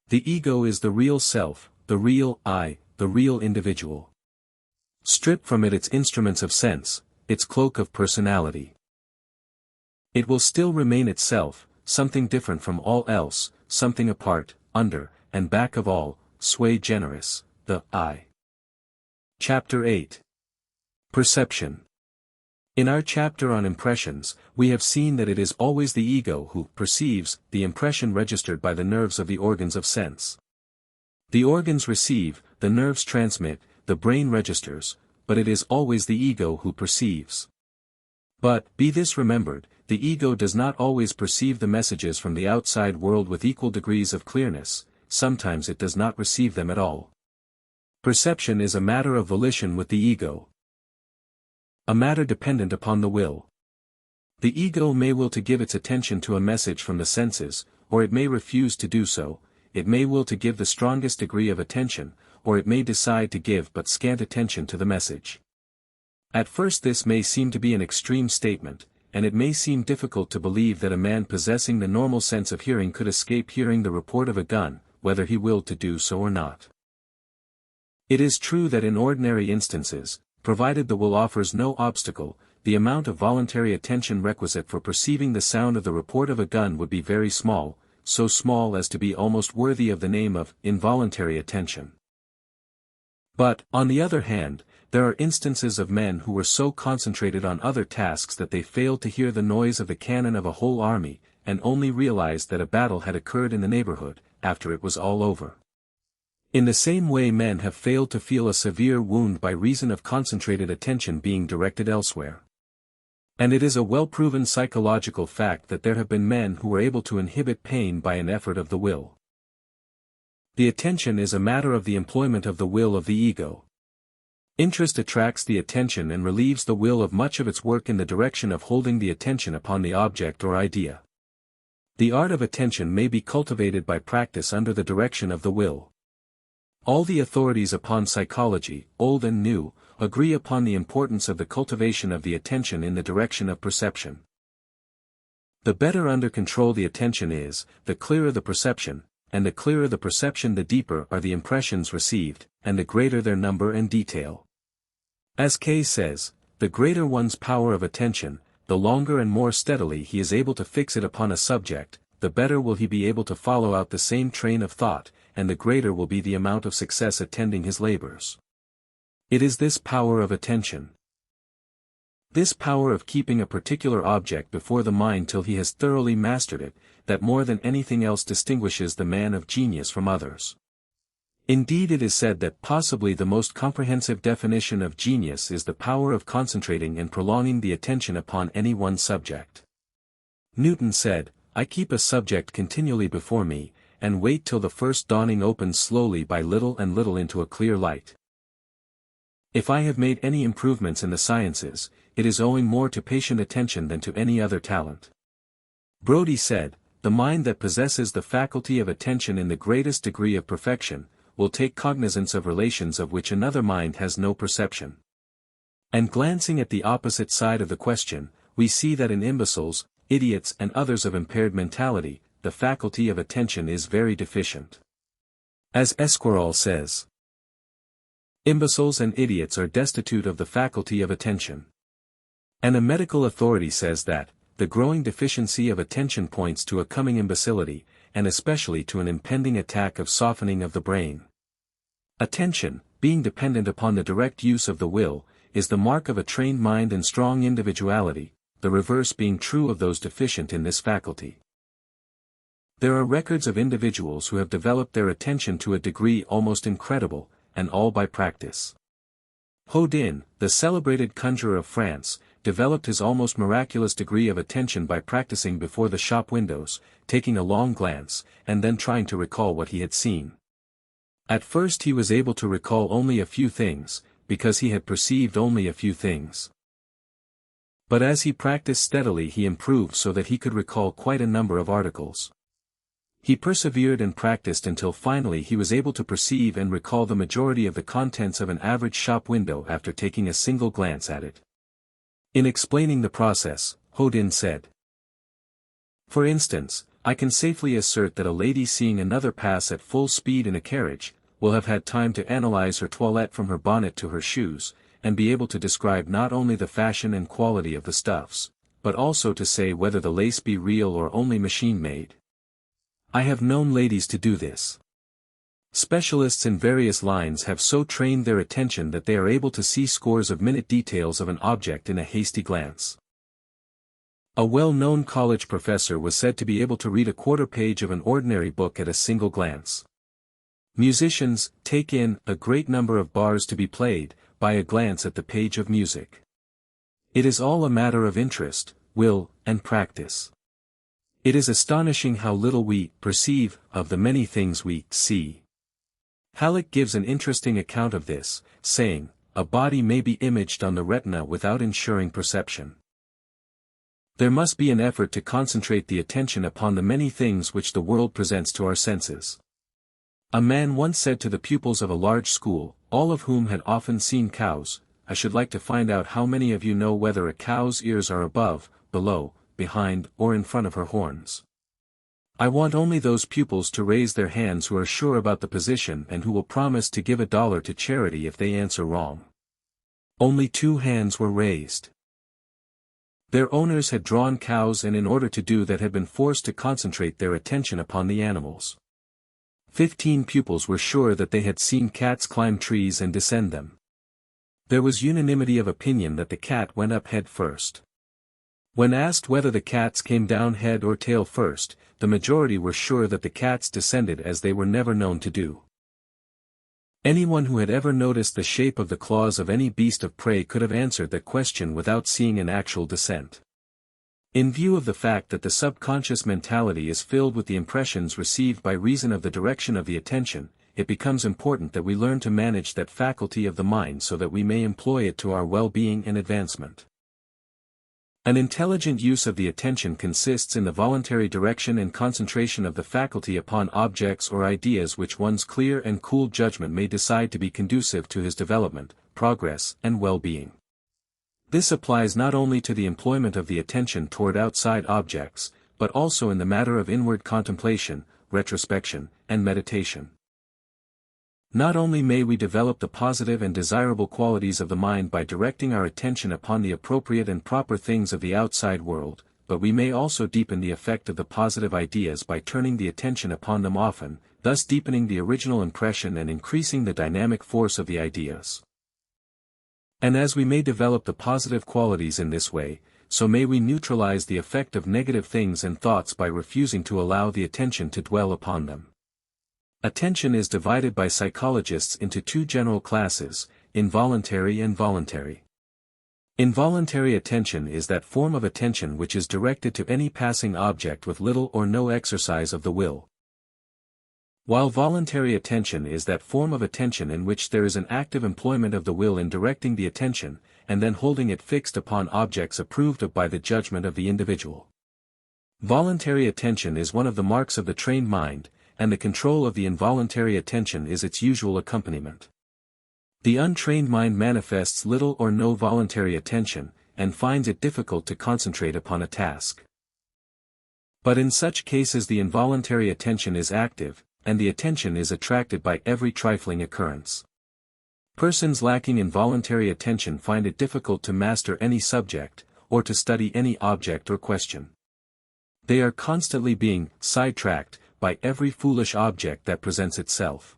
The ego is the real self, the real I, the real individual. Strip from it its instruments of sense, its cloak of personality. It will still remain itself, something different from all else, something apart, under, and back of all, sui generis, the I. Chapter 8. Perception. In our chapter on impressions, we have seen that it is always the ego who perceives the impression registered by the nerves of the organs of sense. The organs receive, the nerves transmit, the brain registers, but it is always the ego who perceives. But, be this remembered, the ego does not always perceive the messages from the outside world with equal degrees of clearness, sometimes it does not receive them at all. Perception is a matter of volition with the ego. A matter dependent upon the will. The ego may will to give its attention to a message from the senses, or it may refuse to do so, it may will to give the strongest degree of attention, or it may decide to give but scant attention to the message. At first this may seem to be an extreme statement, and it may seem difficult to believe that a man possessing the normal sense of hearing could escape hearing the report of a gun, whether he willed to do so or not. It is true that in ordinary instances, provided the will offers no obstacle, the amount of voluntary attention requisite for perceiving the sound of the report of a gun would be very small, so small as to be almost worthy of the name of involuntary attention. But, on the other hand, there are instances of men who were so concentrated on other tasks that they failed to hear the noise of the cannon of a whole army, and only realized that a battle had occurred in the neighborhood, after it was all over. In the same way men have failed to feel a severe wound by reason of concentrated attention being directed elsewhere. And it is a well-proven psychological fact that there have been men who were able to inhibit pain by an effort of the will. The attention is a matter of the employment of the will of the ego. Interest attracts the attention and relieves the will of much of its work in the direction of holding the attention upon the object or idea. The art of attention may be cultivated by practice under the direction of the will. All the authorities upon psychology, old and new, agree upon the importance of the cultivation of the attention in the direction of perception. The better under control the attention is, the clearer the perception, and the clearer the perception the deeper are the impressions received, and the greater their number and detail. As Kay says, the greater one's power of attention, the longer and more steadily he is able to fix it upon a subject, the better will he be able to follow out the same train of thought, and the greater will be the amount of success attending his labors. It is this power of attention, this power of keeping a particular object before the mind till he has thoroughly mastered it, that more than anything else distinguishes the man of genius from others. Indeed, it is said that possibly the most comprehensive definition of genius is the power of concentrating and prolonging the attention upon any one subject. Newton said, "I keep a subject continually before me, and wait till the first dawning opens slowly by little and little into a clear light." If I have made any improvements in the sciences, it is owing more to patient attention than to any other talent. Brodie said, "The mind that possesses the faculty of attention in the greatest degree of perfection, will take cognizance of relations of which another mind has no perception." And glancing at the opposite side of the question, we see that in imbeciles, idiots and others of impaired mentality, the faculty of attention is very deficient. As Esquirol says, imbeciles and idiots are destitute of the faculty of attention. And a medical authority says that, the growing deficiency of attention points to a coming imbecility, and especially to an impending attack of softening of the brain. Attention, being dependent upon the direct use of the will, is the mark of a trained mind and strong individuality, the reverse being true of those deficient in this faculty. There are records of individuals who have developed their attention to a degree almost incredible, and all by practice. Houdin, the celebrated conjurer of France, developed his almost miraculous degree of attention by practicing before the shop windows, taking a long glance, and then trying to recall what he had seen. At first he was able to recall only a few things, because he had perceived only a few things. But as he practiced steadily he improved so that he could recall quite a number of articles. He persevered and practiced until finally he was able to perceive and recall the majority of the contents of an average shop window after taking a single glance at it. In explaining the process, Houdin said, "For instance, I can safely assert that a lady seeing another pass at full speed in a carriage, will have had time to analyze her toilette from her bonnet to her shoes, and be able to describe not only the fashion and quality of the stuffs, but also to say whether the lace be real or only machine-made. I have known ladies to do this. Specialists in various lines have so trained their attention that they are able to see scores of minute details of an object in a hasty glance." A well-known college professor was said to be able to read a quarter page of an ordinary book at a single glance. Musicians take in a great number of bars to be played, by a glance at the page of music. It is all a matter of interest, will, and practice. It is astonishing how little we perceive of the many things we see. Halleck gives an interesting account of this, saying, "A body may be imaged on the retina without ensuring perception. There must be an effort to concentrate the attention upon the many things which the world presents to our senses." A man once said to the pupils of a large school, all of whom had often seen cows, "I should like to find out how many of you know whether a cow's ears are above, below, behind, or in front of her horns. I want only those pupils to raise their hands who are sure about the position and who will promise to give $1 to charity if they answer wrong." Only 2 hands were raised. Their owners had drawn cows and in order to do that had been forced to concentrate their attention upon the animals. 15 pupils were sure that they had seen cats climb trees and descend them. There was unanimity of opinion that the cat went up head first. When asked whether the cats came down head or tail first, the majority were sure that the cats descended as they were never known to do. Anyone who had ever noticed the shape of the claws of any beast of prey could have answered that question without seeing an actual descent. In view of the fact that the subconscious mentality is filled with the impressions received by reason of the direction of the attention, it becomes important that we learn to manage that faculty of the mind so that we may employ it to our well-being and advancement. An intelligent use of the attention consists in the voluntary direction and concentration of the faculty upon objects or ideas which one's clear and cool judgment may decide to be conducive to his development, progress, and well-being. This applies not only to the employment of the attention toward outside objects, but also in the matter of inward contemplation, retrospection, and meditation. Not only may we develop the positive and desirable qualities of the mind by directing our attention upon the appropriate and proper things of the outside world, but we may also deepen the effect of the positive ideas by turning the attention upon them often, thus deepening the original impression and increasing the dynamic force of the ideas. And as we may develop the positive qualities in this way, so may we neutralize the effect of negative things and thoughts by refusing to allow the attention to dwell upon them. Attention is divided by psychologists into 2 general classes, involuntary and voluntary. Involuntary attention is that form of attention which is directed to any passing object with little or no exercise of the will. While voluntary attention is that form of attention in which there is an active employment of the will in directing the attention, and then holding it fixed upon objects approved of by the judgment of the individual. Voluntary attention is one of the marks of the trained mind, and the control of the involuntary attention is its usual accompaniment. The untrained mind manifests little or no voluntary attention, and finds it difficult to concentrate upon a task. But in such cases the involuntary attention is active, and the attention is attracted by every trifling occurrence. Persons lacking involuntary attention find it difficult to master any subject, or to study any object or question. They are constantly being sidetracked by every foolish object that presents itself.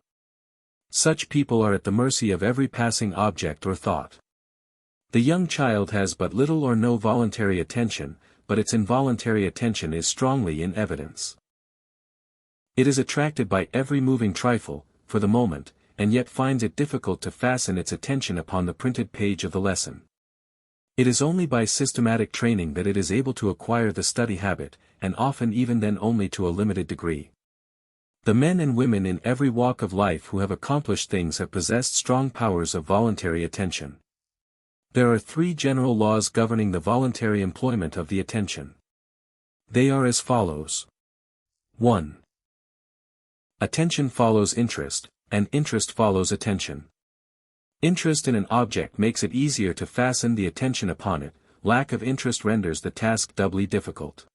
Such people are at the mercy of every passing object or thought. The young child has but little or no voluntary attention, but its involuntary attention is strongly in evidence. It is attracted by every moving trifle, for the moment, and yet finds it difficult to fasten its attention upon the printed page of the lesson. It is only by systematic training that it is able to acquire the study habit, and often even then only to a limited degree. The men and women in every walk of life who have accomplished things have possessed strong powers of voluntary attention. There are 3 general laws governing the voluntary employment of the attention. They are as follows. 1. Attention follows interest, and interest follows attention. Interest in an object makes it easier to fasten the attention upon it, lack of interest renders the task doubly difficult.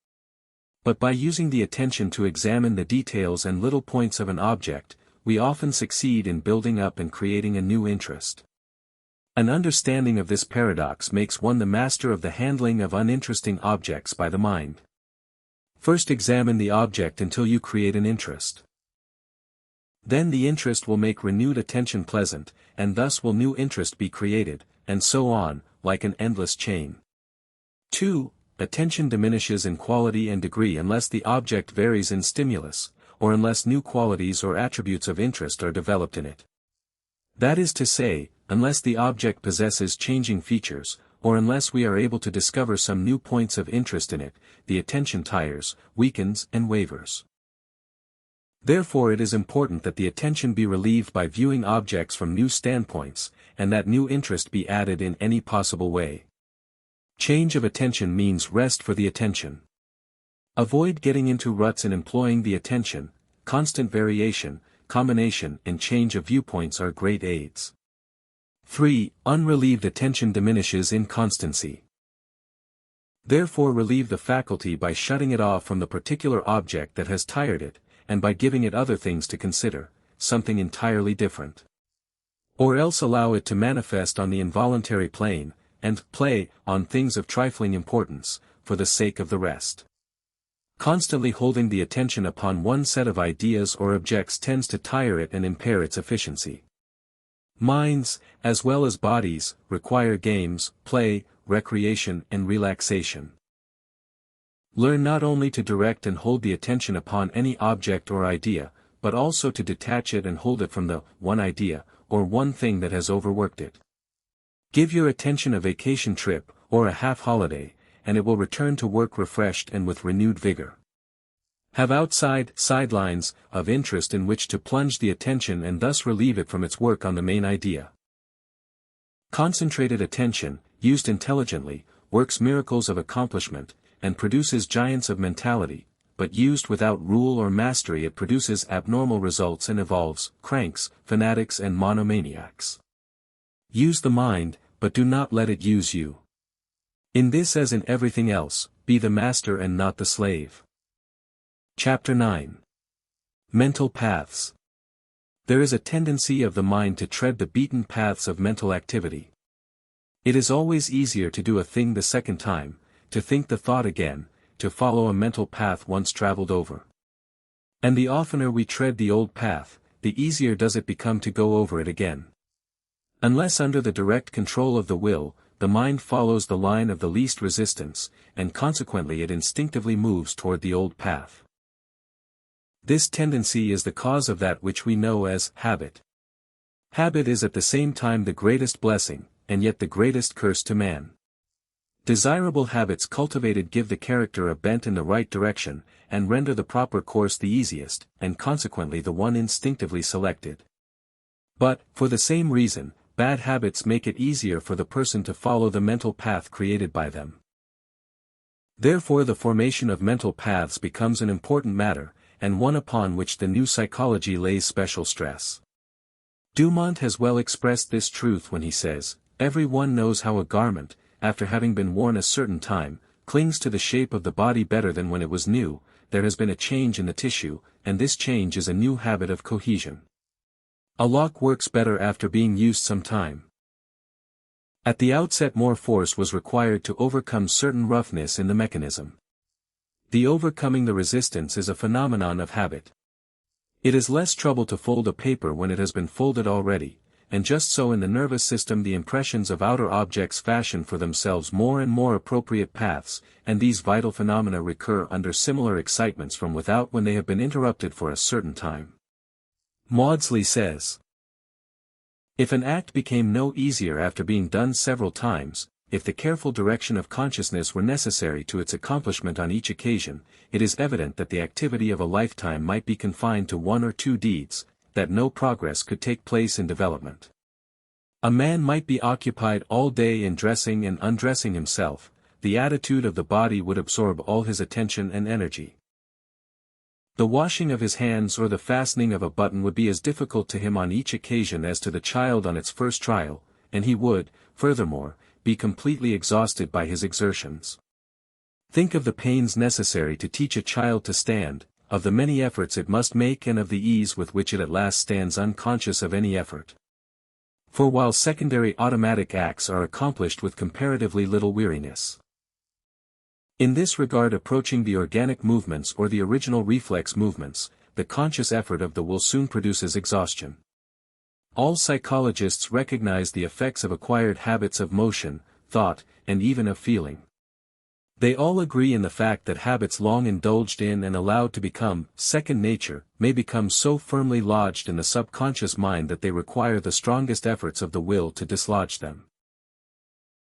But by using the attention to examine the details and little points of an object, we often succeed in building up and creating a new interest. An understanding of this paradox makes one the master of the handling of uninteresting objects by the mind. First examine the object until you create an interest. Then the interest will make renewed attention pleasant, and thus will new interest be created, and so on, like an endless chain. 2. Attention diminishes in quality and degree unless the object varies in stimulus, or unless new qualities or attributes of interest are developed in it. That is to say, unless the object possesses changing features, or unless we are able to discover some new points of interest in it, the attention tires, weakens and wavers. Therefore it is important that the attention be relieved by viewing objects from new standpoints, and that new interest be added in any possible way. Change of attention means rest for the attention. Avoid getting into ruts in employing the attention. Constant variation, combination and change of viewpoints are great aids. 3. Unrelieved attention diminishes in constancy. Therefore relieve the faculty by shutting it off from the particular object that has tired it, and by giving it other things to consider, something entirely different. Or else allow it to manifest on the involuntary plane, and play on things of trifling importance, for the sake of the rest. Constantly holding the attention upon one set of ideas or objects tends to tire it and impair its efficiency. Minds, as well as bodies, require games, play, recreation and relaxation. Learn not only to direct and hold the attention upon any object or idea, but also to detach it and hold it from the one idea, or one thing that has overworked it. Give your attention a vacation trip, or a half-holiday, and it will return to work refreshed and with renewed vigor. Have sidelines of interest in which to plunge the attention and thus relieve it from its work on the main idea. Concentrated attention, used intelligently, works miracles of accomplishment, and produces giants of mentality, but used without rule or mastery it produces abnormal results and evolves cranks, fanatics and monomaniacs. Use the mind, but do not let it use you. In this as in everything else, be the master and not the slave. Chapter 9. Mental Paths. There is a tendency of the mind to tread the beaten paths of mental activity. It is always easier to do a thing the second time, to think the thought again, to follow a mental path once traveled over. And the oftener we tread the old path, the easier does it become to go over it again. Unless under the direct control of the will, the mind follows the line of the least resistance, and consequently it instinctively moves toward the old path. This tendency is the cause of that which we know as habit. Habit is at the same time the greatest blessing, and yet the greatest curse to man. Desirable habits cultivated give the character a bent in the right direction, and render the proper course the easiest, and consequently the one instinctively selected. But, for the same reason, bad habits make it easier for the person to follow the mental path created by them. Therefore the formation of mental paths becomes an important matter, and one upon which the new psychology lays special stress. Dumont has well expressed this truth when he says, "Every one knows how a garment, after having been worn a certain time, clings to the shape of the body better than when it was new. There has been a change in the tissue, and this change is a new habit of cohesion. A lock works better after being used some time." At the outset more force was required to overcome certain roughness in the mechanism. The overcoming the resistance is a phenomenon of habit. It is less trouble to fold a paper when it has been folded already, and just so in the nervous system the impressions of outer objects fashion for themselves more and more appropriate paths, and these vital phenomena recur under similar excitements from without when they have been interrupted for a certain time. Maudsley says, "If an act became no easier after being done several times, if the careful direction of consciousness were necessary to its accomplishment on each occasion, it is evident that the activity of a lifetime might be confined to one or two deeds, that no progress could take place in development. A man might be occupied all day in dressing and undressing himself, the attitude of the body would absorb all his attention and energy. The washing of his hands or the fastening of a button would be as difficult to him on each occasion as to the child on its first trial, and he would, furthermore, be completely exhausted by his exertions. Think of the pains necessary to teach a child to stand, of the many efforts it must make and of the ease with which it at last stands unconscious of any effort. For while secondary automatic acts are accomplished with comparatively little weariness. In this regard approaching the organic movements or the original reflex movements, the conscious effort of the will soon produces exhaustion. All psychologists recognize the effects of acquired habits of motion, thought, and even of feeling. They all agree in the fact that habits long indulged in and allowed to become second nature, may become so firmly lodged in the subconscious mind that they require the strongest efforts of the will to dislodge them.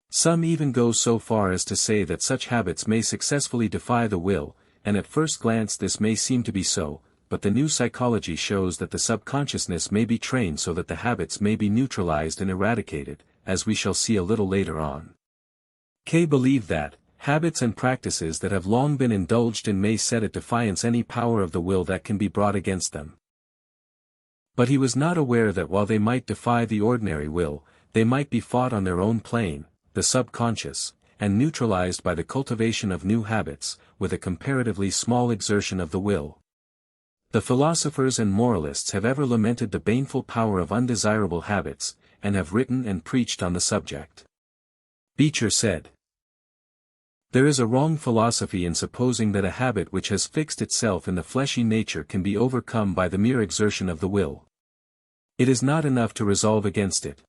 Some even go so far as to say that such habits may successfully defy the will, and at first glance this may seem to be so, but the new psychology shows that the subconsciousness may be trained so that the habits may be neutralized and eradicated, as we shall see a little later on. Kay believed that, habits and practices that have long been indulged in may set at defiance any power of the will that can be brought against them. But he was not aware that while they might defy the ordinary will, they might be fought on their own plane, the subconscious, and neutralized by the cultivation of new habits, with a comparatively small exertion of the will. The philosophers and moralists have ever lamented the baneful power of undesirable habits, and have written and preached on the subject. Beecher said, "There is a wrong philosophy in supposing that a habit which has fixed itself in the fleshy nature can be overcome by the mere exertion of the will. It is not enough to resolve against it.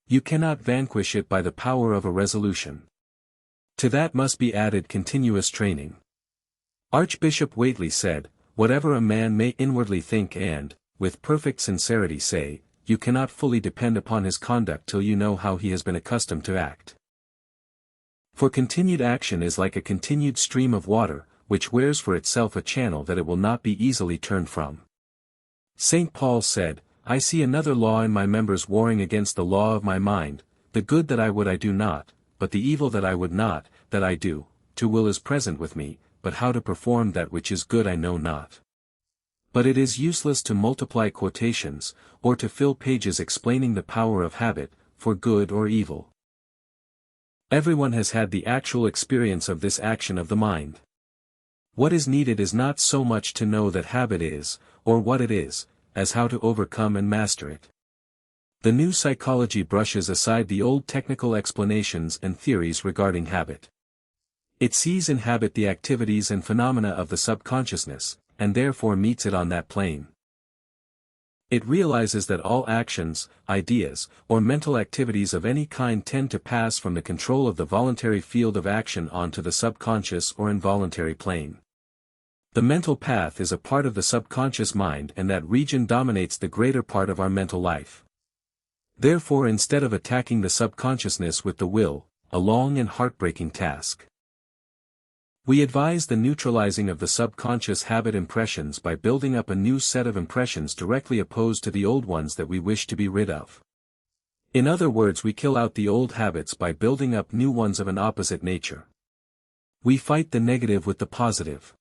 You cannot vanquish it by the power of a resolution. To that must be added continuous training." Archbishop Whately said, "Whatever a man may inwardly think and, with perfect sincerity say, you cannot fully depend upon his conduct till you know how he has been accustomed to act. For continued action is like a continued stream of water, which wears for itself a channel that it will not be easily turned from." St. Paul said, "I see another law in my members warring against the law of my mind, the good that I would I do not, but the evil that I would not, that I do, to will is present with me, but how to perform that which is good I know not." But it is useless to multiply quotations, or to fill pages explaining the power of habit, for good or evil. Everyone has had the actual experience of this action of the mind. What is needed is not so much to know that habit is, or what it is, as how to overcome and master it. The new psychology brushes aside the old technical explanations and theories regarding habit. It sees in habit the activities and phenomena of the subconsciousness, and therefore meets it on that plane. It realizes that all actions, ideas, or mental activities of any kind tend to pass from the control of the voluntary field of action onto the subconscious or involuntary plane. The mental path is a part of the subconscious mind, and that region dominates the greater part of our mental life. Therefore, instead of attacking the subconsciousness with the will, a long and heartbreaking task, we advise the neutralizing of the subconscious habit impressions by building up a new set of impressions directly opposed to the old ones that we wish to be rid of. In other words, we kill out the old habits by building up new ones of an opposite nature. We fight the negative with the positive.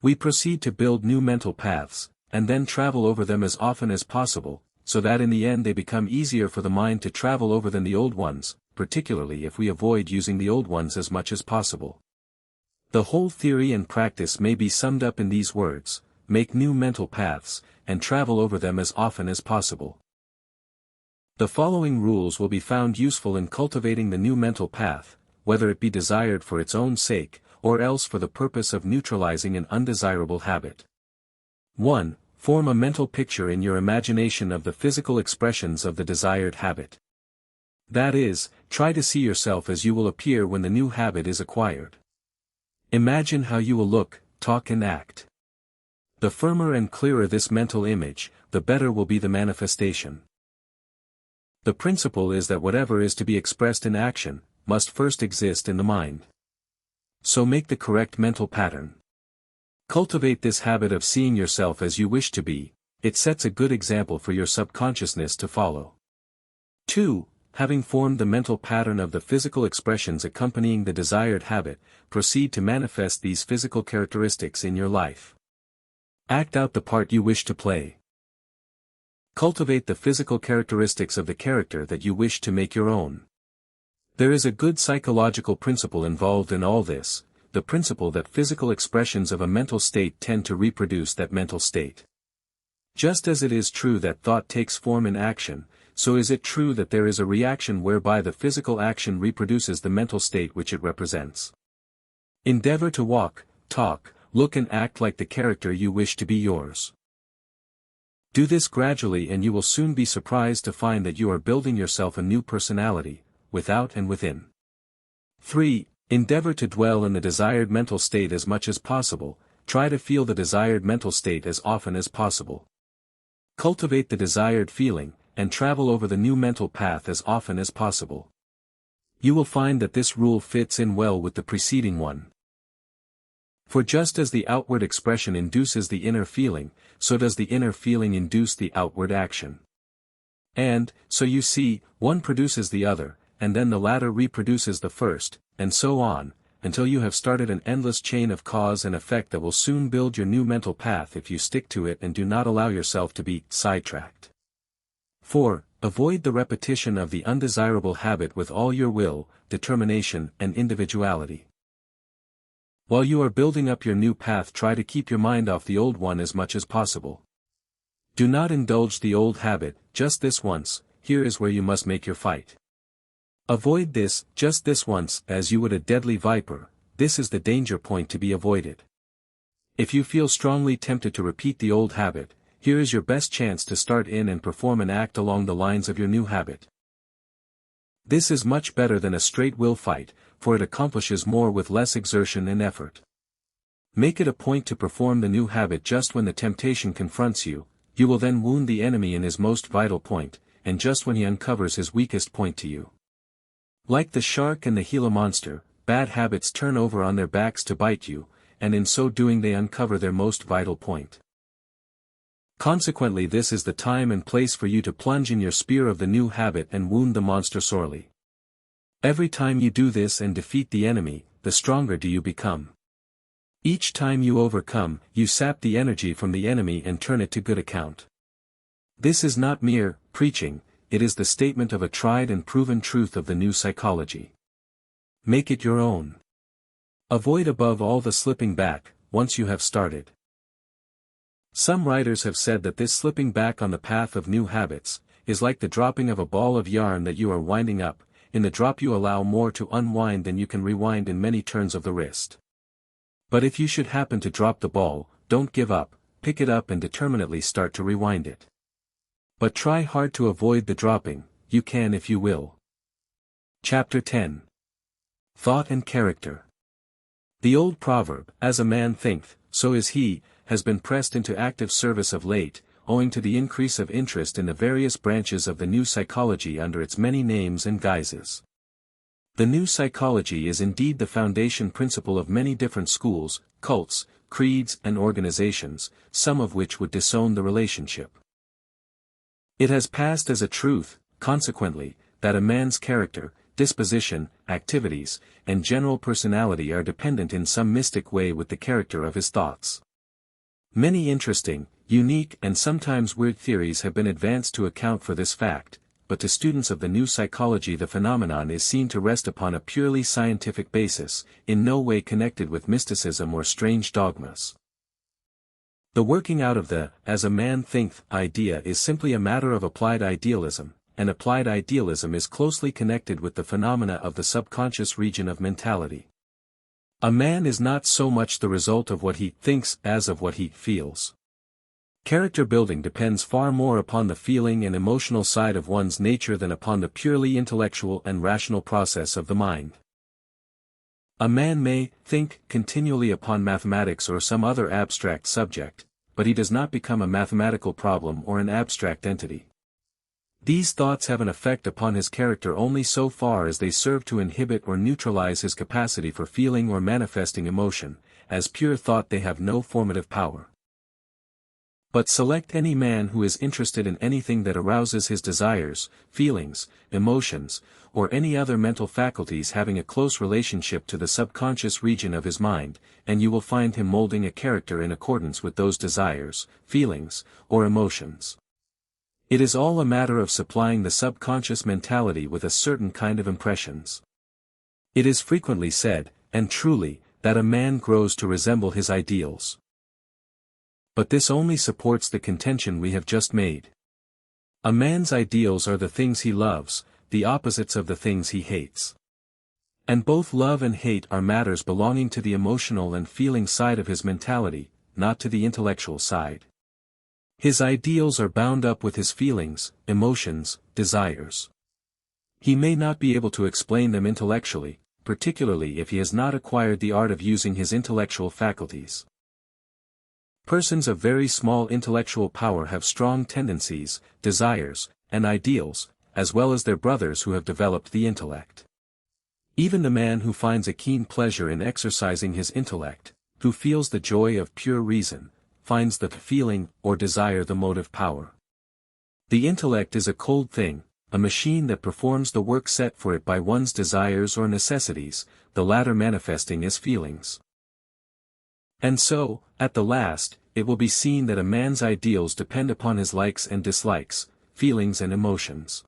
We proceed to build new mental paths, and then travel over them as often as possible, so that in the end they become easier for the mind to travel over than the old ones, particularly if we avoid using the old ones as much as possible. The whole theory and practice may be summed up in these words: make new mental paths, and travel over them as often as possible. The following rules will be found useful in cultivating the new mental path, whether it be desired for its own sake, or else for the purpose of neutralizing an undesirable habit. 1. Form a mental picture in your imagination of the physical expressions of the desired habit. That is, try to see yourself as you will appear when the new habit is acquired. Imagine how you will look, talk and act. The firmer and clearer this mental image, the better will be the manifestation. The principle is that whatever is to be expressed in action, must first exist in the mind. So make the correct mental pattern. Cultivate this habit of seeing yourself as you wish to be. It sets a good example for your subconsciousness to follow. 2. Having formed the mental pattern of the physical expressions accompanying the desired habit, proceed to manifest these physical characteristics in your life. Act out the part you wish to play. Cultivate the physical characteristics of the character that you wish to make your own. There is a good psychological principle involved in all this, the principle that physical expressions of a mental state tend to reproduce that mental state. Just as it is true that thought takes form in action, so is it true that there is a reaction whereby the physical action reproduces the mental state which it represents. Endeavor to walk, talk, look and act like the character you wish to be yours. Do this gradually and you will soon be surprised to find that you are building yourself a new personality, without and within. 3. Endeavor to dwell in the desired mental state as much as possible, try to feel the desired mental state as often as possible. Cultivate the desired feeling, and travel over the new mental path as often as possible. You will find that this rule fits in well with the preceding one. For just as the outward expression induces the inner feeling, so does the inner feeling induce the outward action. And, so you see, one produces the other, and then the latter reproduces the first, and so on, until you have started an endless chain of cause and effect that will soon build your new mental path if you stick to it and do not allow yourself to be sidetracked. 4. Avoid the repetition of the undesirable habit with all your will, determination and individuality. While you are building up your new path, try to keep your mind off the old one as much as possible. Do not indulge the old habit, just this once. Here is where you must make your fight. Avoid this, just this once, as you would a deadly viper. This is the danger point to be avoided. If you feel strongly tempted to repeat the old habit, here is your best chance to start in and perform an act along the lines of your new habit. This is much better than a straight will fight, for it accomplishes more with less exertion and effort. Make it a point to perform the new habit just when the temptation confronts you. You will then wound the enemy in his most vital point, and just when he uncovers his weakest point to you. Like the shark and the Gila monster, bad habits turn over on their backs to bite you, and in so doing they uncover their most vital point. Consequently, this is the time and place for you to plunge in your spear of the new habit and wound the monster sorely. Every time you do this and defeat the enemy, the stronger do you become. Each time you overcome, you sap the energy from the enemy and turn it to good account. This is not mere preaching, it is the statement of a tried and proven truth of the new psychology. Make it your own. Avoid above all the slipping back, once you have started. Some writers have said that this slipping back on the path of new habits is like the dropping of a ball of yarn that you are winding up. In the drop you allow more to unwind than you can rewind in many turns of the wrist. But if you should happen to drop the ball, don't give up, pick it up and determinedly start to rewind it. But try hard to avoid the dropping. You can if you will. Chapter 10. Thought and Character. The old proverb, "As a man thinketh, so is he," has been pressed into active service of late, owing to the increase of interest in the various branches of the new psychology under its many names and guises. The new psychology is indeed the foundation principle of many different schools, cults, creeds and organizations, some of which would disown the relationship. It has passed as a truth, consequently, that a man's character, disposition, activities, and general personality are dependent in some mystic way with the character of his thoughts. Many interesting, unique and sometimes weird theories have been advanced to account for this fact, but to students of the new psychology the phenomenon is seen to rest upon a purely scientific basis, in no way connected with mysticism or strange dogmas. The working out of the "as a man thinketh" idea is simply a matter of applied idealism, and applied idealism is closely connected with the phenomena of the subconscious region of mentality. A man is not so much the result of what he thinks as of what he feels. Character building depends far more upon the feeling and emotional side of one's nature than upon the purely intellectual and rational process of the mind. A man may think continually upon mathematics or some other abstract subject, but he does not become a mathematical problem or an abstract entity. These thoughts have an effect upon his character only so far as they serve to inhibit or neutralize his capacity for feeling or manifesting emotion. As pure thought they have no formative power. But select any man who is interested in anything that arouses his desires, feelings, emotions, or any other mental faculties having a close relationship to the subconscious region of his mind, and you will find him molding a character in accordance with those desires, feelings, or emotions. It is all a matter of supplying the subconscious mentality with a certain kind of impressions. It is frequently said, and truly, that a man grows to resemble his ideals. But this only supports the contention we have just made. A man's ideals are the things he loves, the opposites of the things he hates. And both love and hate are matters belonging to the emotional and feeling side of his mentality, not to the intellectual side. His ideals are bound up with his feelings, emotions, desires. He may not be able to explain them intellectually, particularly if he has not acquired the art of using his intellectual faculties. Persons of very small intellectual power have strong tendencies, desires, and ideals, as well as their brothers who have developed the intellect. Even the man who finds a keen pleasure in exercising his intellect, who feels the joy of pure reason, finds the feeling or desire the motive power. The intellect is a cold thing, a machine that performs the work set for it by one's desires or necessities, the latter manifesting as feelings. And so, at the last, it will be seen that a man's ideals depend upon his likes and dislikes, feelings and emotions.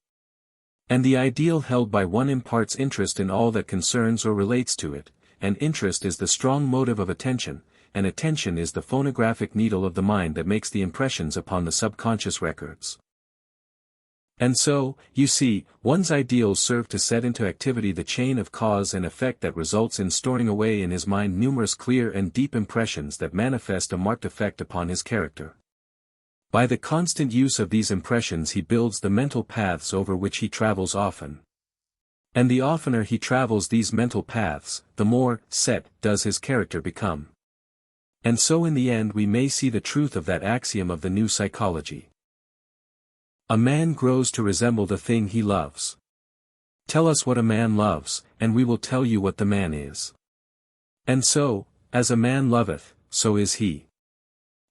And the ideal held by one imparts interest in all that concerns or relates to it, and interest is the strong motive of attention, and attention is the phonographic needle of the mind that makes the impressions upon the subconscious records. And so, you see, one's ideals serve to set into activity the chain of cause and effect that results in storing away in his mind numerous clear and deep impressions that manifest a marked effect upon his character. By the constant use of these impressions he builds the mental paths over which he travels often. And the oftener he travels these mental paths, the more set does his character become. And so in the end we may see the truth of that axiom of the new psychology. A man grows to resemble the thing he loves. Tell us what a man loves, and we will tell you what the man is. And so, as a man loveth, so is he.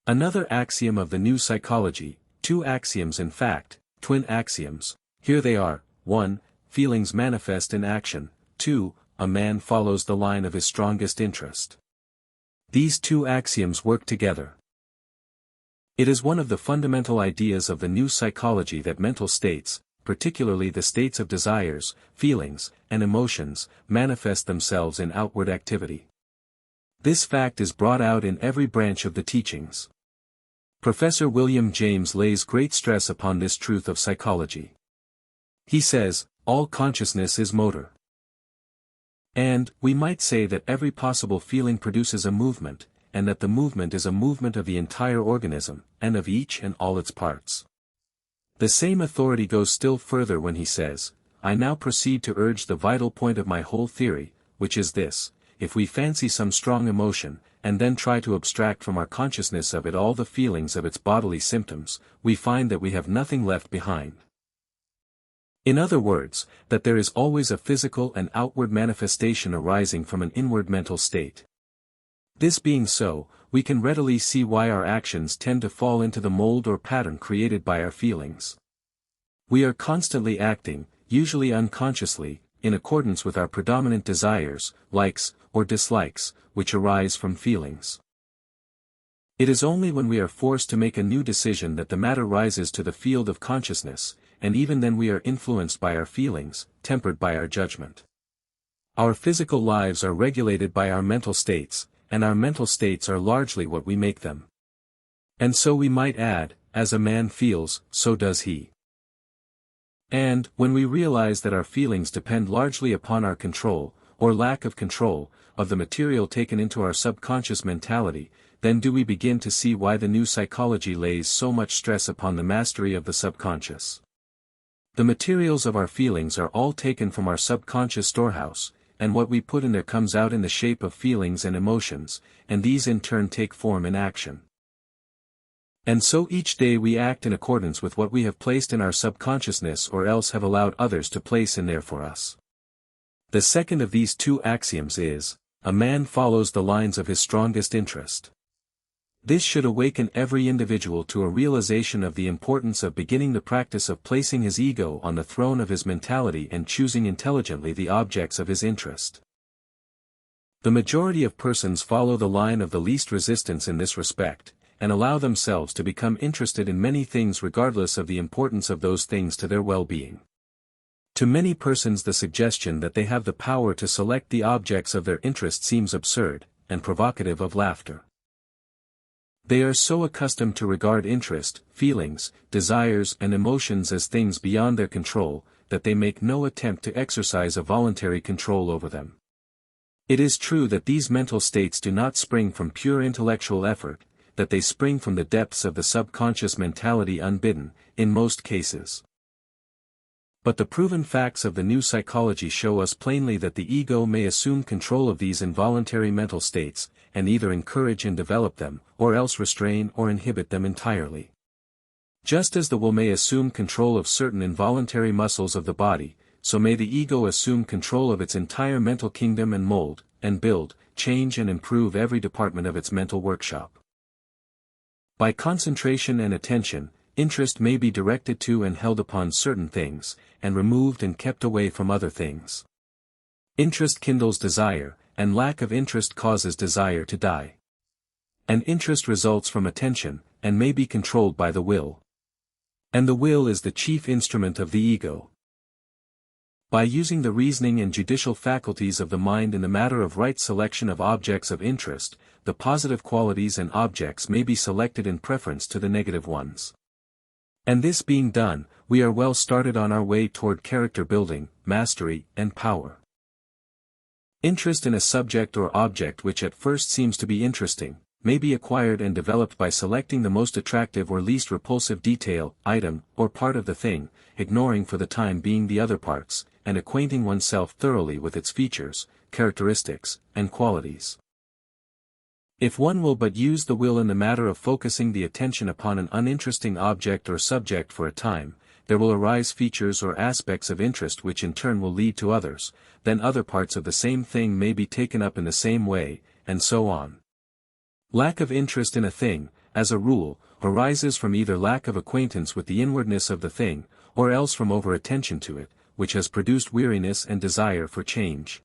Another axiom of the new psychology, two axioms in fact, twin axioms, here they are: 1. Feelings manifest in action, 2. A man follows the line of his strongest interest. These two axioms work together. It is one of the fundamental ideas of the new psychology that mental states, particularly the states of desires, feelings, and emotions, manifest themselves in outward activity. This fact is brought out in every branch of the teachings. Professor William James lays great stress upon this truth of psychology. He says, all consciousness is motor. And, we might say that every possible feeling produces a movement, and that the movement is a movement of the entire organism, and of each and all its parts. The same authority goes still further when he says, I now proceed to urge the vital point of my whole theory, which is this: if we fancy some strong emotion, and then try to abstract from our consciousness of it all the feelings of its bodily symptoms, we find that we have nothing left behind. In other words, that there is always a physical and outward manifestation arising from an inward mental state. This being so, we can readily see why our actions tend to fall into the mold or pattern created by our feelings. We are constantly acting, usually unconsciously, in accordance with our predominant desires, likes, or dislikes, which arise from feelings. It is only when we are forced to make a new decision that the matter rises to the field of consciousness, and even then we are influenced by our feelings, tempered by our judgment. Our physical lives are regulated by our mental states, and our mental states are largely what we make them. And so we might add, as a man feels, so does he. And, when we realize that our feelings depend largely upon our control, or lack of control, of the material taken into our subconscious mentality, then do we begin to see why the new psychology lays so much stress upon the mastery of the subconscious. The materials of our feelings are all taken from our subconscious storehouse, and what we put in there comes out in the shape of feelings and emotions, and these in turn take form in action. And so each day we act in accordance with what we have placed in our subconsciousness or else have allowed others to place in there for us. The second of these two axioms is, a man follows the lines of his strongest interest. This should awaken every individual to a realization of the importance of beginning the practice of placing his ego on the throne of his mentality and choosing intelligently the objects of his interest. The majority of persons follow the line of the least resistance in this respect, and allow themselves to become interested in many things regardless of the importance of those things to their well-being. To many persons the suggestion that they have the power to select the objects of their interest seems absurd, and provocative of laughter. They are so accustomed to regard interest, feelings, desires and emotions as things beyond their control, that they make no attempt to exercise a voluntary control over them. It is true that these mental states do not spring from pure intellectual effort, that they spring from the depths of the subconscious mentality unbidden, in most cases. But the proven facts of the new psychology show us plainly that the ego may assume control of these involuntary mental states, and either encourage and develop them, or else restrain or inhibit them entirely. Just as the will may assume control of certain involuntary muscles of the body, so may the ego assume control of its entire mental kingdom and mold, and build, change and improve every department of its mental workshop. By concentration and attention, interest may be directed to and held upon certain things, and removed and kept away from other things. Interest kindles desire, and lack of interest causes desire to die. And interest results from attention, and may be controlled by the will. And the will is the chief instrument of the ego. By using the reasoning and judicial faculties of the mind in the matter of right selection of objects of interest, the positive qualities and objects may be selected in preference to the negative ones. And this being done, we are well started on our way toward character building, mastery, and power. Interest in a subject or object which at first seems to be interesting, may be acquired and developed by selecting the most attractive or least repulsive detail, item, or part of the thing, ignoring for the time being the other parts, and acquainting oneself thoroughly with its features, characteristics, and qualities. If one will but use the will in the matter of focusing the attention upon an uninteresting object or subject for a time, there will arise features or aspects of interest which in turn will lead to others, then other parts of the same thing may be taken up in the same way, and so on. Lack of interest in a thing, as a rule, arises from either lack of acquaintance with the inwardness of the thing, or else from over-attention to it, which has produced weariness and desire for change.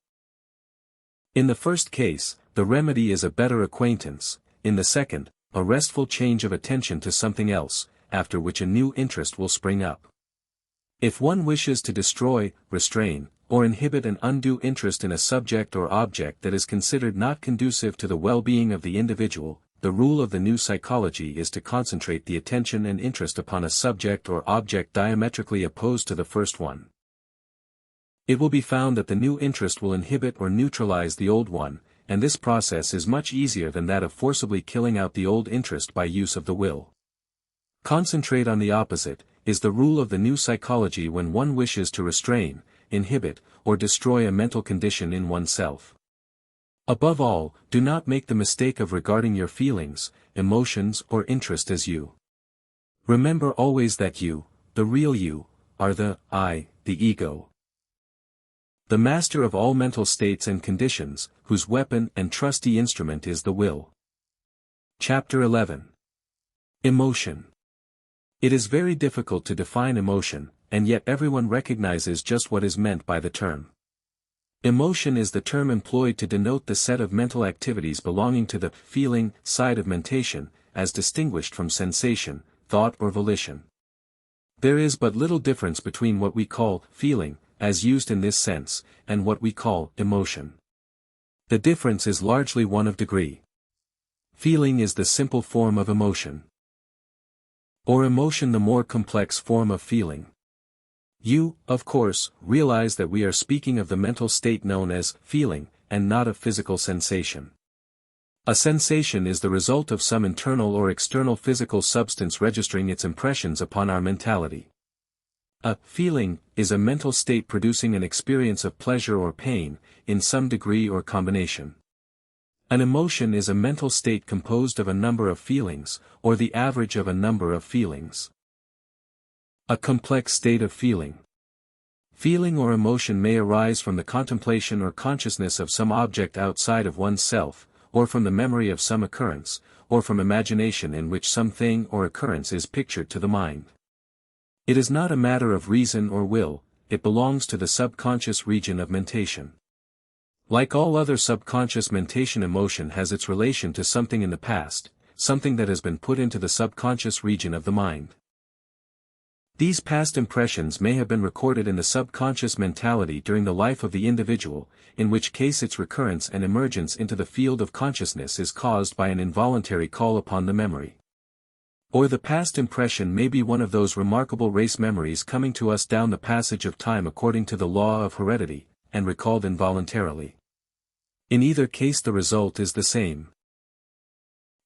In the first case, the remedy is a better acquaintance, in the second, a restful change of attention to something else, after which a new interest will spring up. If one wishes to destroy, restrain, or inhibit an undue interest in a subject or object that is considered not conducive to the well-being of the individual, the rule of the new psychology is to concentrate the attention and interest upon a subject or object diametrically opposed to the first one. It will be found that the new interest will inhibit or neutralize the old one, and this process is much easier than that of forcibly killing out the old interest by use of the will. Concentrate on the opposite, is the rule of the new psychology when one wishes to restrain, inhibit, or destroy a mental condition in oneself. Above all, do not make the mistake of regarding your feelings, emotions or interest as you. Remember always that you, the real you, are the I, the ego. The master of all mental states and conditions, whose weapon and trusty instrument is the will. Chapter 11. Emotion. It is very difficult to define emotion, and yet everyone recognizes just what is meant by the term. Emotion is the term employed to denote the set of mental activities belonging to the feeling side of mentation, as distinguished from sensation, thought or volition. There is but little difference between what we call feeling, as used in this sense, and what we call emotion. The difference is largely one of degree. Feeling is the simple form of emotion, or emotion the more complex form of feeling. You, of course, realize that we are speaking of the mental state known as feeling, and not of physical sensation. A sensation is the result of some internal or external physical substance registering its impressions upon our mentality. A feeling is a mental state producing an experience of pleasure or pain, in some degree or combination. An emotion is a mental state composed of a number of feelings, or the average of a number of feelings. A complex state of feeling. Feeling or emotion may arise from the contemplation or consciousness of some object outside of oneself, or from the memory of some occurrence, or from imagination in which some thing or occurrence is pictured to the mind. It is not a matter of reason or will, it belongs to the subconscious region of mentation. Like all other subconscious mentation, emotion has its relation to something in the past, something that has been put into the subconscious region of the mind. These past impressions may have been recorded in the subconscious mentality during the life of the individual, in which case its recurrence and emergence into the field of consciousness is caused by an involuntary call upon the memory. Or the past impression may be one of those remarkable race memories coming to us down the passage of time according to the law of heredity, and recalled involuntarily. In either case the result is the same.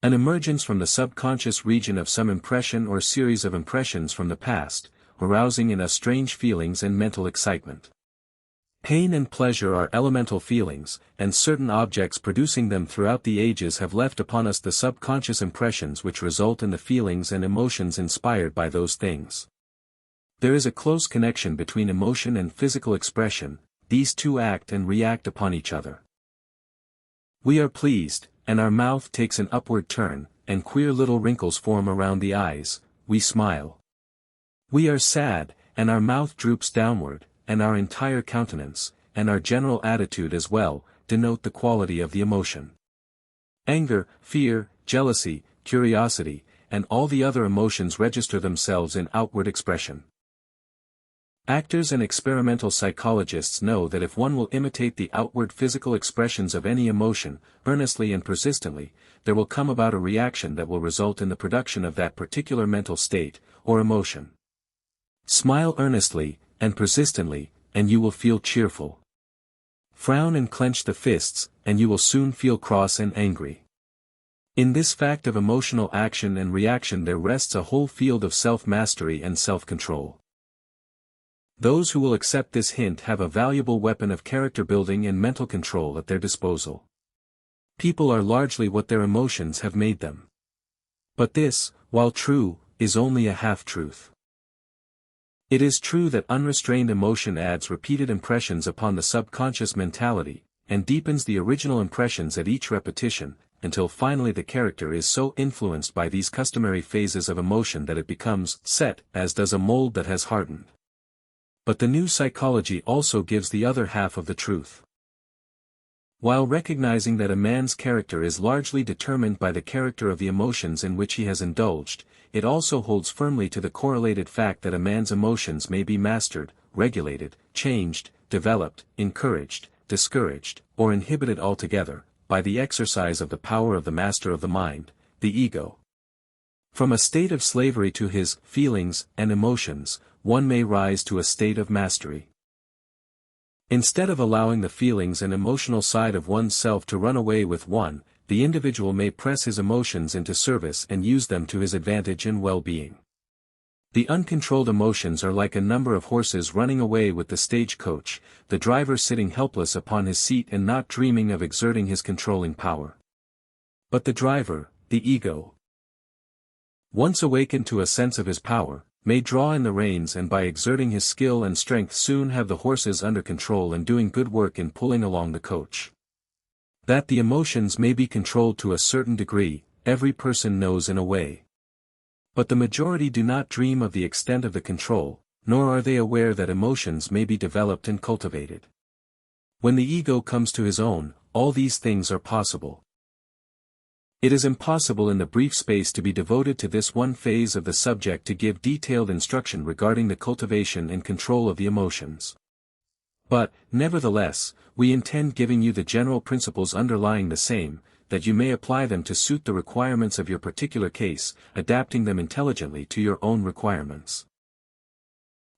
An emergence from the subconscious region of some impression or series of impressions from the past, arousing in us strange feelings and mental excitement. Pain and pleasure are elemental feelings, and certain objects producing them throughout the ages have left upon us the subconscious impressions which result in the feelings and emotions inspired by those things. There is a close connection between emotion and physical expression, these two act and react upon each other. We are pleased, and our mouth takes an upward turn, and queer little wrinkles form around the eyes, we smile. We are sad, and our mouth droops downward, and our entire countenance, and our general attitude as well, denote the quality of the emotion. Anger, fear, jealousy, curiosity, and all the other emotions register themselves in outward expression. Actors and experimental psychologists know that if one will imitate the outward physical expressions of any emotion, earnestly and persistently, there will come about a reaction that will result in the production of that particular mental state, or emotion. Smile earnestly, and persistently, and you will feel cheerful. Frown and clench the fists, and you will soon feel cross and angry. In this fact of emotional action and reaction there rests a whole field of self-mastery and self-control. Those who will accept this hint have a valuable weapon of character building and mental control at their disposal. People are largely what their emotions have made them. But this, while true, is only a half-truth. It is true that unrestrained emotion adds repeated impressions upon the subconscious mentality, and deepens the original impressions at each repetition, until finally the character is so influenced by these customary phases of emotion that it becomes set, as does a mold that has hardened. But the new psychology also gives the other half of the truth. While recognizing that a man's character is largely determined by the character of the emotions in which he has indulged, it also holds firmly to the correlated fact that a man's emotions may be mastered, regulated, changed, developed, encouraged, discouraged, or inhibited altogether, by the exercise of the power of the master of the mind, the ego. From a state of slavery to his feelings and emotions, one may rise to a state of mastery. Instead of allowing the feelings and emotional side of one's self to run away with one, the individual may press his emotions into service and use them to his advantage and well-being. The uncontrolled emotions are like a number of horses running away with the stagecoach, the driver sitting helpless upon his seat and not dreaming of exerting his controlling power. But the driver, the ego, once awakened to a sense of his power, may draw in the reins and by exerting his skill and strength soon have the horses under control and doing good work in pulling along the coach. That the emotions may be controlled to a certain degree, every person knows in a way. But the majority do not dream of the extent of the control, nor are they aware that emotions may be developed and cultivated. When the ego comes to his own, all these things are possible. It is impossible in the brief space to be devoted to this one phase of the subject to give detailed instruction regarding the cultivation and control of the emotions. But, nevertheless, we intend giving you the general principles underlying the same, that you may apply them to suit the requirements of your particular case, adapting them intelligently to your own requirements.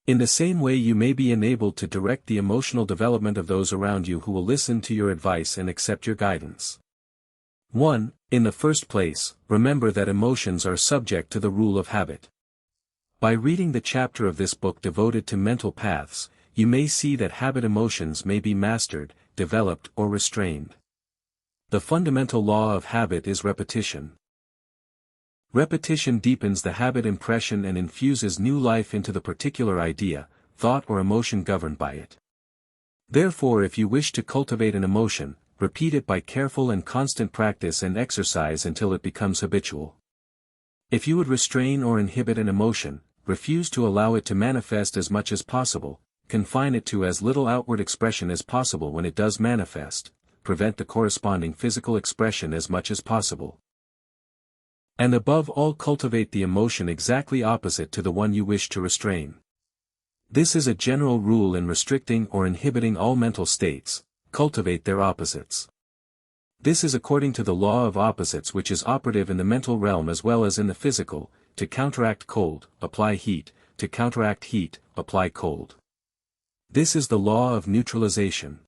In the same way you may be enabled to direct the emotional development of those around you who will listen to your advice and accept your guidance. 1. In the first place, remember that emotions are subject to the rule of habit. By reading the chapter of this book devoted to mental paths, you may see that habit emotions may be mastered, developed or restrained. The fundamental law of habit is repetition. Repetition deepens the habit impression and infuses new life into the particular idea, thought or emotion governed by it. Therefore, if you wish to cultivate an emotion, repeat it by careful and constant practice and exercise until it becomes habitual. If you would restrain or inhibit an emotion, refuse to allow it to manifest as much as possible, confine it to as little outward expression as possible when it does manifest, prevent the corresponding physical expression as much as possible. And above all, cultivate the emotion exactly opposite to the one you wish to restrain. This is a general rule in restricting or inhibiting all mental states: cultivate their opposites. This is according to the law of opposites, which is operative in the mental realm as well as in the physical: to counteract cold, apply heat; to counteract heat, apply cold. This is the law of neutralization.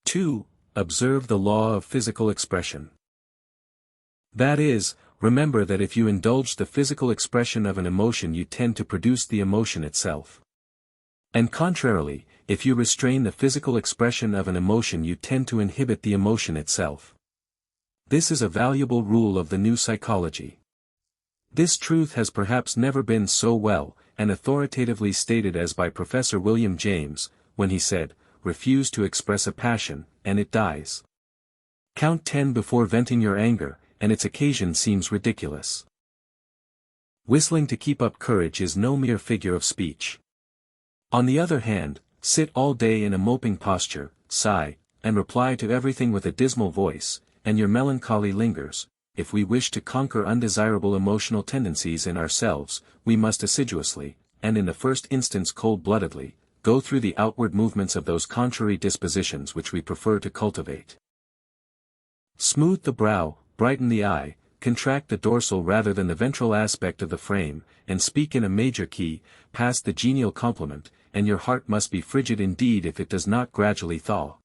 2. Observe the law of physical expression. That is, remember that if you indulge the physical expression of an emotion you tend to produce the emotion itself. And contrarily, if you restrain the physical expression of an emotion you tend to inhibit the emotion itself. This is a valuable rule of the new psychology. This truth has perhaps never been so well and authoritatively stated as by Professor William James, when he said, "Refuse to express a passion, and it dies. Count 10 before venting your anger, and its occasion seems ridiculous." Whistling to keep up courage is no mere figure of speech. On the other hand, sit all day in a moping posture, sigh, and reply to everything with a dismal voice, and your melancholy lingers. If we wish to conquer undesirable emotional tendencies in ourselves, we must assiduously, and in the first instance cold-bloodedly, go through the outward movements of those contrary dispositions which we prefer to cultivate. Smooth the brow, brighten the eye, contract the dorsal rather than the ventral aspect of the frame, and speak in a major key, pass the genial compliment, and your heart must be frigid indeed if it does not gradually thaw.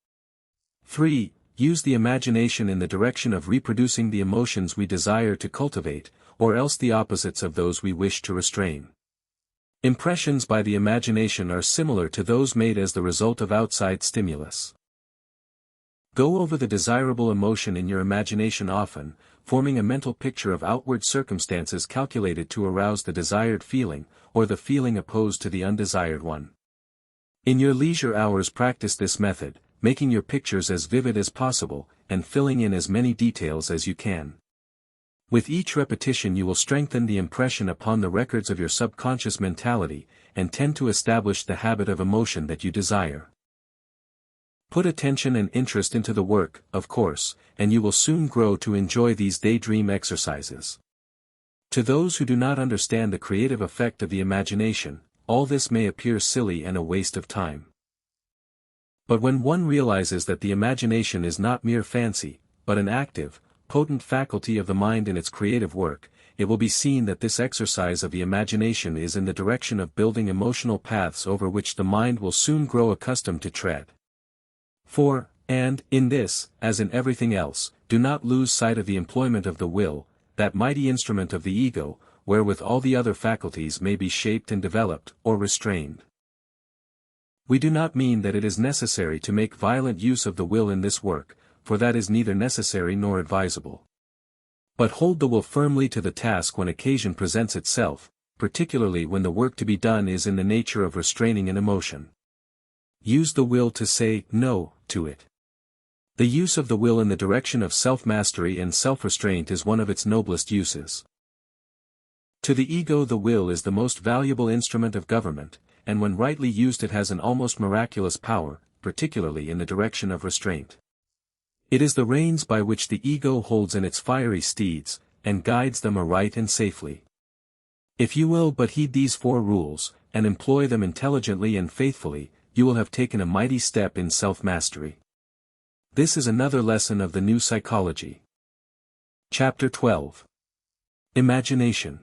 3. Use the imagination in the direction of reproducing the emotions we desire to cultivate, or else the opposites of those we wish to restrain. Impressions by the imagination are similar to those made as the result of outside stimulus. Go over the desirable emotion in your imagination often, forming a mental picture of outward circumstances calculated to arouse the desired feeling, or the feeling opposed to the undesired one. In your leisure hours practice this method, making your pictures as vivid as possible, and filling in as many details as you can. With each repetition you will strengthen the impression upon the records of your subconscious mentality, and tend to establish the habit of emotion that you desire. Put attention and interest into the work, of course, and you will soon grow to enjoy these daydream exercises. To those who do not understand the creative effect of the imagination, all this may appear silly and a waste of time. But when one realizes that the imagination is not mere fancy, but an active, potent faculty of the mind in its creative work, it will be seen that this exercise of the imagination is in the direction of building emotional paths over which the mind will soon grow accustomed to tread. 4. And, in this, as in everything else, do not lose sight of the employment of the will, that mighty instrument of the ego, wherewith all the other faculties may be shaped and developed, or restrained. We do not mean that it is necessary to make violent use of the will in this work, for that is neither necessary nor advisable. But hold the will firmly to the task when occasion presents itself, particularly when the work to be done is in the nature of restraining an emotion. Use the will to say no to it. The use of the will in the direction of self-mastery and self-restraint is one of its noblest uses. To the ego the will is the most valuable instrument of government, and when rightly used it has an almost miraculous power, particularly in the direction of restraint. It is the reins by which the ego holds in its fiery steeds, and guides them aright and safely. If you will but heed these 4 rules, and employ them intelligently and faithfully, you will have taken a mighty step in self-mastery. This is another lesson of the new psychology. Chapter 12. Imagination.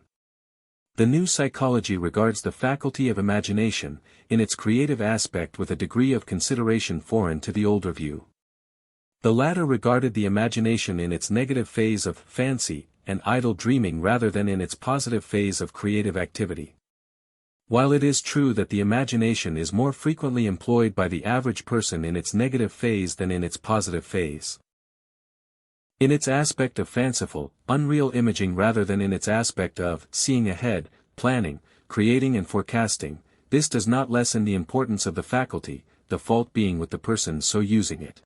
The new psychology regards the faculty of imagination, in its creative aspect with a degree of consideration foreign to the older view. The latter regarded the imagination in its negative phase of fancy and idle dreaming rather than in its positive phase of creative activity. While it is true that the imagination is more frequently employed by the average person in its negative phase than in its positive phase. In its aspect of fanciful, unreal imaging rather than in its aspect of seeing ahead, planning, creating and forecasting, this does not lessen the importance of the faculty, the fault being with the person so using it.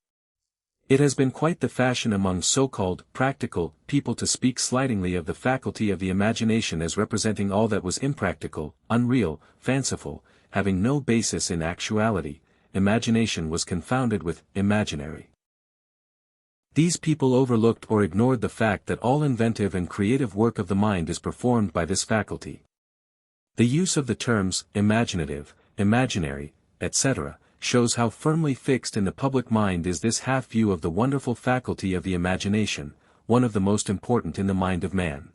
It has been quite the fashion among so-called practical people to speak slightingly of the faculty of the imagination as representing all that was impractical, unreal, fanciful, having no basis in actuality. Imagination was confounded with imaginary. These people overlooked or ignored the fact that all inventive and creative work of the mind is performed by this faculty. The use of the terms imaginative, imaginary, etc., shows how firmly fixed in the public mind is this half-view of the wonderful faculty of the imagination, one of the most important in the mind of man.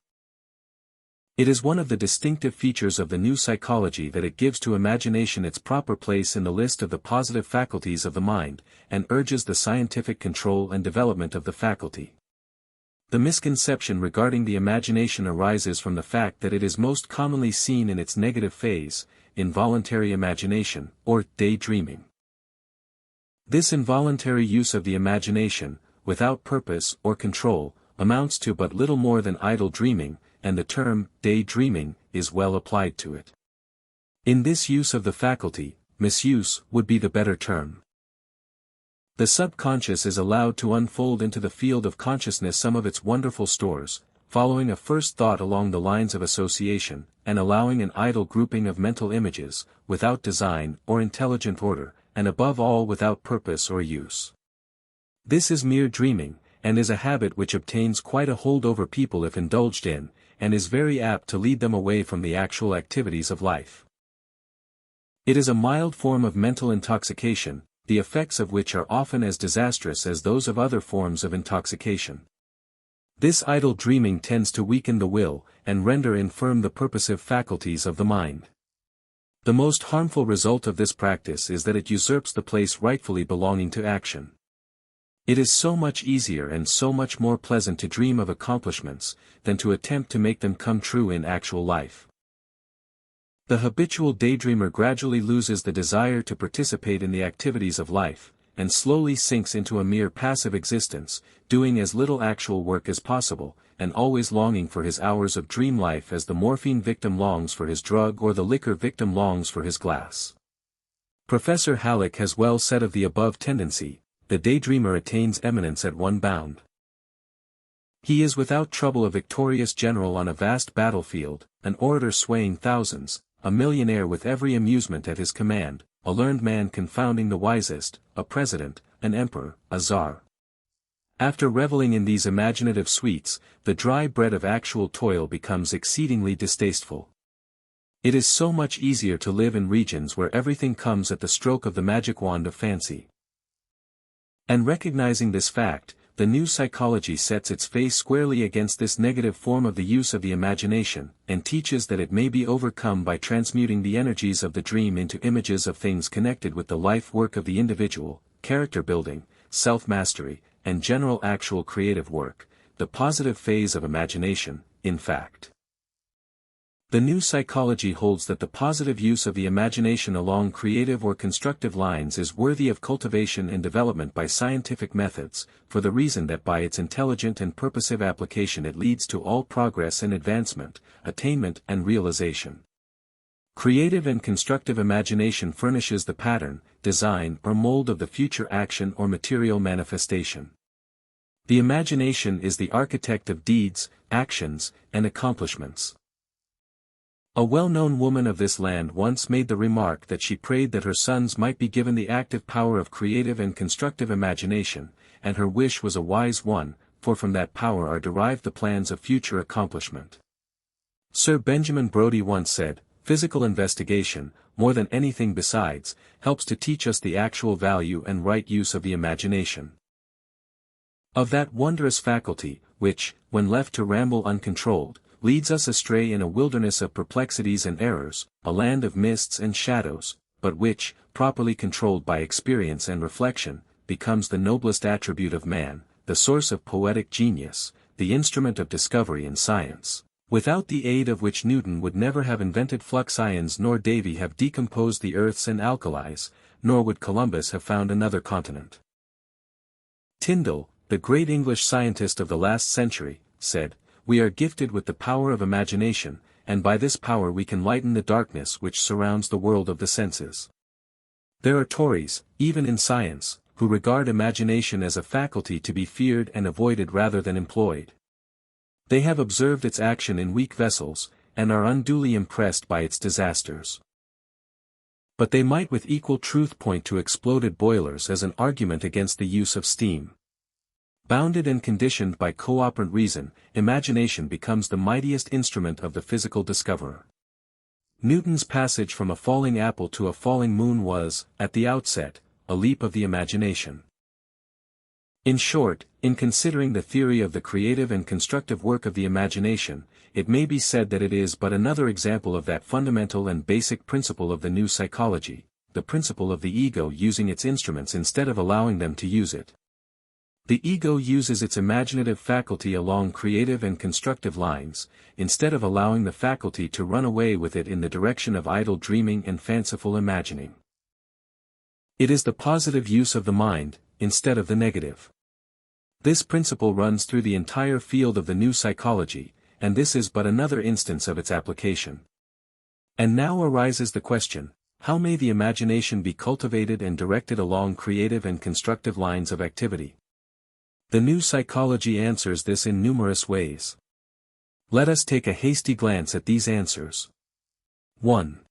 It is one of the distinctive features of the new psychology that it gives to imagination its proper place in the list of the positive faculties of the mind, and urges the scientific control and development of the faculty. The misconception regarding the imagination arises from the fact that it is most commonly seen in its negative phase, involuntary imagination, or daydreaming. This involuntary use of the imagination, without purpose or control, amounts to but little more than idle dreaming, and the term daydreaming is well applied to it. In this use of the faculty, misuse would be the better term. The subconscious is allowed to unfold into the field of consciousness some of its wonderful stores, following a first thought along the lines of association, and allowing an idle grouping of mental images, without design or intelligent order, and above all without purpose or use. This is mere dreaming, and is a habit which obtains quite a hold over people if indulged in, and is very apt to lead them away from the actual activities of life. It is a mild form of mental intoxication, the effects of which are often as disastrous as those of other forms of intoxication. This idle dreaming tends to weaken the will, and render infirm the purposive faculties of the mind. The most harmful result of this practice is that it usurps the place rightfully belonging to action. It is so much easier and so much more pleasant to dream of accomplishments, than to attempt to make them come true in actual life. The habitual daydreamer gradually loses the desire to participate in the activities of life, and slowly sinks into a mere passive existence, doing as little actual work as possible, and always longing for his hours of dream life as the morphine victim longs for his drug or the liquor victim longs for his glass. Professor Halleck has well said of the above tendency, the daydreamer attains eminence at one bound. He is without trouble a victorious general on a vast battlefield, an orator swaying thousands, a millionaire with every amusement at his command, a learned man confounding the wisest, a president, an emperor, a czar. After reveling in these imaginative sweets, the dry bread of actual toil becomes exceedingly distasteful. It is so much easier to live in regions where everything comes at the stroke of the magic wand of fancy. And recognizing this fact, the new psychology sets its face squarely against this negative form of the use of the imagination, and teaches that it may be overcome by transmuting the energies of the dream into images of things connected with the life work of the individual, character building, self-mastery, and general actual creative work, the positive phase of imagination, in fact. The new psychology holds that the positive use of the imagination along creative or constructive lines is worthy of cultivation and development by scientific methods, for the reason that by its intelligent and purposive application it leads to all progress and advancement, attainment and realization. Creative and constructive imagination furnishes the pattern, design or mold of the future action or material manifestation. The imagination is the architect of deeds, actions, and accomplishments. A well-known woman of this land once made the remark that she prayed that her sons might be given the active power of creative and constructive imagination, and her wish was a wise one, for from that power are derived the plans of future accomplishment. Sir Benjamin Brodie once said, "Physical investigation, more than anything besides, helps to teach us the actual value and right use of the imagination. Of that wondrous faculty, which, when left to ramble uncontrolled, leads us astray in a wilderness of perplexities and errors, a land of mists and shadows, but which, properly controlled by experience and reflection, becomes the noblest attribute of man, the source of poetic genius, the instrument of discovery in science, without the aid of which Newton would never have invented flux ions nor Davy have decomposed the earths and alkalis, nor would Columbus have found another continent." Tyndall, the great English scientist of the last century, said, "We are gifted with the power of imagination, and by this power we can lighten the darkness which surrounds the world of the senses." There are Tories, even in science, who regard imagination as a faculty to be feared and avoided rather than employed. They have observed its action in weak vessels, and are unduly impressed by its disasters. But they might with equal truth point to exploded boilers as an argument against the use of steam. Bounded and conditioned by co-operant reason, imagination becomes the mightiest instrument of the physical discoverer. Newton's passage from a falling apple to a falling moon was, at the outset, a leap of the imagination. In short, in considering the theory of the creative and constructive work of the imagination, it may be said that it is but another example of that fundamental and basic principle of the new psychology, the principle of the ego using its instruments instead of allowing them to use it. The ego uses its imaginative faculty along creative and constructive lines, instead of allowing the faculty to run away with it in the direction of idle dreaming and fanciful imagining. It is the positive use of the mind, instead of the negative. This principle runs through the entire field of the new psychology, and this is but another instance of its application. And now arises the question, how may the imagination be cultivated and directed along creative and constructive lines of activity? The new psychology answers this in numerous ways. Let us take a hasty glance at these answers. 1.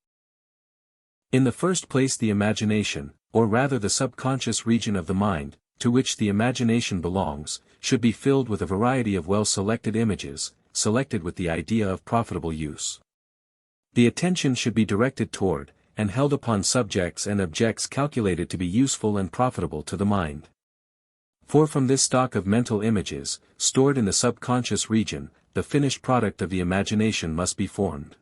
In the first place, the imagination, or rather the subconscious region of the mind, to which the imagination belongs, should be filled with a variety of well-selected images, selected with the idea of profitable use. The attention should be directed toward, and held upon subjects and objects calculated to be useful and profitable to the mind. For from this stock of mental images, stored in the subconscious region, the finished product of the imagination must be formed.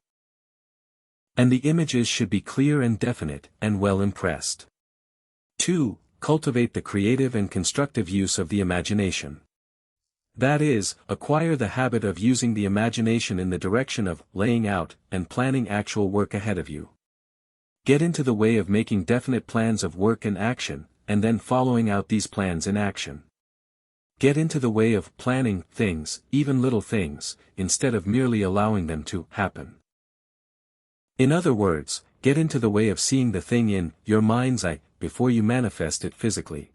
And the images should be clear and definite, and well impressed. 2. Cultivate the creative and constructive use of the imagination. That is, acquire the habit of using the imagination in the direction of laying out and planning actual work ahead of you. Get into the way of making definite plans of work and action, and then following out these plans in action. Get into the way of planning things, even little things, instead of merely allowing them to happen. In other words, get into the way of seeing the thing in your mind's eye before you manifest it physically.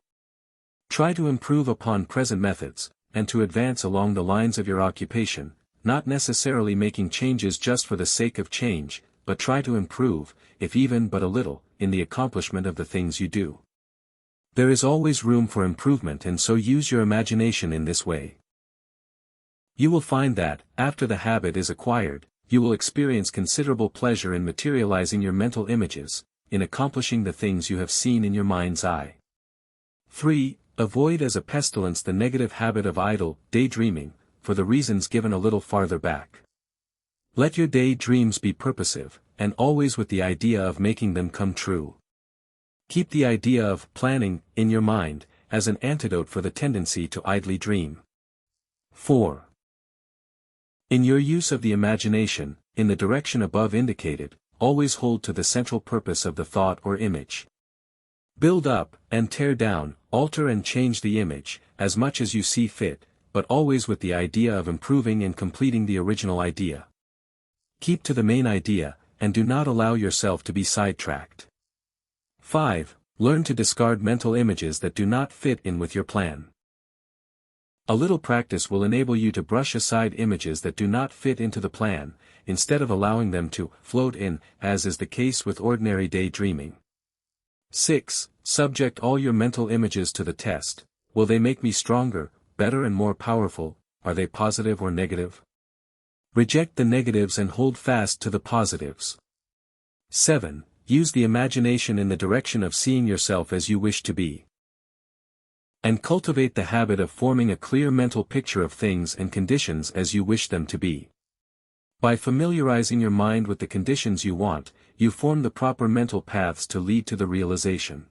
Try to improve upon present methods, and to advance along the lines of your occupation, not necessarily making changes just for the sake of change, but try to improve, if even but a little, in the accomplishment of the things you do. There is always room for improvement, and so use your imagination in this way. You will find that, after the habit is acquired, you will experience considerable pleasure in materializing your mental images, in accomplishing the things you have seen in your mind's eye. 3. Avoid as a pestilence the negative habit of idle daydreaming, for the reasons given a little farther back. Let your daydreams be purposive, and always with the idea of making them come true. Keep the idea of planning in your mind, as an antidote for the tendency to idly dream. 4. In your use of the imagination, in the direction above indicated, always hold to the central purpose of the thought or image. Build up, and tear down, alter and change the image, as much as you see fit, but always with the idea of improving and completing the original idea. Keep to the main idea, and do not allow yourself to be sidetracked. 5. Learn to discard mental images that do not fit in with your plan. A little practice will enable you to brush aside images that do not fit into the plan, instead of allowing them to float in, as is the case with ordinary daydreaming. 6. Subject all your mental images to the test. Will they make me stronger, better and more powerful? Are they positive or negative? Reject the negatives and hold fast to the positives. 7. Use the imagination in the direction of seeing yourself as you wish to be. And cultivate the habit of forming a clear mental picture of things and conditions as you wish them to be. By familiarizing your mind with the conditions you want, you form the proper mental paths to lead to the realization.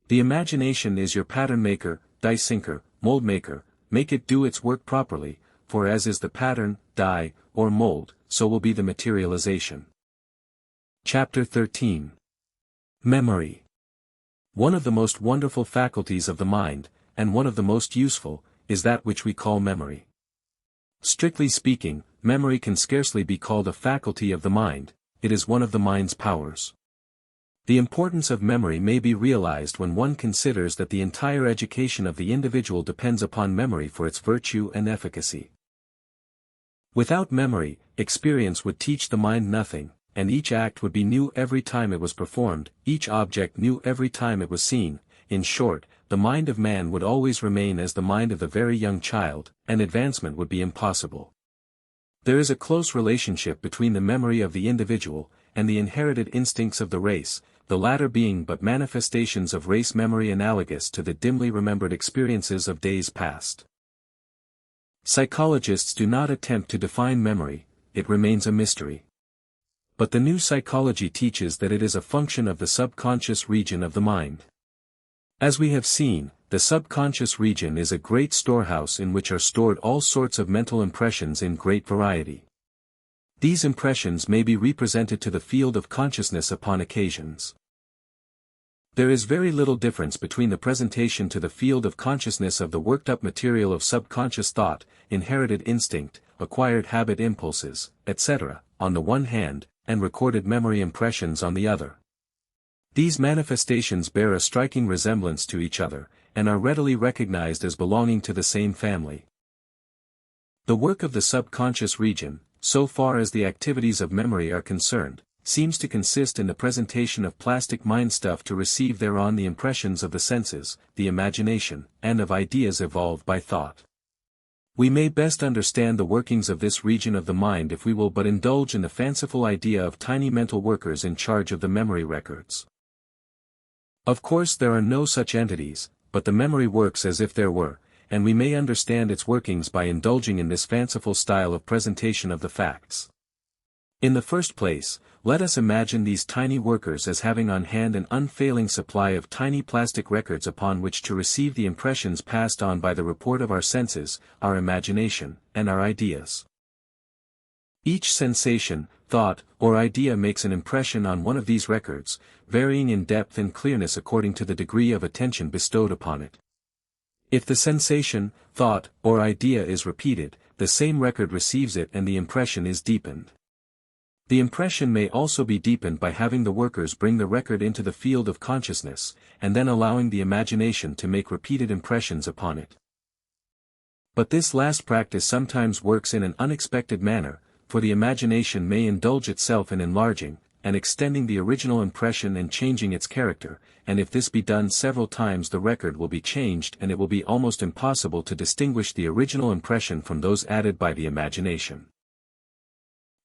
The imagination is your pattern maker, die sinker, mold maker. Make it do its work properly, for as is the pattern, die, or mold, so will be the materialization. Chapter 13. Memory. One of the most wonderful faculties of the mind, and one of the most useful, is that which we call memory. Strictly speaking, memory can scarcely be called a faculty of the mind, it is one of the mind's powers. The importance of memory may be realized when one considers that the entire education of the individual depends upon memory for its virtue and efficacy. Without memory, experience would teach the mind nothing, and each act would be new every time it was performed, each object new every time it was seen. In short, the mind of man would always remain as the mind of the very young child, and advancement would be impossible. There is a close relationship between the memory of the individual, and the inherited instincts of the race, the latter being but manifestations of race memory analogous to the dimly remembered experiences of days past. Psychologists do not attempt to define memory, it remains a mystery. But the new psychology teaches that it is a function of the subconscious region of the mind. As we have seen, the subconscious region is a great storehouse in which are stored all sorts of mental impressions in great variety. These impressions may be represented to the field of consciousness upon occasions. There is very little difference between the presentation to the field of consciousness of the worked-up material of subconscious thought, inherited instinct, acquired habit impulses, etc., on the one hand, and recorded memory impressions on the other. These manifestations bear a striking resemblance to each other, and are readily recognized as belonging to the same family. The work of the subconscious region, so far as the activities of memory are concerned, seems to consist in the presentation of plastic mind stuff to receive thereon the impressions of the senses, the imagination, and of ideas evolved by thought. We may best understand the workings of this region of the mind if we will but indulge in the fanciful idea of tiny mental workers in charge of the memory records. Of course there are no such entities, but the memory works as if there were, and we may understand its workings by indulging in this fanciful style of presentation of the facts. In the first place, let us imagine these tiny workers as having on hand an unfailing supply of tiny plastic records upon which to receive the impressions passed on by the report of our senses, our imagination, and our ideas. Each sensation, thought, or idea makes an impression on one of these records, varying in depth and clearness according to the degree of attention bestowed upon it. If the sensation, thought, or idea is repeated, the same record receives it and the impression is deepened. The impression may also be deepened by having the workers bring the record into the field of consciousness, and then allowing the imagination to make repeated impressions upon it. But this last practice sometimes works in an unexpected manner, for the imagination may indulge itself in enlarging, and extending the original impression and changing its character, and if this be done several times the record will be changed and it will be almost impossible to distinguish the original impression from those added by the imagination.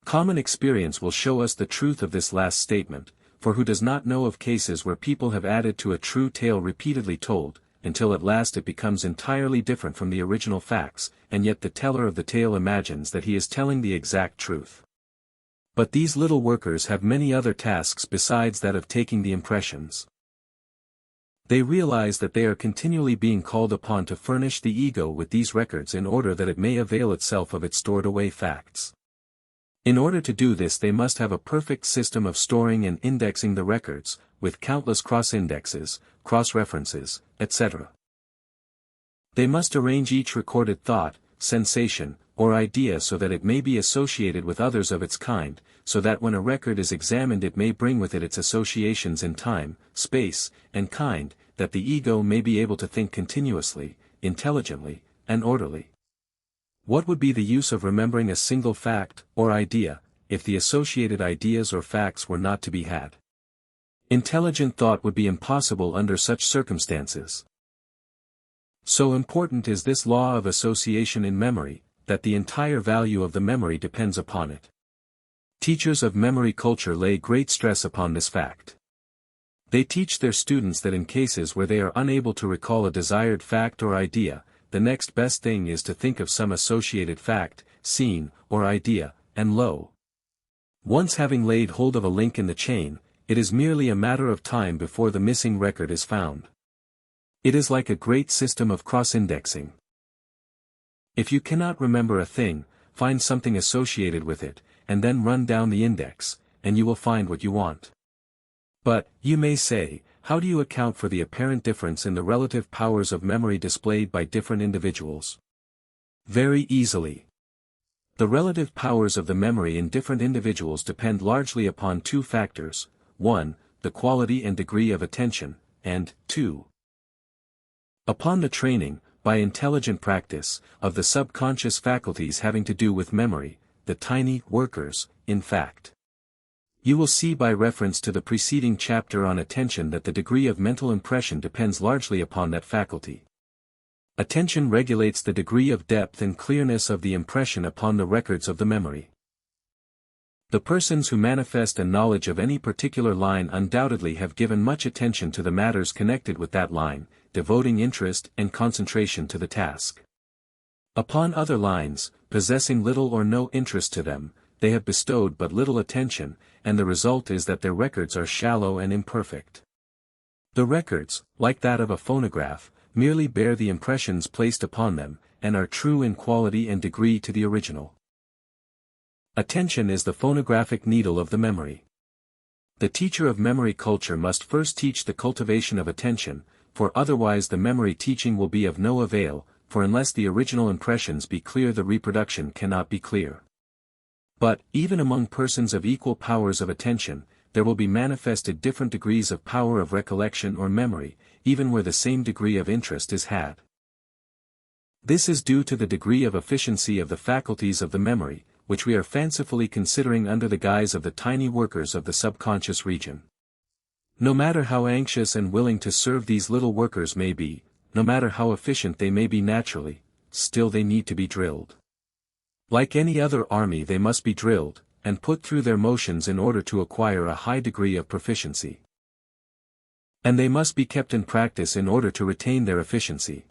Common experience will show us the truth of this last statement, for who does not know of cases where people have added to a true tale repeatedly told, until at last it becomes entirely different from the original facts, and yet the teller of the tale imagines that he is telling the exact truth. But these little workers have many other tasks besides that of taking the impressions. They realize that they are continually being called upon to furnish the ego with these records in order that it may avail itself of its stored away facts. In order to do this they must have a perfect system of storing and indexing the records, with countless cross-indexes, cross-references, etc. They must arrange each recorded thought, sensation, or idea so that it may be associated with others of its kind, so that when a record is examined it may bring with it its associations in time, space, and kind, that the ego may be able to think continuously, intelligently, and orderly. What would be the use of remembering a single fact, or idea, if the associated ideas or facts were not to be had? Intelligent thought would be impossible under such circumstances. So important is this law of association in memory, that the entire value of the memory depends upon it. Teachers of memory culture lay great stress upon this fact. They teach their students that in cases where they are unable to recall a desired fact or idea, the next best thing is to think of some associated fact, scene, or idea, and lo! Once having laid hold of a link in the chain, it is merely a matter of time before the missing record is found. It is like a great system of cross-indexing. If you cannot remember a thing, find something associated with it, and then run down the index, and you will find what you want. But, you may say, how do you account for the apparent difference in the relative powers of memory displayed by different individuals? Very easily. The relative powers of the memory in different individuals depend largely upon two factors: 1, the quality and degree of attention, and 2, upon the training, by intelligent practice, of the subconscious faculties having to do with memory, the tiny workers, in fact. You will see by reference to the preceding chapter on attention that the degree of mental impression depends largely upon that faculty. Attention regulates the degree of depth and clearness of the impression upon the records of the memory. The persons who manifest a knowledge of any particular line undoubtedly have given much attention to the matters connected with that line, devoting interest and concentration to the task. Upon other lines, possessing little or no interest to them, they have bestowed but little attention, and the result is that their records are shallow and imperfect. The records, like that of a phonograph, merely bear the impressions placed upon them, and are true in quality and degree to the original. Attention is the phonographic needle of the memory. The teacher of memory culture must first teach the cultivation of attention, for otherwise the memory teaching will be of no avail, for unless the original impressions be clear the reproduction cannot be clear. But, even among persons of equal powers of attention, there will be manifested different degrees of power of recollection or memory, even where the same degree of interest is had. This is due to the degree of efficiency of the faculties of the memory, which we are fancifully considering under the guise of the tiny workers of the subconscious region. No matter how anxious and willing to serve these little workers may be, no matter how efficient they may be naturally, still they need to be drilled. Like any other army, they must be drilled, and put through their motions in order to acquire a high degree of proficiency. And they must be kept in practice in order to retain their efficiency.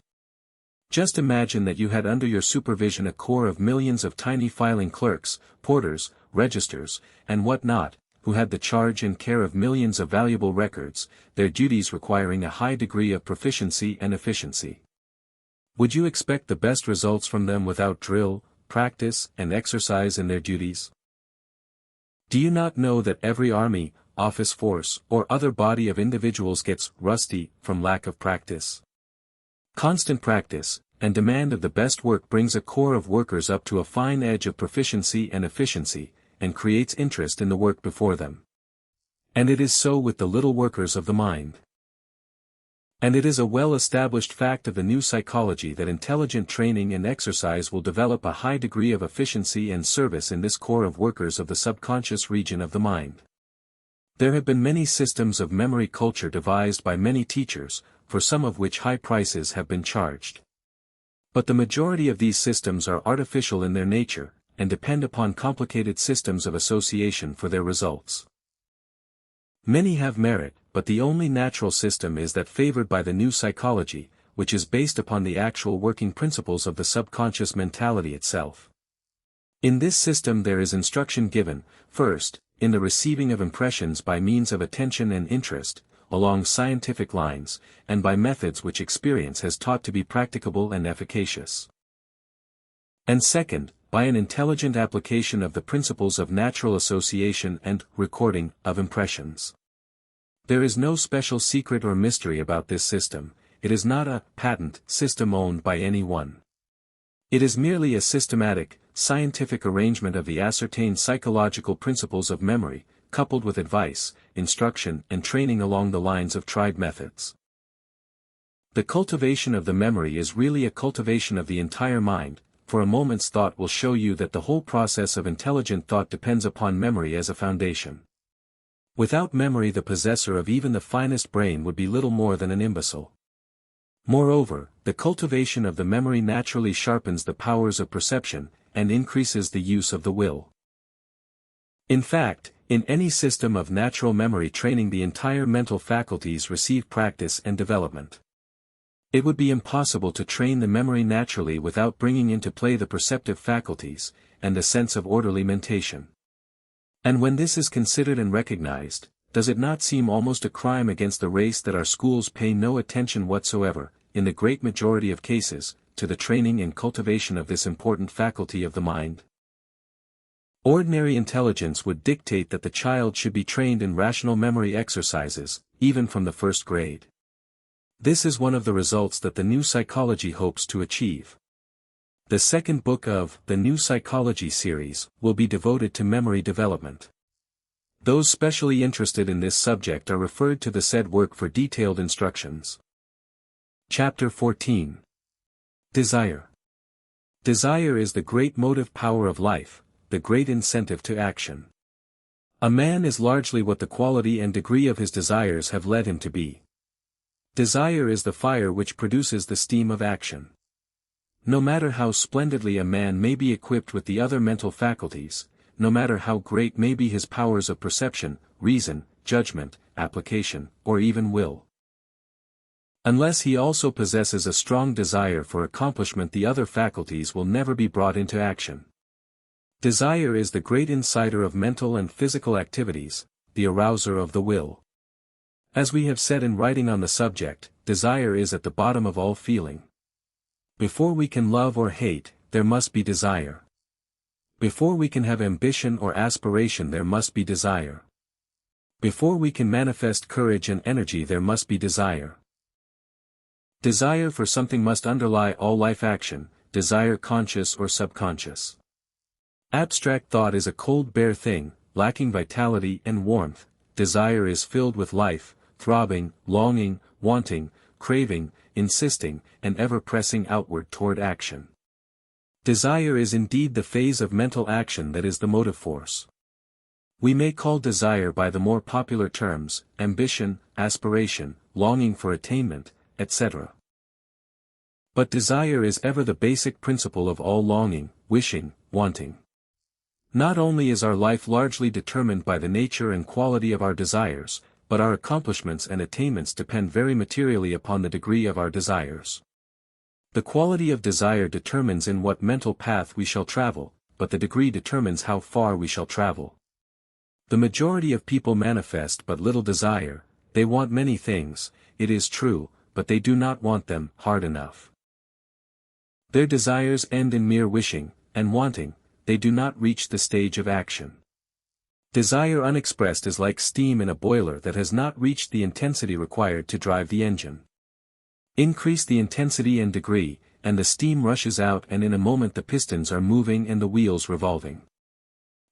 Just imagine that you had under your supervision a corps of millions of tiny filing clerks, porters, registers, and what not, who had the charge and care of millions of valuable records, their duties requiring a high degree of proficiency and efficiency. Would you expect the best results from them without drill, practice, and exercise in their duties? Do you not know that every army, office force, or other body of individuals gets rusty from lack of practice? Constant practice, and demand of the best work brings a corps of workers up to a fine edge of proficiency and efficiency, and creates interest in the work before them. And it is so with the little workers of the mind. And it is a well-established fact of the new psychology that intelligent training and exercise will develop a high degree of efficiency and service in this corps of workers of the subconscious region of the mind. There have been many systems of memory culture devised by many teachers, for some of which high prices have been charged. But the majority of these systems are artificial in their nature, and depend upon complicated systems of association for their results. Many have merit, but the only natural system is that favored by the new psychology, which is based upon the actual working principles of the subconscious mentality itself. In this system there is instruction given, first, in the receiving of impressions by means of attention and interest, along scientific lines, and by methods which experience has taught to be practicable and efficacious. And second, by an intelligent application of the principles of natural association and recording of impressions. There is no special secret or mystery about this system, it is not a patent system owned by any one. It is merely a systematic, scientific arrangement of the ascertained psychological principles of memory, coupled with advice, instruction and training along the lines of tried methods. The cultivation of the memory is really a cultivation of the entire mind, for a moment's thought will show you that the whole process of intelligent thought depends upon memory as a foundation. Without memory the possessor of even the finest brain would be little more than an imbecile. Moreover, the cultivation of the memory naturally sharpens the powers of perception, and increases the use of the will. In fact, in any system of natural memory training the entire mental faculties receive practice and development. It would be impossible to train the memory naturally without bringing into play the perceptive faculties, and the sense of orderly mentation. And when this is considered and recognized, does it not seem almost a crime against the race that our schools pay no attention whatsoever, in the great majority of cases, to the training and cultivation of this important faculty of the mind? Ordinary intelligence would dictate that the child should be trained in rational memory exercises, even from the first grade. This is one of the results that the new psychology hopes to achieve. The second book of the New Psychology series will be devoted to memory development. Those specially interested in this subject are referred to the said work for detailed instructions. Chapter 14. Desire. Desire is the great motive power of life, the great incentive to action. A man is largely what the quality and degree of his desires have led him to be. Desire is the fire which produces the steam of action. No matter how splendidly a man may be equipped with the other mental faculties, no matter how great may be his powers of perception, reason, judgment, application, or even will, unless he also possesses a strong desire for accomplishment, the other faculties will never be brought into action. Desire is the great inciter of mental and physical activities, the arouser of the will. As we have said in writing on the subject, desire is at the bottom of all feeling. Before we can love or hate, there must be desire. Before we can have ambition or aspiration, there must be desire. Before we can manifest courage and energy, there must be desire. Desire for something must underlie all life action, desire conscious or subconscious. Abstract thought is a cold bare thing, lacking vitality and warmth. Desire is filled with life, throbbing, longing, wanting, craving, insisting, and ever pressing outward toward action. Desire is indeed the phase of mental action that is the motive force. We may call desire by the more popular terms, ambition, aspiration, longing for attainment, etc. But desire is ever the basic principle of all longing, wishing, wanting. Not only is our life largely determined by the nature and quality of our desires, but our accomplishments and attainments depend very materially upon the degree of our desires. The quality of desire determines in what mental path we shall travel, but the degree determines how far we shall travel. The majority of people manifest but little desire. They want many things, it is true, but they do not want them hard enough. Their desires end in mere wishing and wanting, they do not reach the stage of action. Desire unexpressed is like steam in a boiler that has not reached the intensity required to drive the engine. Increase the intensity and degree, and the steam rushes out, and in a moment the pistons are moving and the wheels revolving.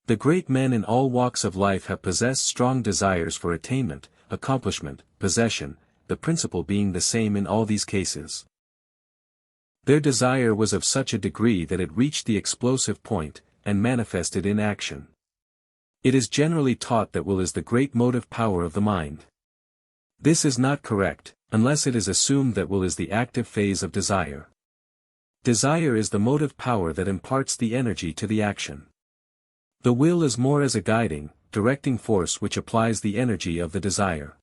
The great men in all walks of life have possessed strong desires for attainment, accomplishment, possession, the principle being the same in all these cases. Their desire was of such a degree that it reached the explosive point, and manifested in action. It is generally taught that will is the great motive power of the mind. This is not correct, unless it is assumed that will is the active phase of desire. Desire is the motive power that imparts the energy to the action. The will is more as a guiding, directing force which applies the energy of the desire.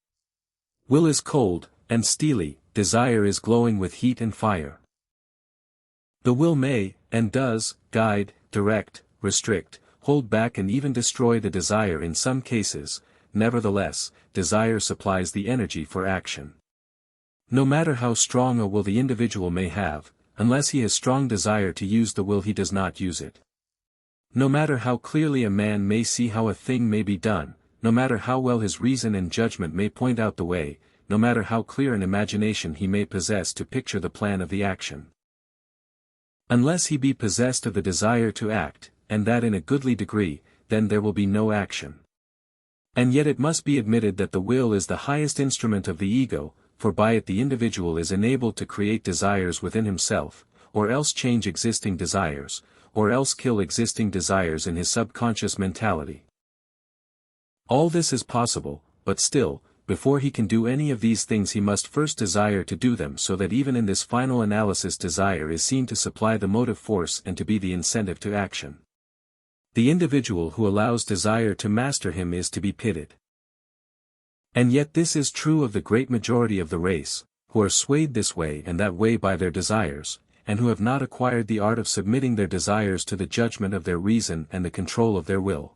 Will is cold, and steely, desire is glowing with heat and fire. The will may, and does, guide, direct, restrict, hold back and even destroy the desire in some cases. Nevertheless, desire supplies the energy for action. No matter how strong a will the individual may have, unless he has strong desire to use the will he does not use it. No matter how clearly a man may see how a thing may be done, no matter how well his reason and judgment may point out the way, no matter how clear an imagination he may possess to picture the plan of the action. Unless he be possessed of the desire to act, and that in a goodly degree, then there will be no action. And yet it must be admitted that the will is the highest instrument of the ego, for by it the individual is enabled to create desires within himself, or else change existing desires, or else kill existing desires in his subconscious mentality. All this is possible, but still, before he can do any of these things he must first desire to do them, so that even in this final analysis desire is seen to supply the motive force and to be the incentive to action. The individual who allows desire to master him is to be pitied. And yet this is true of the great majority of the race, who are swayed this way and that way by their desires, and who have not acquired the art of submitting their desires to the judgment of their reason and the control of their will.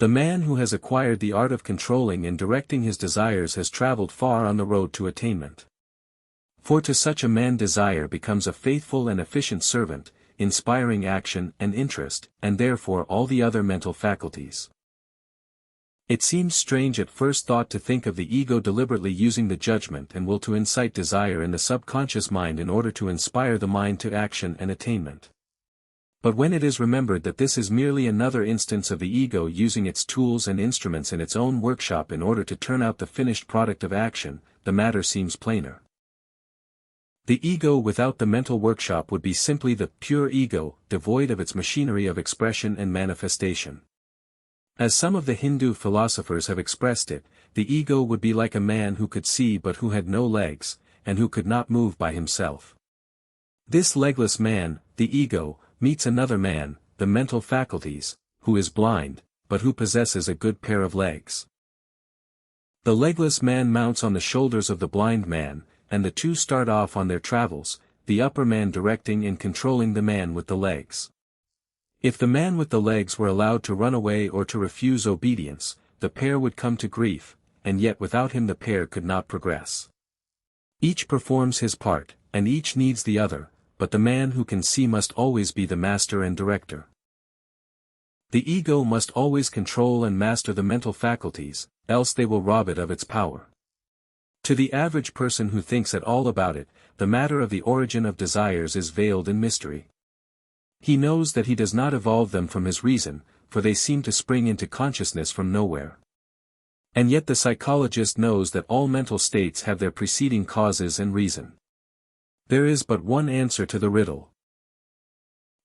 The man who has acquired the art of controlling and directing his desires has traveled far on the road to attainment. For to such a man desire becomes a faithful and efficient servant, inspiring action and interest, and therefore all the other mental faculties. It seems strange at first thought to think of the ego deliberately using the judgment and will to incite desire in the subconscious mind in order to inspire the mind to action and attainment. But when it is remembered that this is merely another instance of the ego using its tools and instruments in its own workshop in order to turn out the finished product of action, the matter seems plainer. The ego without the mental workshop would be simply the pure ego, devoid of its machinery of expression and manifestation. As some of the Hindu philosophers have expressed it, the ego would be like a man who could see but who had no legs, and who could not move by himself. This legless man, the ego, meets another man, the mental faculties, who is blind, but who possesses a good pair of legs. The legless man mounts on the shoulders of the blind man, and the two start off on their travels, the upper man directing and controlling the man with the legs. If the man with the legs were allowed to run away or to refuse obedience, the pair would come to grief, and yet without him the pair could not progress. Each performs his part, and each needs the other, but the man who can see must always be the master and director. The ego must always control and master the mental faculties, else they will rob it of its power. To the average person who thinks at all about it, the matter of the origin of desires is veiled in mystery. He knows that he does not evolve them from his reason, for they seem to spring into consciousness from nowhere. And yet the psychologist knows that all mental states have their preceding causes and reason. There is but one answer to the riddle.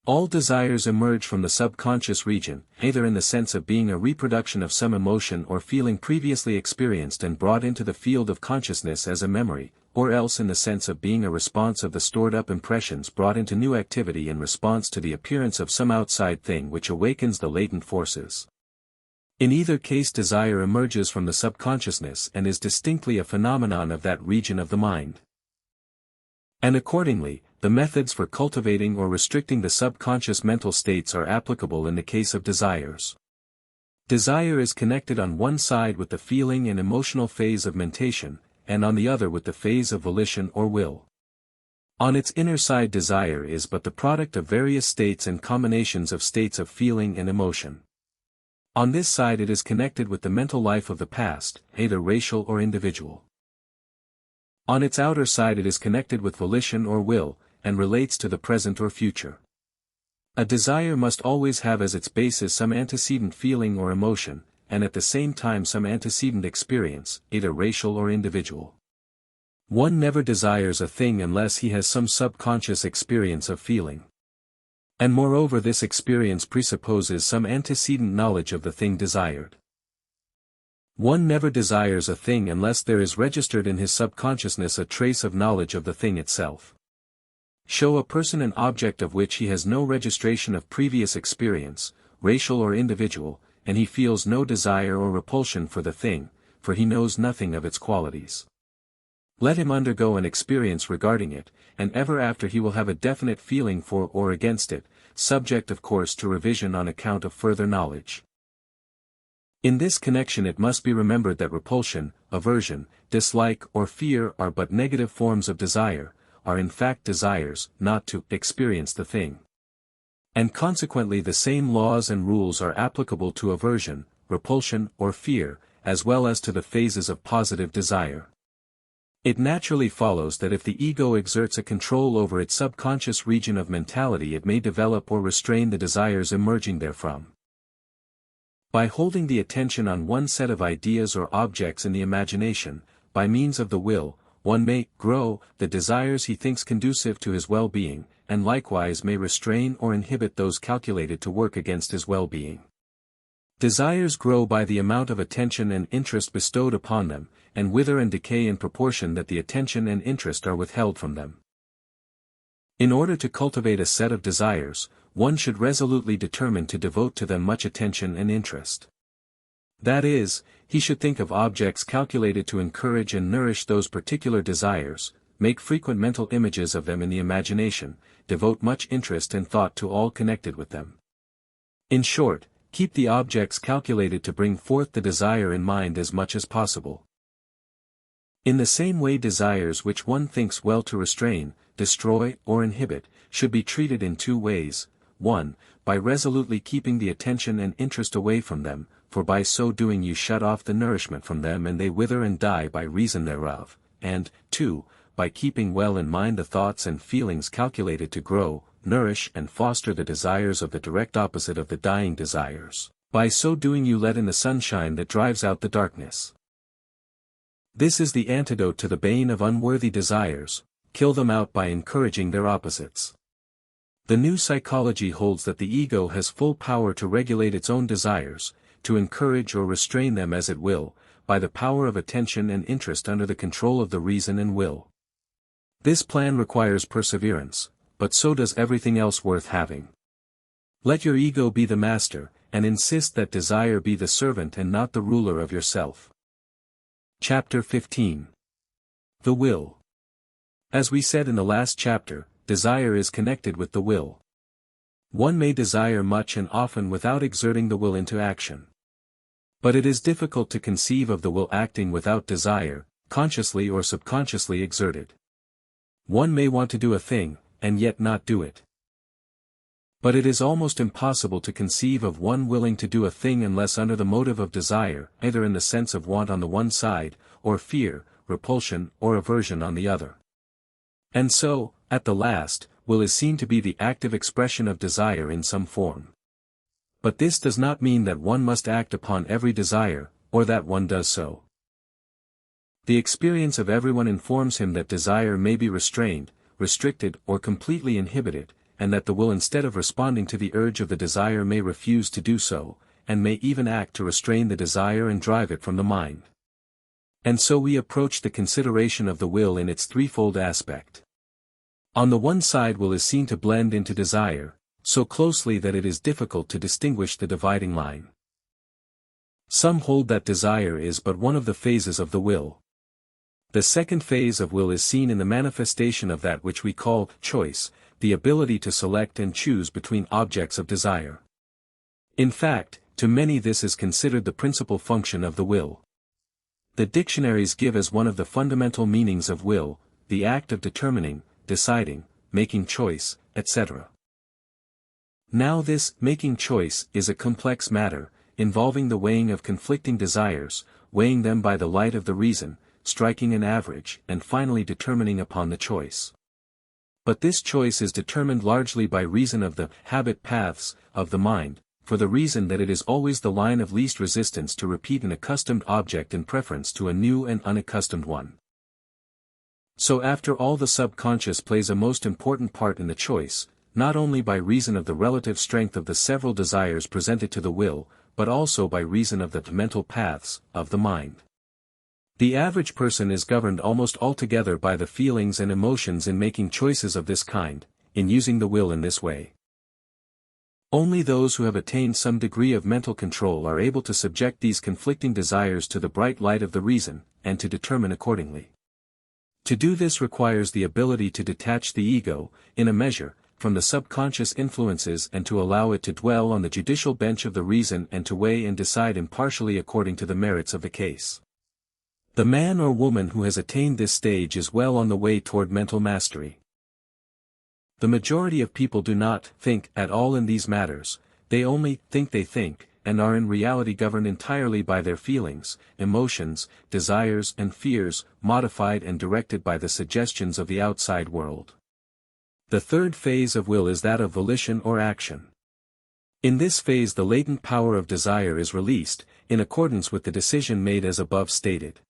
All desires emerge from the subconscious region, either in the sense of being a reproduction of some emotion or feeling previously experienced and brought into the field of consciousness as a memory, or else in the sense of being a response of the stored-up impressions brought into new activity in response to the appearance of some outside thing which awakens the latent forces. In either case desire emerges from the subconsciousness and is distinctly a phenomenon of that region of the mind. And accordingly, the methods for cultivating or restricting the subconscious mental states are applicable in the case of desires. Desire is connected on one side with the feeling and emotional phase of mentation, and on the other with the phase of volition or will. On its inner side desire is but the product of various states and combinations of states of feeling and emotion. On this side it is connected with the mental life of the past, either racial or individual. On its outer side it is connected with volition or will, and relates to the present or future. A desire must always have as its basis some antecedent feeling or emotion, and at the same time some antecedent experience, either racial or individual. One never desires a thing unless he has some subconscious experience of feeling. And moreover this experience presupposes some antecedent knowledge of the thing desired. One never desires a thing unless there is registered in his subconsciousness a trace of knowledge of the thing itself. Show a person an object of which he has no registration of previous experience, racial or individual, and he feels no desire or repulsion for the thing, for he knows nothing of its qualities. Let him undergo an experience regarding it, and ever after he will have a definite feeling for or against it, subject of course to revision on account of further knowledge. In this connection it must be remembered that repulsion, aversion, dislike or fear are but negative forms of desire, are in fact desires not to experience the thing. And consequently the same laws and rules are applicable to aversion, repulsion or fear, as well as to the phases of positive desire. It naturally follows that if the ego exerts a control over its subconscious region of mentality it may develop or restrain the desires emerging therefrom. By holding the attention on one set of ideas or objects in the imagination, by means of the will, one may grow the desires he thinks conducive to his well-being, and likewise may restrain or inhibit those calculated to work against his well-being. Desires grow by the amount of attention and interest bestowed upon them, and wither and decay in proportion that the attention and interest are withheld from them. In order to cultivate a set of desires, one should resolutely determine to devote to them much attention and interest. That is, he should think of objects calculated to encourage and nourish those particular desires, make frequent mental images of them in the imagination, devote much interest and thought to all connected with them. In short, keep the objects calculated to bring forth the desire in mind as much as possible. In the same way desires which one thinks well to restrain, destroy or inhibit, should be treated in two ways: 1. By resolutely keeping the attention and interest away from them, for by so doing you shut off the nourishment from them and they wither and die by reason thereof, and, 2. By keeping well in mind the thoughts and feelings calculated to grow, nourish and foster the desires of the direct opposite of the dying desires. By so doing you let in the sunshine that drives out the darkness. This is the antidote to the bane of unworthy desires: kill them out by encouraging their opposites. The new psychology holds that the ego has full power to regulate its own desires, to encourage or restrain them as it will, by the power of attention and interest under the control of the reason and will. This plan requires perseverance, but so does everything else worth having. Let your ego be the master, and insist that desire be the servant and not the ruler of yourself. Chapter 15. The Will. As we said in the last chapter, desire is connected with the will. One may desire much and often without exerting the will into action. But it is difficult to conceive of the will acting without desire, consciously or subconsciously exerted. One may want to do a thing, and yet not do it. But it is almost impossible to conceive of one willing to do a thing unless under the motive of desire, either in the sense of want on the one side, or fear, repulsion or aversion on the other. And so, at the last, will is seen to be the active expression of desire in some form. But this does not mean that one must act upon every desire, or that one does so. The experience of everyone informs him that desire may be restrained, restricted or completely inhibited, and that the will instead of responding to the urge of the desire may refuse to do so, and may even act to restrain the desire and drive it from the mind. And so we approach the consideration of the will in its threefold aspect. On the one side, will is seen to blend into desire, so closely that it is difficult to distinguish the dividing line. Some hold that desire is but one of the phases of the will. The second phase of will is seen in the manifestation of that which we call choice, the ability to select and choose between objects of desire. In fact, to many this is considered the principal function of the will. The dictionaries give as one of the fundamental meanings of will, the act of determining, deciding, making choice, etc. Now this making choice is a complex matter, involving the weighing of conflicting desires, weighing them by the light of the reason, striking an average, and finally determining upon the choice. But this choice is determined largely by reason of the habit paths of the mind, for the reason that it is always the line of least resistance to repeat an accustomed object in preference to a new and unaccustomed one. So after all, the subconscious plays a most important part in the choice, not only by reason of the relative strength of the several desires presented to the will, but also by reason of the mental paths of the mind. The average person is governed almost altogether by the feelings and emotions in making choices of this kind, in using the will in this way. Only those who have attained some degree of mental control are able to subject these conflicting desires to the bright light of the reason, and to determine accordingly. To do this requires the ability to detach the ego, in a measure, from the subconscious influences and to allow it to dwell on the judicial bench of the reason and to weigh and decide impartially according to the merits of the case. The man or woman who has attained this stage is well on the way toward mental mastery. The majority of people do not think at all in these matters, they only think they think, and are in reality governed entirely by their feelings, emotions, desires and fears, modified and directed by the suggestions of the outside world. The third phase of will is that of volition or action. In this phase the latent power of desire is released, in accordance with the decision made as above stated.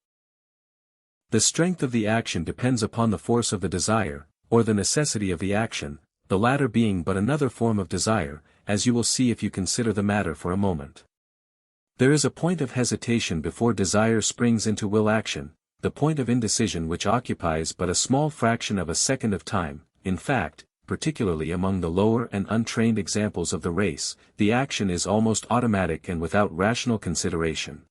The strength of the action depends upon the force of the desire, or the necessity of the action, the latter being but another form of desire, as you will see if you consider the matter for a moment. There is a point of hesitation before desire springs into will action, the point of indecision which occupies but a small fraction of a second of time. In fact, particularly among the lower and untrained examples of the race, the action is almost automatic and without rational consideration.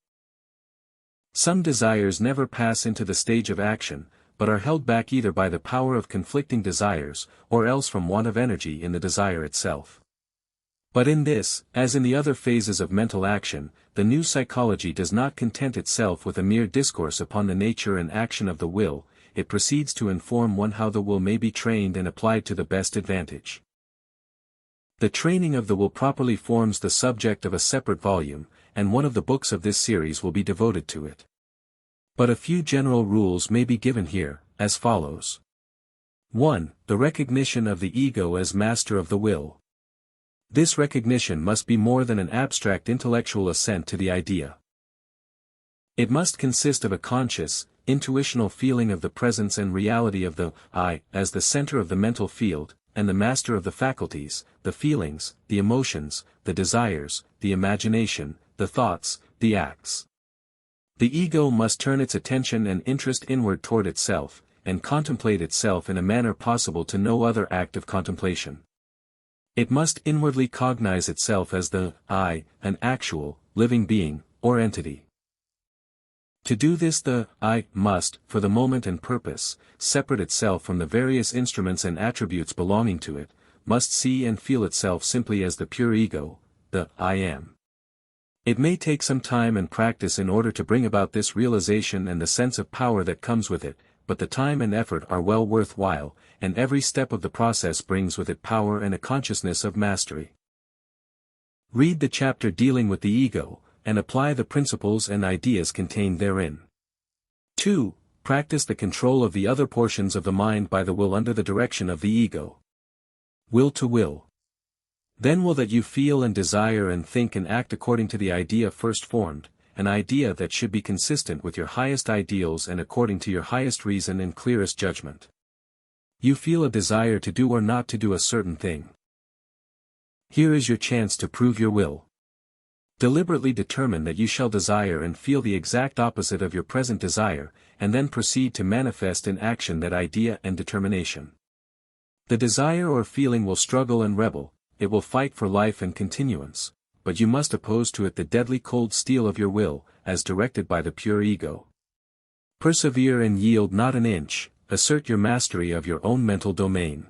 Some desires never pass into the stage of action, but are held back either by the power of conflicting desires, or else from want of energy in the desire itself. But in this, as in the other phases of mental action, the new psychology does not content itself with a mere discourse upon the nature and action of the will, it proceeds to inform one how the will may be trained and applied to the best advantage. The training of the will properly forms the subject of a separate volume, and one of the books of this series will be devoted to it. But a few general rules may be given here, as follows. 1. The recognition of the ego as master of the will. This recognition must be more than an abstract intellectual assent to the idea. It must consist of a conscious, intuitional feeling of the presence and reality of the I as the center of the mental field, and the master of the faculties, the feelings, the emotions, the desires, the imagination, the thoughts, the acts. The ego must turn its attention and interest inward toward itself, and contemplate itself in a manner possible to no other act of contemplation. It must inwardly cognize itself as the I, an actual, living being, or entity. To do this the I must, for the moment and purpose, separate itself from the various instruments and attributes belonging to it, must see and feel itself simply as the pure ego, the I am. It may take some time and practice in order to bring about this realization and the sense of power that comes with it, but the time and effort are well worthwhile, and every step of the process brings with it power and a consciousness of mastery. Read the chapter dealing with the ego, and apply the principles and ideas contained therein. 2. Practice the control of the other portions of the mind by the will under the direction of the ego. Will to will. Then will that you feel and desire and think and act according to the idea first formed, an idea that should be consistent with your highest ideals and according to your highest reason and clearest judgment. You feel a desire to do or not to do a certain thing. Here is your chance to prove your will. Deliberately determine that you shall desire and feel the exact opposite of your present desire, and then proceed to manifest in action that idea and determination. The desire or feeling will struggle and rebel, it will fight for life and continuance, but you must oppose to it the deadly cold steel of your will, as directed by the pure ego. Persevere and yield not an inch, assert your mastery of your own mental domain.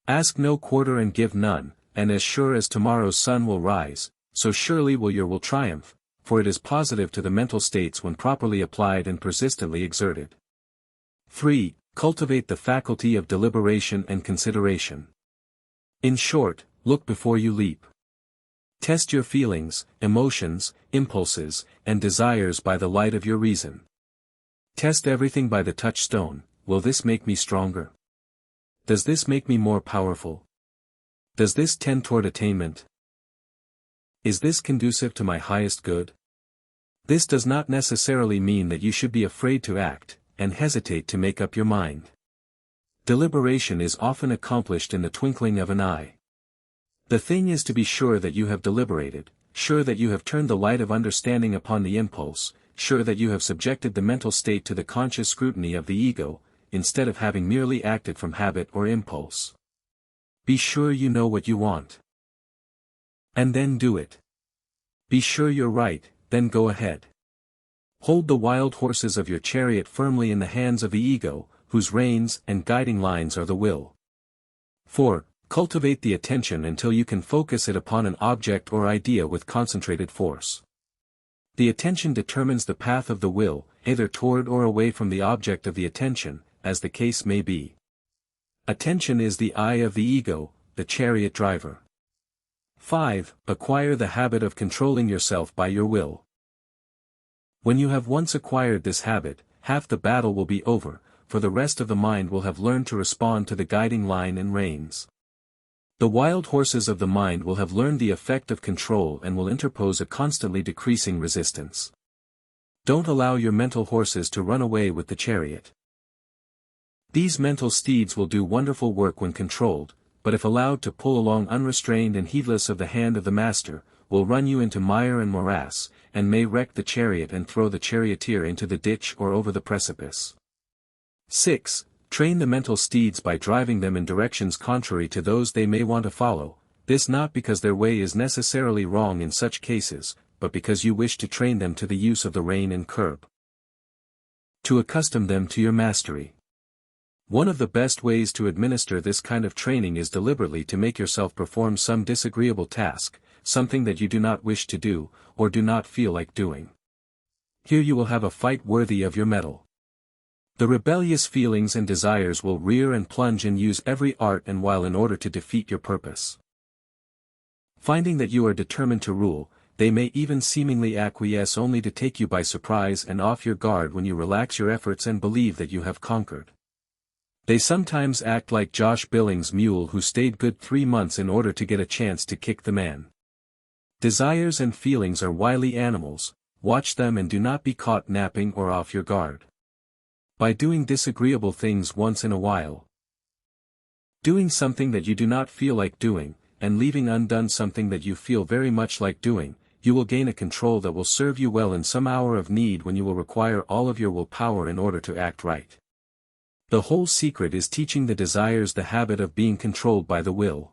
Ask no quarter and give none, and as sure as tomorrow's sun will rise, so surely will your will triumph, for it is positive to the mental states when properly applied and persistently exerted. 3. Cultivate the faculty of deliberation and consideration. In short, look before you leap. Test your feelings, emotions, impulses, and desires by the light of your reason. Test everything by the touchstone. Will this make me stronger? Does this make me more powerful? Does this tend toward attainment? Is this conducive to my highest good? This does not necessarily mean that you should be afraid to act, and hesitate to make up your mind. Deliberation is often accomplished in the twinkling of an eye. The thing is to be sure that you have deliberated, sure that you have turned the light of understanding upon the impulse, sure that you have subjected the mental state to the conscious scrutiny of the ego, instead of having merely acted from habit or impulse. Be sure you know what you want. And then do it. Be sure you're right, then go ahead. Hold the wild horses of your chariot firmly in the hands of the ego, whose reins and guiding lines are the will. 4. Cultivate the attention until you can focus it upon an object or idea with concentrated force. The attention determines the path of the will, either toward or away from the object of the attention, as the case may be. Attention is the eye of the ego, the chariot driver. 5. Acquire the habit of controlling yourself by your will. When you have once acquired this habit, half the battle will be over, for the rest of the mind will have learned to respond to the guiding line and reins. The wild horses of the mind will have learned the effect of control and will interpose a constantly decreasing resistance. Don't allow your mental horses to run away with the chariot. These mental steeds will do wonderful work when controlled, but if allowed to pull along unrestrained and heedless of the hand of the master, will run you into mire and morass, and may wreck the chariot and throw the charioteer into the ditch or over the precipice. 6. Train the mental steeds by driving them in directions contrary to those they may want to follow, this not because their way is necessarily wrong in such cases, but because you wish to train them to the use of the rein and curb. To accustom them to your mastery. One of the best ways to administer this kind of training is deliberately to make yourself perform some disagreeable task, something that you do not wish to do, or do not feel like doing. Here you will have a fight worthy of your mettle. The rebellious feelings and desires will rear and plunge and use every art and wile in order to defeat your purpose. Finding that you are determined to rule, they may even seemingly acquiesce only to take you by surprise and off your guard when you relax your efforts and believe that you have conquered. They sometimes act like Josh Billings' mule who stayed good 3 months in order to get a chance to kick the man. Desires and feelings are wily animals, watch them and do not be caught napping or off your guard. By doing disagreeable things once in a while, doing something that you do not feel like doing, and leaving undone something that you feel very much like doing, you will gain a control that will serve you well in some hour of need when you will require all of your willpower in order to act right. The whole secret is teaching the desires the habit of being controlled by the will.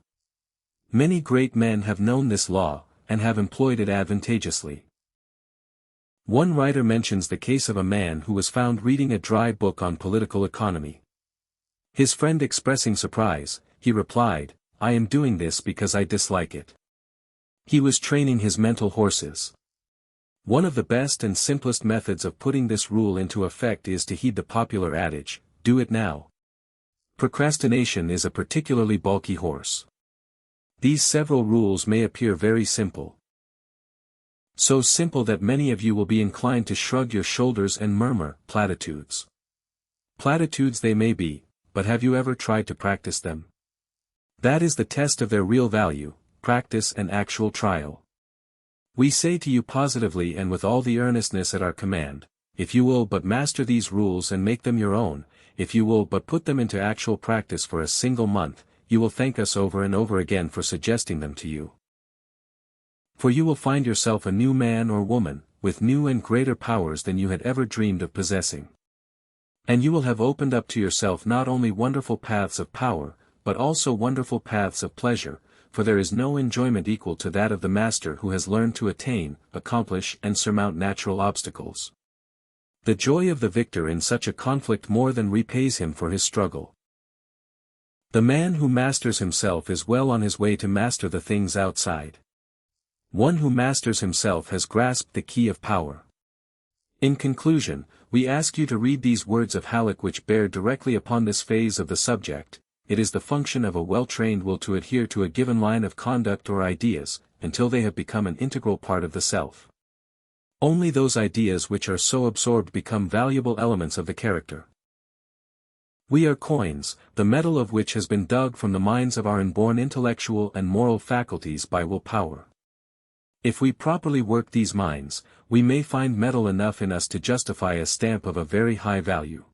Many great men have known this law, and have employed it advantageously. One writer mentions the case of a man who was found reading a dry book on political economy. His friend expressing surprise, he replied, "I am doing this because I dislike it." He was training his mental horses. One of the best and simplest methods of putting this rule into effect is to heed the popular adage, "Do it now." Procrastination is a particularly bulky horse. These several rules may appear very simple. So simple that many of you will be inclined to shrug your shoulders and murmur, platitudes. Platitudes they may be, but have you ever tried to practice them? That is the test of their real value, practice and actual trial. We say to you positively and with all the earnestness at our command, if you will but master these rules and make them your own, if you will but put them into actual practice for a single month, you will thank us over and over again for suggesting them to you. For you will find yourself a new man or woman, with new and greater powers than you had ever dreamed of possessing. And you will have opened up to yourself not only wonderful paths of power, but also wonderful paths of pleasure, for there is no enjoyment equal to that of the master who has learned to attain, accomplish and surmount natural obstacles. The joy of the victor in such a conflict more than repays him for his struggle. The man who masters himself is well on his way to master the things outside. One who masters himself has grasped the key of power. In conclusion, we ask you to read these words of Halleck which bear directly upon this phase of the subject. It is the function of a well-trained will to adhere to a given line of conduct or ideas, until they have become an integral part of the self. Only those ideas which are so absorbed become valuable elements of the character. We are coins, the metal of which has been dug from the mines of our inborn intellectual and moral faculties by will power. If we properly work these mines, we may find metal enough in us to justify a stamp of a very high value.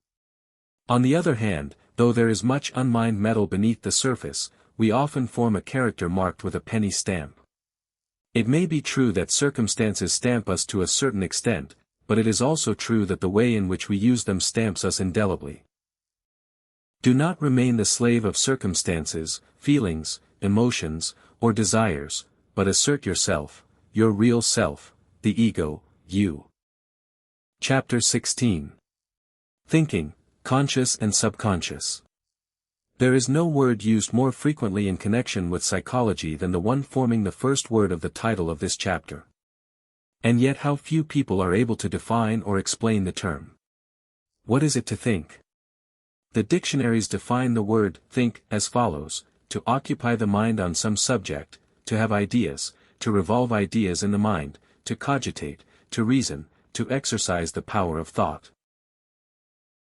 On the other hand, though there is much unmined metal beneath the surface, we often form a character marked with a penny stamp. It may be true that circumstances stamp us to a certain extent, but it is also true that the way in which we use them stamps us indelibly. Do not remain the slave of circumstances, feelings, emotions, or desires, but assert yourself, your real self, the ego, you. Chapter 16. Thinking, Conscious and Subconscious. There is no word used more frequently in connection with psychology than the one forming the first word of the title of this chapter. And yet how few people are able to define or explain the term. What is it to think? The dictionaries define the word think as follows: to occupy the mind on some subject, to have ideas, to revolve ideas in the mind, to cogitate, to reason, to exercise the power of thought.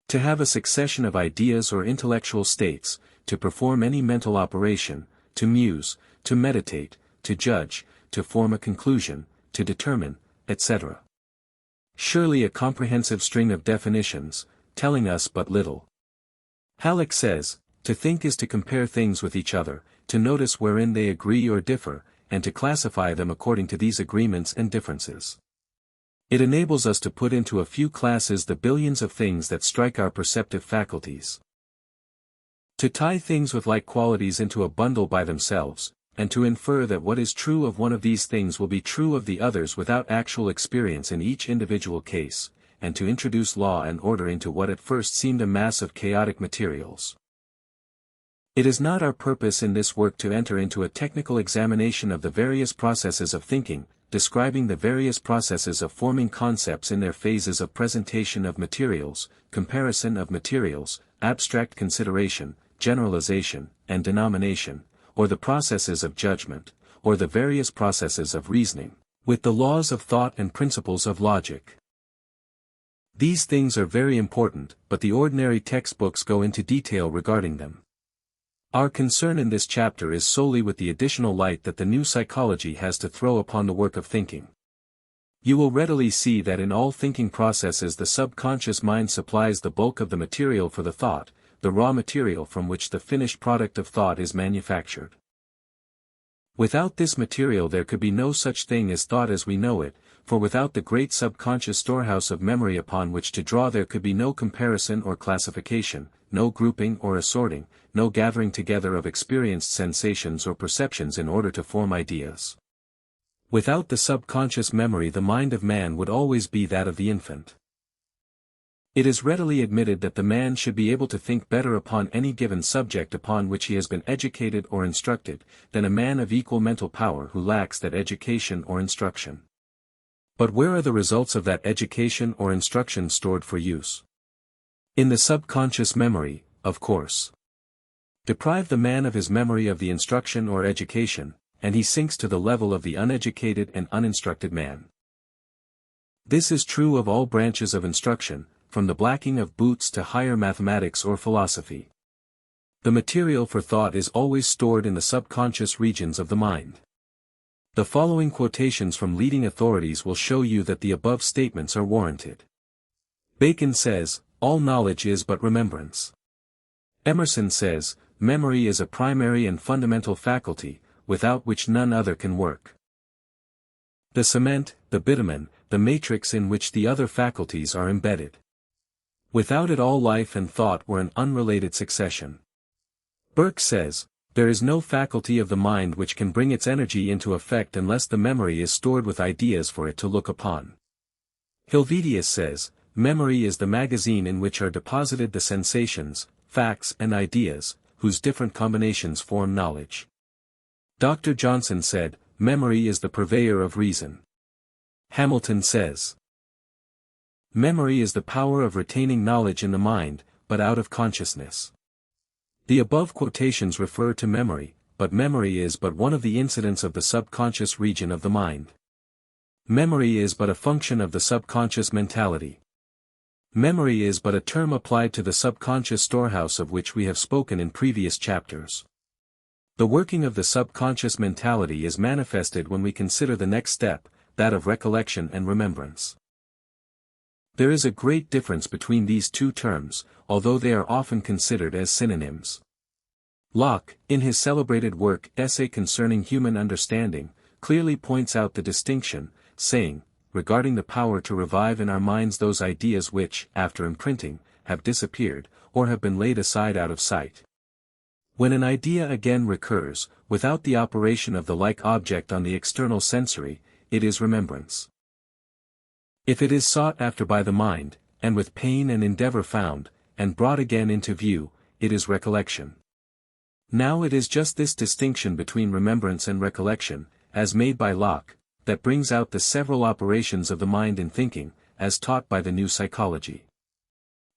To have a succession of ideas or intellectual states, to perform any mental operation, to muse, to meditate, to judge, to form a conclusion, to determine, etc. Surely a comprehensive string of definitions, telling us but little. Halleck says, to think is to compare things with each other, to notice wherein they agree or differ, and to classify them according to these agreements and differences. It enables us to put into a few classes the billions of things that strike our perceptive faculties. To tie things with like qualities into a bundle by themselves, and to infer that what is true of one of these things will be true of the others without actual experience in each individual case, and to introduce law and order into what at first seemed a mass of chaotic materials. It is not our purpose in this work to enter into a technical examination of the various processes of thinking, describing the various processes of forming concepts in their phases of presentation of materials, comparison of materials, abstract consideration, generalization, and denomination, or the processes of judgment, or the various processes of reasoning, with the laws of thought and principles of logic. These things are very important, but the ordinary textbooks go into detail regarding them. Our concern in this chapter is solely with the additional light that the new psychology has to throw upon the work of thinking. You will readily see that in all thinking processes the subconscious mind supplies the bulk of the material for the thought, the raw material from which the finished product of thought is manufactured. Without this material there could be no such thing as thought as we know it, for without the great subconscious storehouse of memory upon which to draw there could be no comparison or classification, no grouping or assorting, no gathering together of experienced sensations or perceptions in order to form ideas. Without the subconscious memory the mind of man would always be that of the infant. It is readily admitted that the man should be able to think better upon any given subject upon which he has been educated or instructed, than a man of equal mental power who lacks that education or instruction. But where are the results of that education or instruction stored for use? In the subconscious memory, of course. Deprive the man of his memory of the instruction or education, and he sinks to the level of the uneducated and uninstructed man. This is true of all branches of instruction, from the blacking of boots to higher mathematics or philosophy. The material for thought is always stored in the subconscious regions of the mind. The following quotations from leading authorities will show you that the above statements are warranted. Bacon says, "All knowledge is but remembrance." Emerson says, "Memory is a primary and fundamental faculty, without which none other can work." the cement, the bitumen, the matrix in which the other faculties are embedded. Without it all life and thought were an unrelated succession. Burke says, there is no faculty of the mind which can bring its energy into effect unless the memory is stored with ideas for it to look upon. Helvetius says, memory is the magazine in which are deposited the sensations, facts and ideas, whose different combinations form knowledge. Dr. Johnson said, memory is the purveyor of reason. Hamilton says, memory is the power of retaining knowledge in the mind, but out of consciousness. The above quotations refer to memory, but memory is but one of the incidents of the subconscious region of the mind. Memory is but a function of the subconscious mentality. Memory is but a term applied to the subconscious storehouse of which we have spoken in previous chapters. The working of the subconscious mentality is manifested when we consider the next step, that of recollection and remembrance. There is a great difference between these two terms, although they are often considered as synonyms. Locke, in his celebrated work Essay Concerning Human Understanding, clearly points out the distinction, saying, regarding the power to revive in our minds those ideas which, after imprinting, have disappeared, or have been laid aside out of sight. When an idea again recurs, without the operation of the like object on the external sensory, it is remembrance. If it is sought after by the mind, and with pain and endeavor found, and brought again into view, it is recollection. Now it is just this distinction between remembrance and recollection, as made by Locke, that brings out the several operations of the mind in thinking, as taught by the new psychology.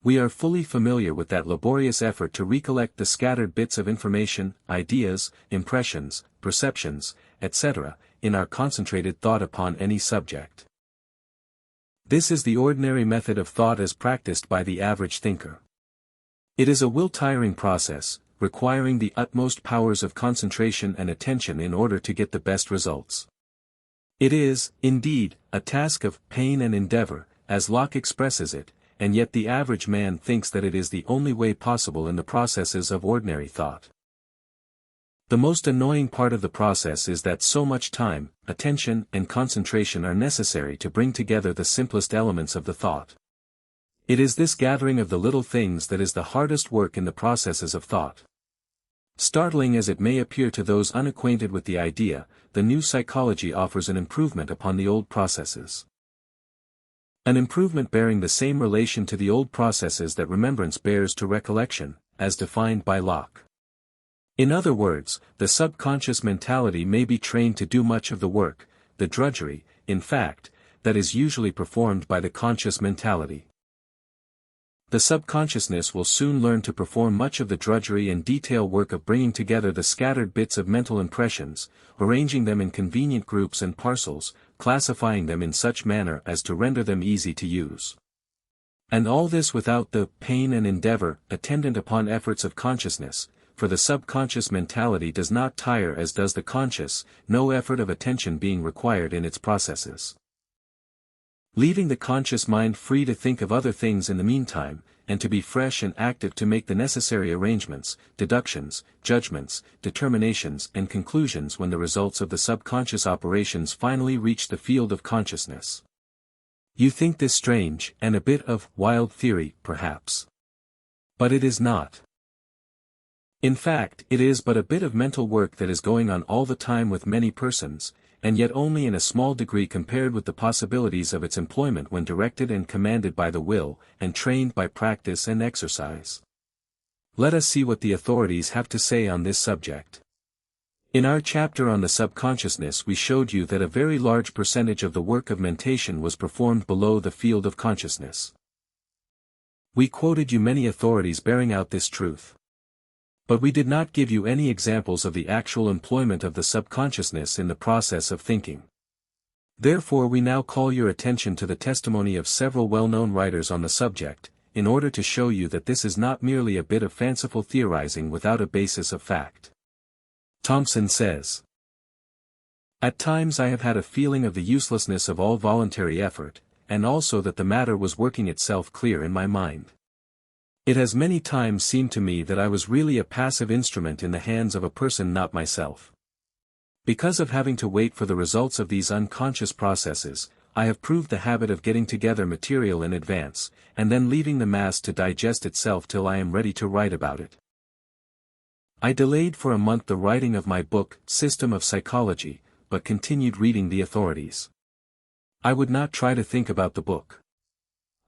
We are fully familiar with that laborious effort to recollect the scattered bits of information, ideas, impressions, perceptions, etc., in our concentrated thought upon any subject. This is the ordinary method of thought as practiced by the average thinker. It is a will-tiring process, requiring the utmost powers of concentration and attention in order to get the best results. It is, indeed, a task of pain and endeavor, as Locke expresses it, and yet the average man thinks that it is the only way possible in the processes of ordinary thought. The most annoying part of the process is that so much time, attention and concentration are necessary to bring together the simplest elements of the thought. It is this gathering of the little things that is the hardest work in the processes of thought. Startling as it may appear to those unacquainted with the idea, the new psychology offers an improvement upon the old processes. An improvement bearing the same relation to the old processes that remembrance bears to recollection, as defined by Locke. In other words, the subconscious mentality may be trained to do much of the work, the drudgery, in fact, that is usually performed by the conscious mentality. The subconsciousness will soon learn to perform much of the drudgery and detail work of bringing together the scattered bits of mental impressions, arranging them in convenient groups and parcels, classifying them in such manner as to render them easy to use. And all this without the pain and endeavor attendant upon efforts of consciousness, for the subconscious mentality does not tire as does the conscious, no effort of attention being required in its processes. Leaving the conscious mind free to think of other things in the meantime, and to be fresh and active to make the necessary arrangements, deductions, judgments, determinations and conclusions when the results of the subconscious operations finally reach the field of consciousness. You think this strange, and a bit of wild theory, perhaps. But it is not. In fact, it is but a bit of mental work that is going on all the time with many persons, and yet only in a small degree compared with the possibilities of its employment when directed and commanded by the will, and trained by practice and exercise. Let us see what the authorities have to say on this subject. In our chapter on the subconsciousness we showed you that a very large percentage of the work of mentation was performed below the field of consciousness. We quoted you many authorities bearing out this truth. But we did not give you any examples of the actual employment of the subconsciousness in the process of thinking. Therefore we now call your attention to the testimony of several well-known writers on the subject, in order to show you that this is not merely a bit of fanciful theorizing without a basis of fact. Thompson says, "At times I have had a feeling of the uselessness of all voluntary effort, and also that the matter was working itself clear in my mind. It has many times seemed to me that I was really a passive instrument in the hands of a person not myself. Because of having to wait for the results of these unconscious processes, I have proved the habit of getting together material in advance, and then leaving the mass to digest itself till I am ready to write about it. I delayed for a month the writing of my book, System of Psychology, but continued reading the authorities. I would not try to think about the book.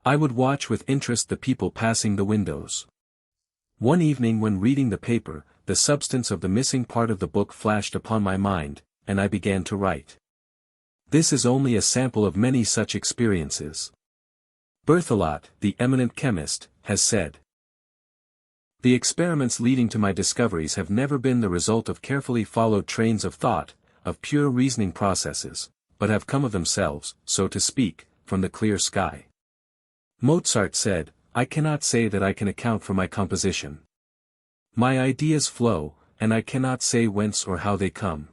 I would watch with interest the people passing the windows. One evening when reading the paper, the substance of the missing part of the book flashed upon my mind, and I began to write. This is only a sample of many such experiences. Berthelot, the eminent chemist, has said, "The experiments leading to my discoveries have never been the result of carefully followed trains of thought, of pure reasoning processes, but have come of themselves, so to speak, from the clear sky." Mozart said, "I cannot say that I can account for my composition. My ideas flow, and I cannot say whence or how they come.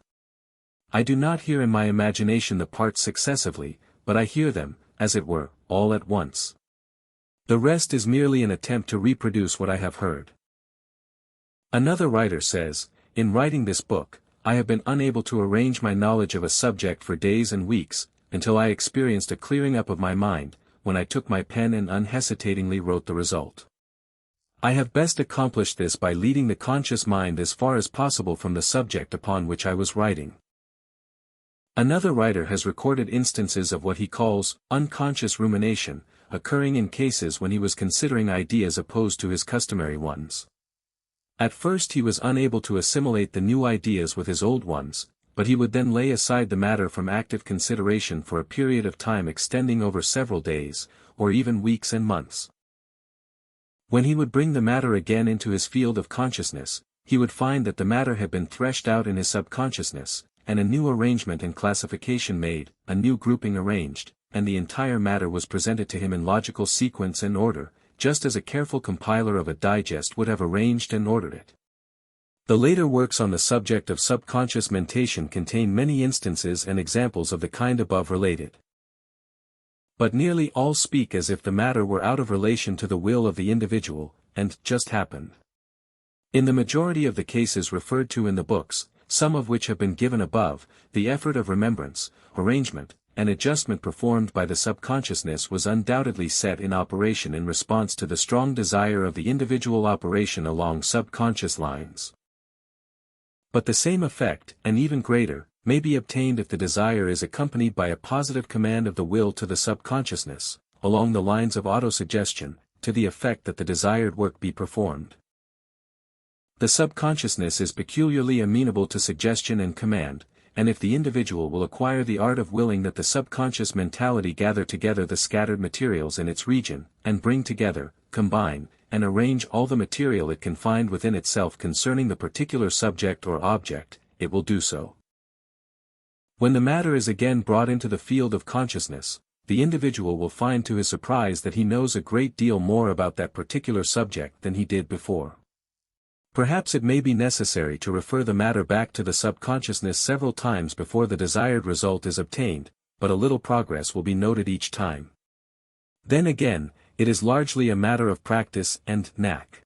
I do not hear in my imagination the parts successively, but I hear them, as it were, all at once. The rest is merely an attempt to reproduce what I have heard." Another writer says, "In writing this book, I have been unable to arrange my knowledge of a subject for days and weeks, until I experienced a clearing up of my mind, when I took my pen and unhesitatingly wrote the result. I have best accomplished this by leading the conscious mind as far as possible from the subject upon which I was writing." Another writer has recorded instances of what he calls unconscious rumination, occurring in cases when he was considering ideas opposed to his customary ones. At first he was unable to assimilate the new ideas with his old ones, but he would then lay aside the matter from active consideration for a period of time extending over several days, or even weeks and months. When he would bring the matter again into his field of consciousness, he would find that the matter had been threshed out in his subconsciousness, and a new arrangement and classification made, a new grouping arranged, and the entire matter was presented to him in logical sequence and order, just as a careful compiler of a digest would have arranged and ordered it. The later works on the subject of subconscious mentation contain many instances and examples of the kind above related. But nearly all speak as if the matter were out of relation to the will of the individual, and just happened. In the majority of the cases referred to in the books, some of which have been given above, the effort of remembrance, arrangement, and adjustment performed by the subconsciousness was undoubtedly set in operation in response to the strong desire of the individual operation along subconscious lines. But the same effect, and even greater, may be obtained if the desire is accompanied by a positive command of the will to the subconsciousness, along the lines of autosuggestion, to the effect that the desired work be performed. The subconsciousness is peculiarly amenable to suggestion and command, and if the individual will acquire the art of willing that the subconscious mentality gather together the scattered materials in its region, and bring together, combine, and arrange all the material it can find within itself concerning the particular subject or object, it will do so. When the matter is again brought into the field of consciousness, the individual will find to his surprise that he knows a great deal more about that particular subject than he did before. Perhaps it may be necessary to refer the matter back to the subconsciousness several times before the desired result is obtained, but a little progress will be noted each time. Then again, it is largely a matter of practice and knack.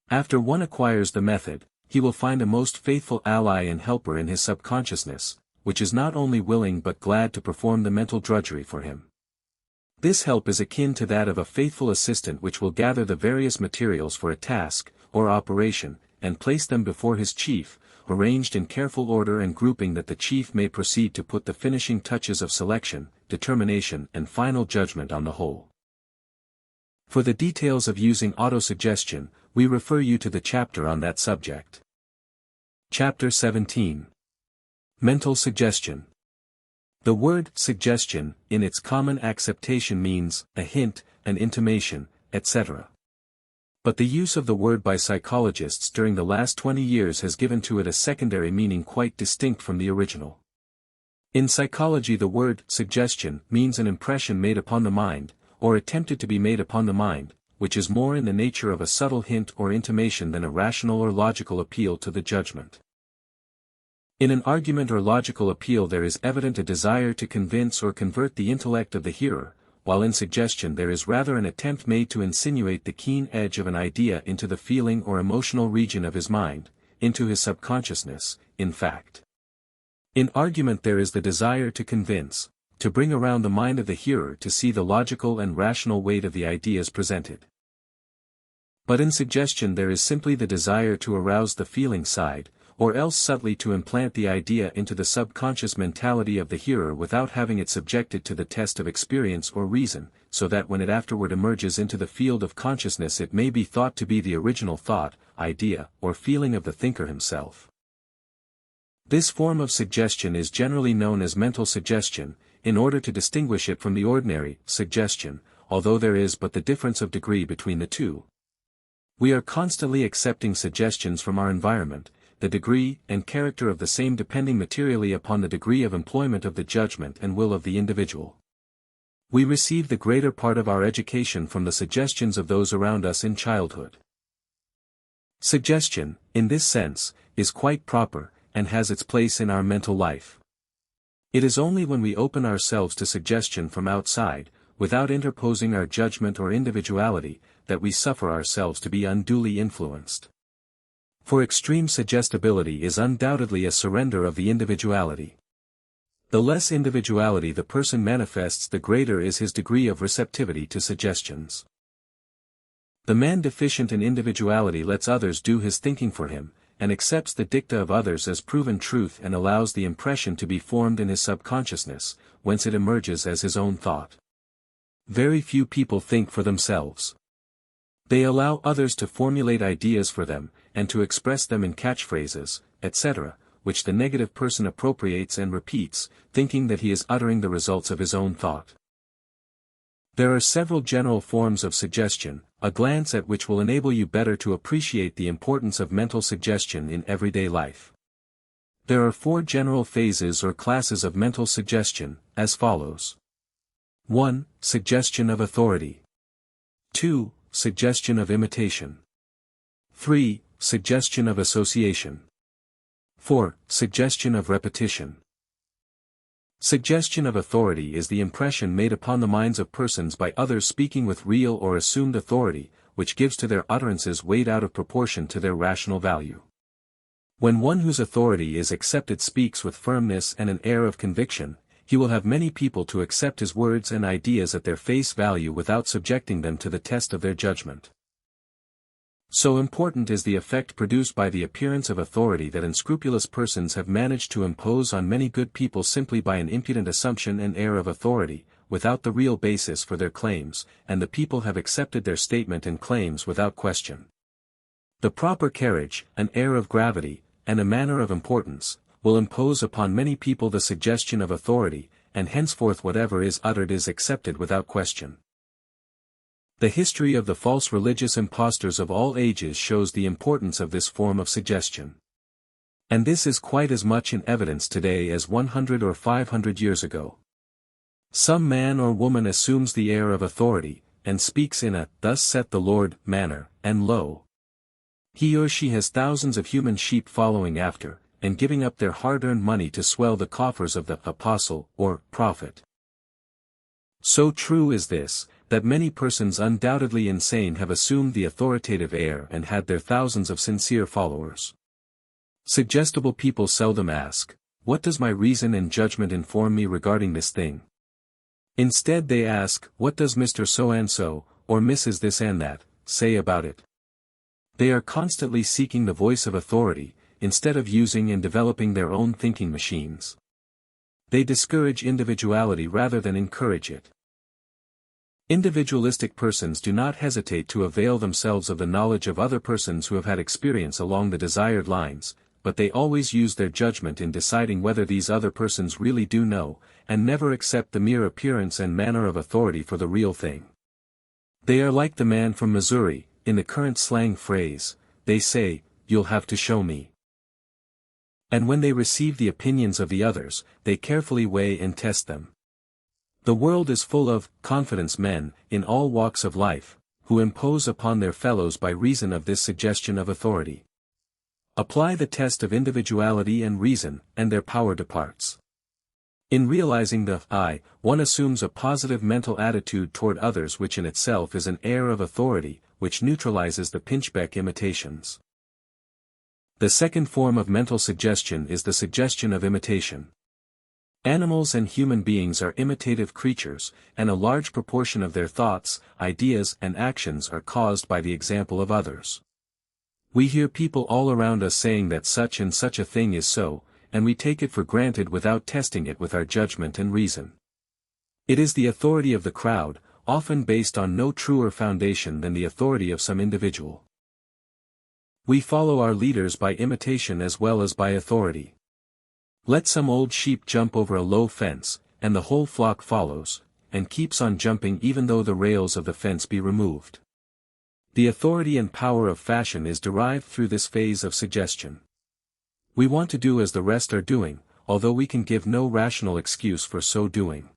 After one acquires the method, he will find a most faithful ally and helper in his subconsciousness, which is not only willing but glad to perform the mental drudgery for him. This help is akin to that of a faithful assistant which will gather the various materials for a task, or operation, and place them before his chief, arranged in careful order and grouping that the chief may proceed to put the finishing touches of selection, determination and final judgment on the whole. For the details of using autosuggestion, we refer you to the chapter on that subject. Chapter 17. Mental Suggestion. The word suggestion, in its common acceptation means a hint, an intimation, etc. But the use of the word by psychologists during the last 20 years has given to it a secondary meaning quite distinct from the original. In psychology the word suggestion means an impression made upon the mind, or attempted to be made upon the mind, which is more in the nature of a subtle hint or intimation than a rational or logical appeal to the judgment. In an argument or logical appeal there is evident a desire to convince or convert the intellect of the hearer, while in suggestion there is rather an attempt made to insinuate the keen edge of an idea into the feeling or emotional region of his mind, into his subconsciousness, in fact. In argument there is the desire to convince, to bring around the mind of the hearer to see the logical and rational weight of the ideas presented. But in suggestion there is simply the desire to arouse the feeling side, or else subtly to implant the idea into the subconscious mentality of the hearer without having it subjected to the test of experience or reason, so that when it afterward emerges into the field of consciousness it may be thought to be the original thought, idea, or feeling of the thinker himself. This form of suggestion is generally known as mental suggestion, in order to distinguish it from the ordinary suggestion, although there is but the difference of degree between the two. We are constantly accepting suggestions from our environment, the degree and character of the same depending materially upon the degree of employment of the judgment and will of the individual. We receive the greater part of our education from the suggestions of those around us in childhood. Suggestion, in this sense, is quite proper, and has its place in our mental life. It is only when we open ourselves to suggestion from outside, without interposing our judgment or individuality, that we suffer ourselves to be unduly influenced. For extreme suggestibility is undoubtedly a surrender of the individuality. The less individuality the person manifests, the greater is his degree of receptivity to suggestions. The man deficient in individuality lets others do his thinking for him, and accepts the dicta of others as proven truth and allows the impression to be formed in his subconsciousness, whence it emerges as his own thought. Very few people think for themselves. They allow others to formulate ideas for them, and to express them in catchphrases, etc., which the negative person appropriates and repeats, thinking that he is uttering the results of his own thought. There are several general forms of suggestion, a glance at which will enable you better to appreciate the importance of mental suggestion in everyday life. There are 4 general phases or classes of mental suggestion, as follows. 1. Suggestion of authority. 2. Suggestion of imitation. 3. Suggestion of association. 4. Suggestion of repetition. Suggestion of authority is the impression made upon the minds of persons by others speaking with real or assumed authority, which gives to their utterances weight out of proportion to their rational value. When one whose authority is accepted speaks with firmness and an air of conviction, he will have many people to accept his words and ideas at their face value without subjecting them to the test of their judgment. So important is the effect produced by the appearance of authority that unscrupulous persons have managed to impose on many good people simply by an impudent assumption and air of authority, without the real basis for their claims, and the people have accepted their statement and claims without question. The proper carriage, an air of gravity, and a manner of importance, will impose upon many people the suggestion of authority, and henceforth whatever is uttered is accepted without question. The history of the false religious impostors of all ages shows the importance of this form of suggestion. And this is quite as much in evidence today as 100 or 500 years ago. Some man or woman assumes the air of authority, and speaks in a "thus saith the Lord" manner, and lo! He or she has thousands of human sheep following after, and giving up their hard-earned money to swell the coffers of the apostle or prophet. So true is this, that many persons undoubtedly insane have assumed the authoritative air and had their thousands of sincere followers. Suggestible people seldom ask, "What does my reason and judgment inform me regarding this thing?" Instead they ask, "What does Mr. So-and-so, or Mrs. this and that, say about it?" They are constantly seeking the voice of authority, instead of using and developing their own thinking machines. They discourage individuality rather than encourage it. Individualistic persons do not hesitate to avail themselves of the knowledge of other persons who have had experience along the desired lines, but they always use their judgment in deciding whether these other persons really do know, and never accept the mere appearance and manner of authority for the real thing. They are like the man from Missouri, in the current slang phrase, they say, "You'll have to show me." And when they receive the opinions of the others, they carefully weigh and test them. The world is full of confidence men, in all walks of life, who impose upon their fellows by reason of this suggestion of authority. Apply the test of individuality and reason, and their power departs. In realizing the I, one assumes a positive mental attitude toward others which in itself is an air of authority, which neutralizes the pinchbeck imitations. The second form of mental suggestion is the suggestion of imitation. Animals and human beings are imitative creatures, and a large proportion of their thoughts, ideas and actions are caused by the example of others. We hear people all around us saying that such and such a thing is so, and we take it for granted without testing it with our judgment and reason. It is the authority of the crowd, often based on no truer foundation than the authority of some individual. We follow our leaders by imitation as well as by authority. Let some old sheep jump over a low fence, and the whole flock follows, and keeps on jumping even though the rails of the fence be removed. The authority and power of fashion is derived through this phase of suggestion. We want to do as the rest are doing, although we can give no rational excuse for so doing.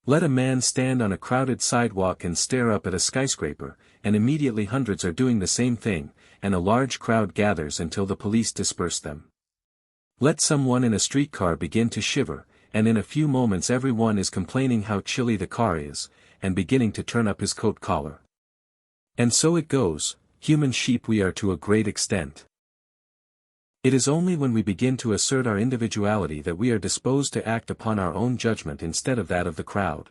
Let a man stand on a crowded sidewalk and stare up at a skyscraper, and immediately hundreds are doing the same thing, and a large crowd gathers until the police disperse them. Let someone in a streetcar begin to shiver, and in a few moments everyone is complaining how chilly the car is, and beginning to turn up his coat collar. And so it goes, human sheep we are to a great extent. It is only when we begin to assert our individuality that we are disposed to act upon our own judgment instead of that of the crowd.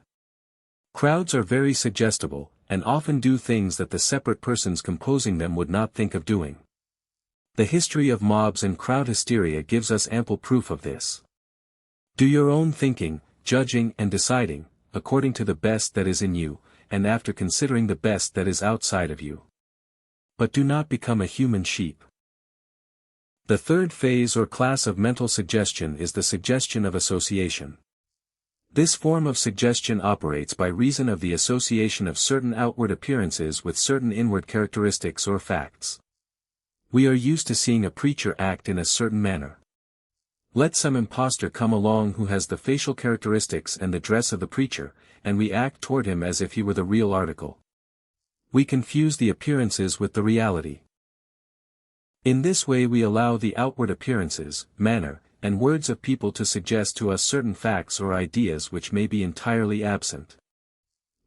Crowds are very suggestible, and often do things that the separate persons composing them would not think of doing. The history of mobs and crowd hysteria gives us ample proof of this. Do your own thinking, judging and deciding, according to the best that is in you, and after considering the best that is outside of you. But do not become a human sheep. The third phase or class of mental suggestion is the suggestion of association. This form of suggestion operates by reason of the association of certain outward appearances with certain inward characteristics or facts. We are used to seeing a preacher act in a certain manner. Let some impostor come along who has the facial characteristics and the dress of the preacher, and we act toward him as if he were the real article. We confuse the appearances with the reality. In this way we allow the outward appearances, manner, and words of people to suggest to us certain facts or ideas which may be entirely absent.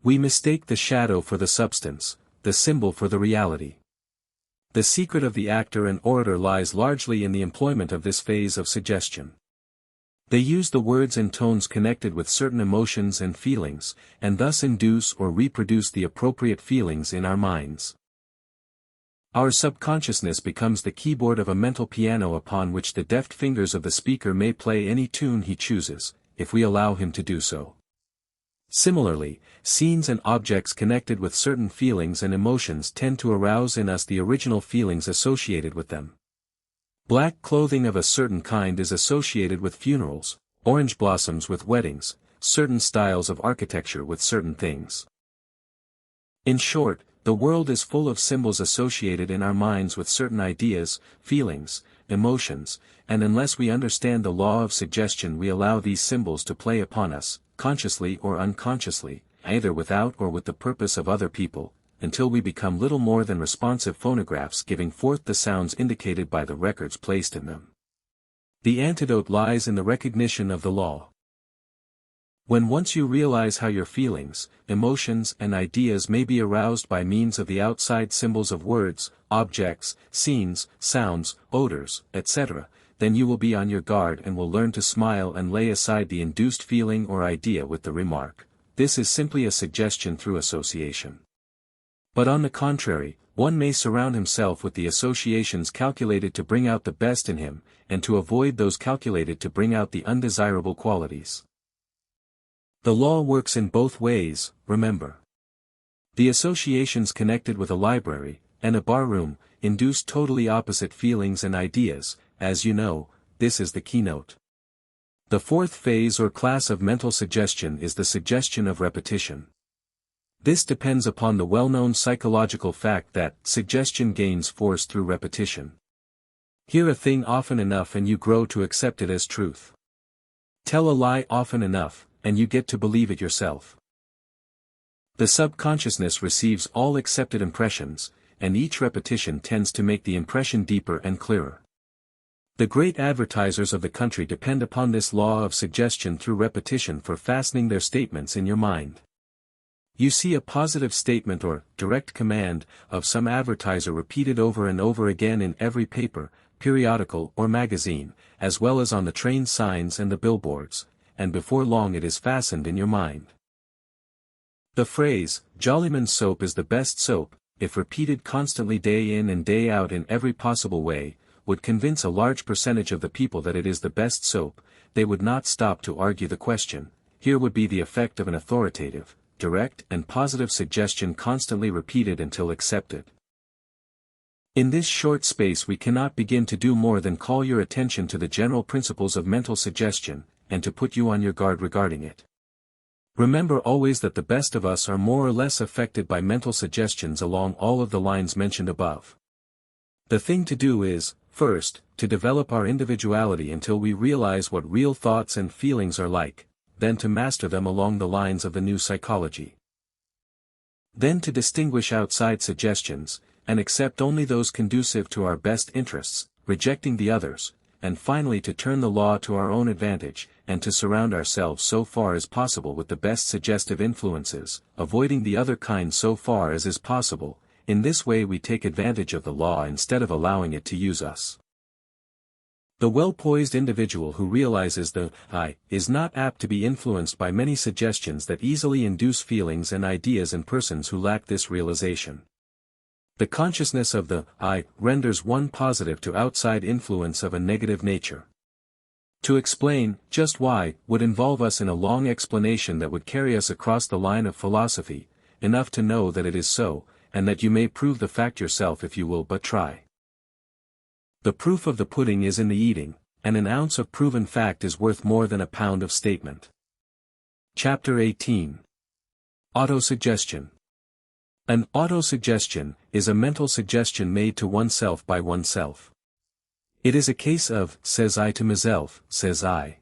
We mistake the shadow for the substance, the symbol for the reality. The secret of the actor and orator lies largely in the employment of this phase of suggestion. They use the words and tones connected with certain emotions and feelings, and thus induce or reproduce the appropriate feelings in our minds. Our subconsciousness becomes the keyboard of a mental piano upon which the deft fingers of the speaker may play any tune he chooses, if we allow him to do so. Similarly, scenes and objects connected with certain feelings and emotions tend to arouse in us the original feelings associated with them. Black clothing of a certain kind is associated with funerals, orange blossoms with weddings, certain styles of architecture with certain things. In short, the world is full of symbols associated in our minds with certain ideas, feelings, emotions, and unless we understand the law of suggestion we allow these symbols to play upon us, consciously or unconsciously, either without or with the purpose of other people, until we become little more than responsive phonographs giving forth the sounds indicated by the records placed in them. The antidote lies in the recognition of the law. When once you realize how your feelings, emotions and ideas may be aroused by means of the outside symbols of words, objects, scenes, sounds, odors, etc., then you will be on your guard and will learn to smile and lay aside the induced feeling or idea with the remark, "This is simply a suggestion through association." But on the contrary, one may surround himself with the associations calculated to bring out the best in him, and to avoid those calculated to bring out the undesirable qualities. The law works in both ways, remember. The associations connected with a library, and a barroom, induce totally opposite feelings and ideas, as you know, this is the keynote. The fourth phase or class of mental suggestion is the suggestion of repetition. This depends upon the well-known psychological fact that suggestion gains force through repetition. Hear a thing often enough and you grow to accept it as truth. Tell a lie often enough, and you get to believe it yourself. The subconsciousness receives all accepted impressions, and each repetition tends to make the impression deeper and clearer. The great advertisers of the country depend upon this law of suggestion through repetition for fastening their statements in your mind. You see a positive statement or direct command of some advertiser repeated over and over again in every paper, periodical or magazine, as well as on the train signs and the billboards, and before long it is fastened in your mind. The phrase, "Jollyman's soap is the best soap," if repeated constantly day in and day out in every possible way, would convince a large percentage of the people that it is the best soap. They would not stop to argue the question. Here would be the effect of an authoritative, direct and positive suggestion constantly repeated until accepted. In this short space we cannot begin to do more than call your attention to the general principles of mental suggestion, and to put you on your guard regarding it. Remember always that the best of us are more or less affected by mental suggestions along all of the lines mentioned above. The thing to do is, first, to develop our individuality until we realize what real thoughts and feelings are like, then to master them along the lines of the new psychology. Then to distinguish outside suggestions, and accept only those conducive to our best interests, rejecting the others, and finally to turn the law to our own advantage, and to surround ourselves so far as possible with the best suggestive influences, avoiding the other kind so far as is possible. In this way we take advantage of the law instead of allowing it to use us. The well-poised individual who realizes the I is not apt to be influenced by many suggestions that easily induce feelings and ideas in persons who lack this realization. The consciousness of the I renders one positive to outside influence of a negative nature. To explain just why would involve us in a long explanation that would carry us across the line of philosophy, enough to know that it is so, and that you may prove the fact yourself if you will but try. The proof of the pudding is in the eating, and an ounce of proven fact is worth more than a pound of statement. Chapter 18. Autosuggestion. An autosuggestion is a mental suggestion made to oneself by oneself. It is a case of, says I to myself, says I.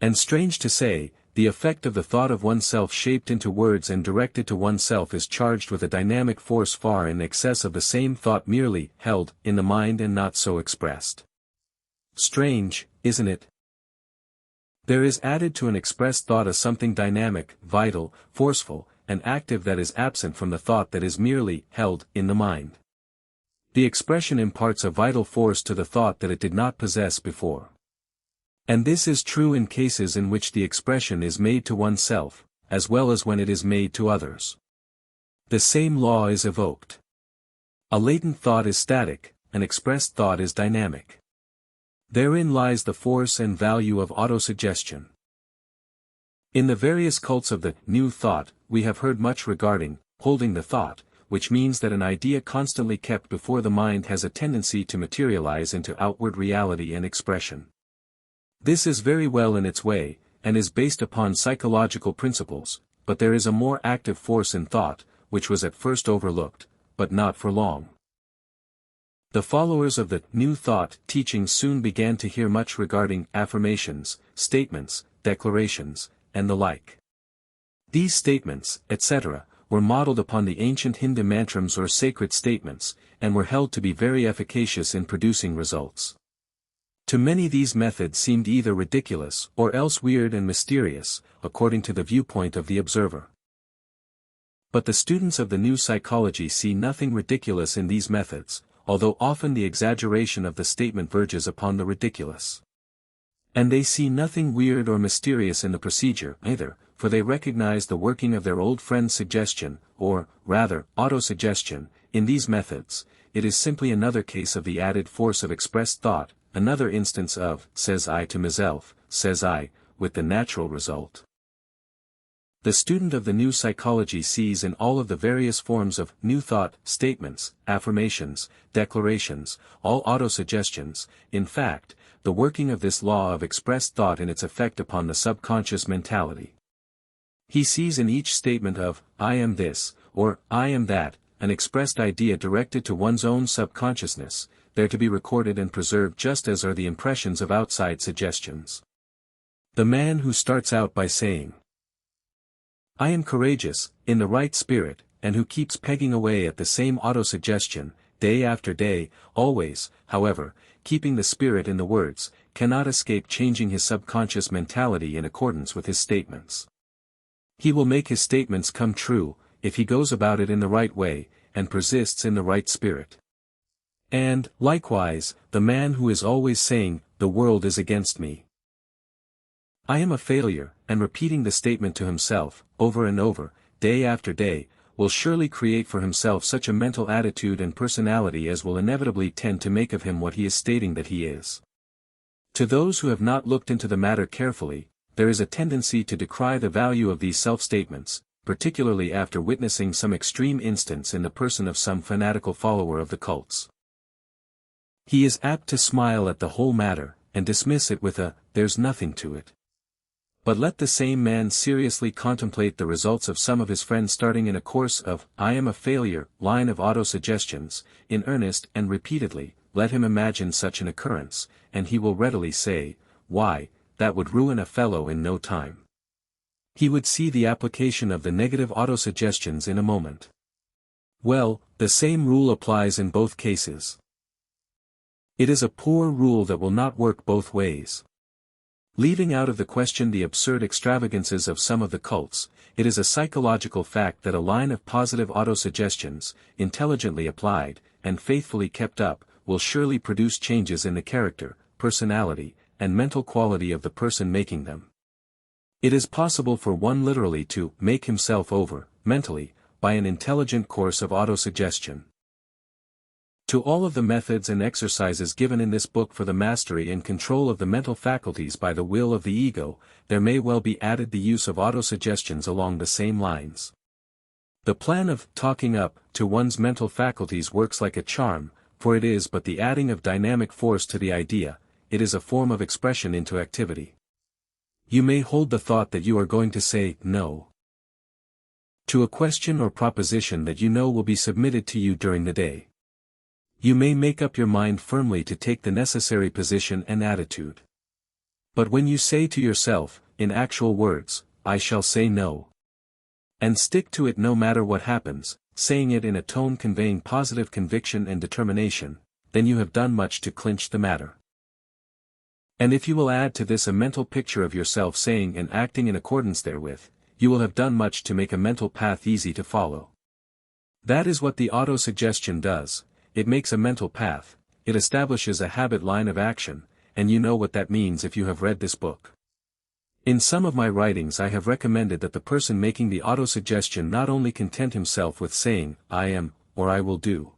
And strange to say, the effect of the thought of oneself shaped into words and directed to oneself is charged with a dynamic force far in excess of the same thought merely held in the mind and not so expressed. Strange, isn't it? There is added to an expressed thought a something dynamic, vital, forceful, and active that is absent from the thought that is merely held in the mind. The expression imparts a vital force to the thought that it did not possess before. And this is true in cases in which the expression is made to oneself, as well as when it is made to others. The same law is evoked. A latent thought is static, an expressed thought is dynamic. Therein lies the force and value of autosuggestion. In the various cults of the new thought, we have heard much regarding holding the thought, which means that an idea constantly kept before the mind has a tendency to materialize into outward reality and expression. This is very well in its way, and is based upon psychological principles, but there is a more active force in thought, which was at first overlooked, but not for long. The followers of the New Thought teaching soon began to hear much regarding affirmations, statements, declarations, and the like. These statements, etc., were modeled upon the ancient Hindu mantrams or sacred statements, and were held to be very efficacious in producing results. To many these methods seemed either ridiculous or else weird and mysterious, according to the viewpoint of the observer. But the students of the new psychology see nothing ridiculous in these methods, although often the exaggeration of the statement verges upon the ridiculous. And they see nothing weird or mysterious in the procedure either, for they recognize the working of their old friend's suggestion, or, rather, autosuggestion, in these methods. It is simply another case of the added force of expressed thought, another instance of, says I to myself, says I, with the natural result. The student of the new psychology sees in all of the various forms of new thought, statements, affirmations, declarations, all autosuggestions, in fact, the working of this law of expressed thought in its effect upon the subconscious mentality. He sees in each statement of, I am this, or I am that, an expressed idea directed to one's own subconsciousness, there to be recorded and preserved just as are the impressions of outside suggestions. The man who starts out by saying, I am courageous, in the right spirit, and who keeps pegging away at the same autosuggestion, day after day, always, however, keeping the spirit in the words, cannot escape changing his subconscious mentality in accordance with his statements. He will make his statements come true, if he goes about it in the right way, and persists in the right spirit. And, likewise, the man who is always saying, "The world is against me. I am a failure," and repeating the statement to himself, over and over, day after day, will surely create for himself such a mental attitude and personality as will inevitably tend to make of him what he is stating that he is. To those who have not looked into the matter carefully, there is a tendency to decry the value of these self-statements, particularly after witnessing some extreme instance in the person of some fanatical follower of the cults. He is apt to smile at the whole matter, and dismiss it with a, "There's nothing to it." But let the same man seriously contemplate the results of some of his friends starting in a course of, "I am a failure," line of autosuggestions, in earnest and repeatedly, let him imagine such an occurrence, and he will readily say, "Why, that would ruin a fellow in no time." He would see the application of the negative autosuggestions in a moment. Well, the same rule applies in both cases. It is a poor rule that will not work both ways. Leaving out of the question the absurd extravagances of some of the cults, it is a psychological fact that a line of positive autosuggestions, intelligently applied, and faithfully kept up, will surely produce changes in the character, personality, and mental quality of the person making them. It is possible for one literally to make himself over, mentally, by an intelligent course of autosuggestion. To all of the methods and exercises given in this book for the mastery and control of the mental faculties by the will of the ego, there may well be added the use of autosuggestions along the same lines. The plan of talking up to one's mental faculties works like a charm, for it is but the adding of dynamic force to the idea, it is a form of expression into activity. You may hold the thought that you are going to say "no" to a question or proposition that you know will be submitted to you during the day. You may make up your mind firmly to take the necessary position and attitude. But when you say to yourself, in actual words, "I shall say no," and stick to it no matter what happens, saying it in a tone conveying positive conviction and determination, then you have done much to clinch the matter. And if you will add to this a mental picture of yourself saying and acting in accordance therewith, you will have done much to make a mental path easy to follow. That is what the autosuggestion does. It makes a mental path, it establishes a habit line of action, and you know what that means if you have read this book. In some of my writings I have recommended that the person making the autosuggestion not only content himself with saying, "I am," or "I will do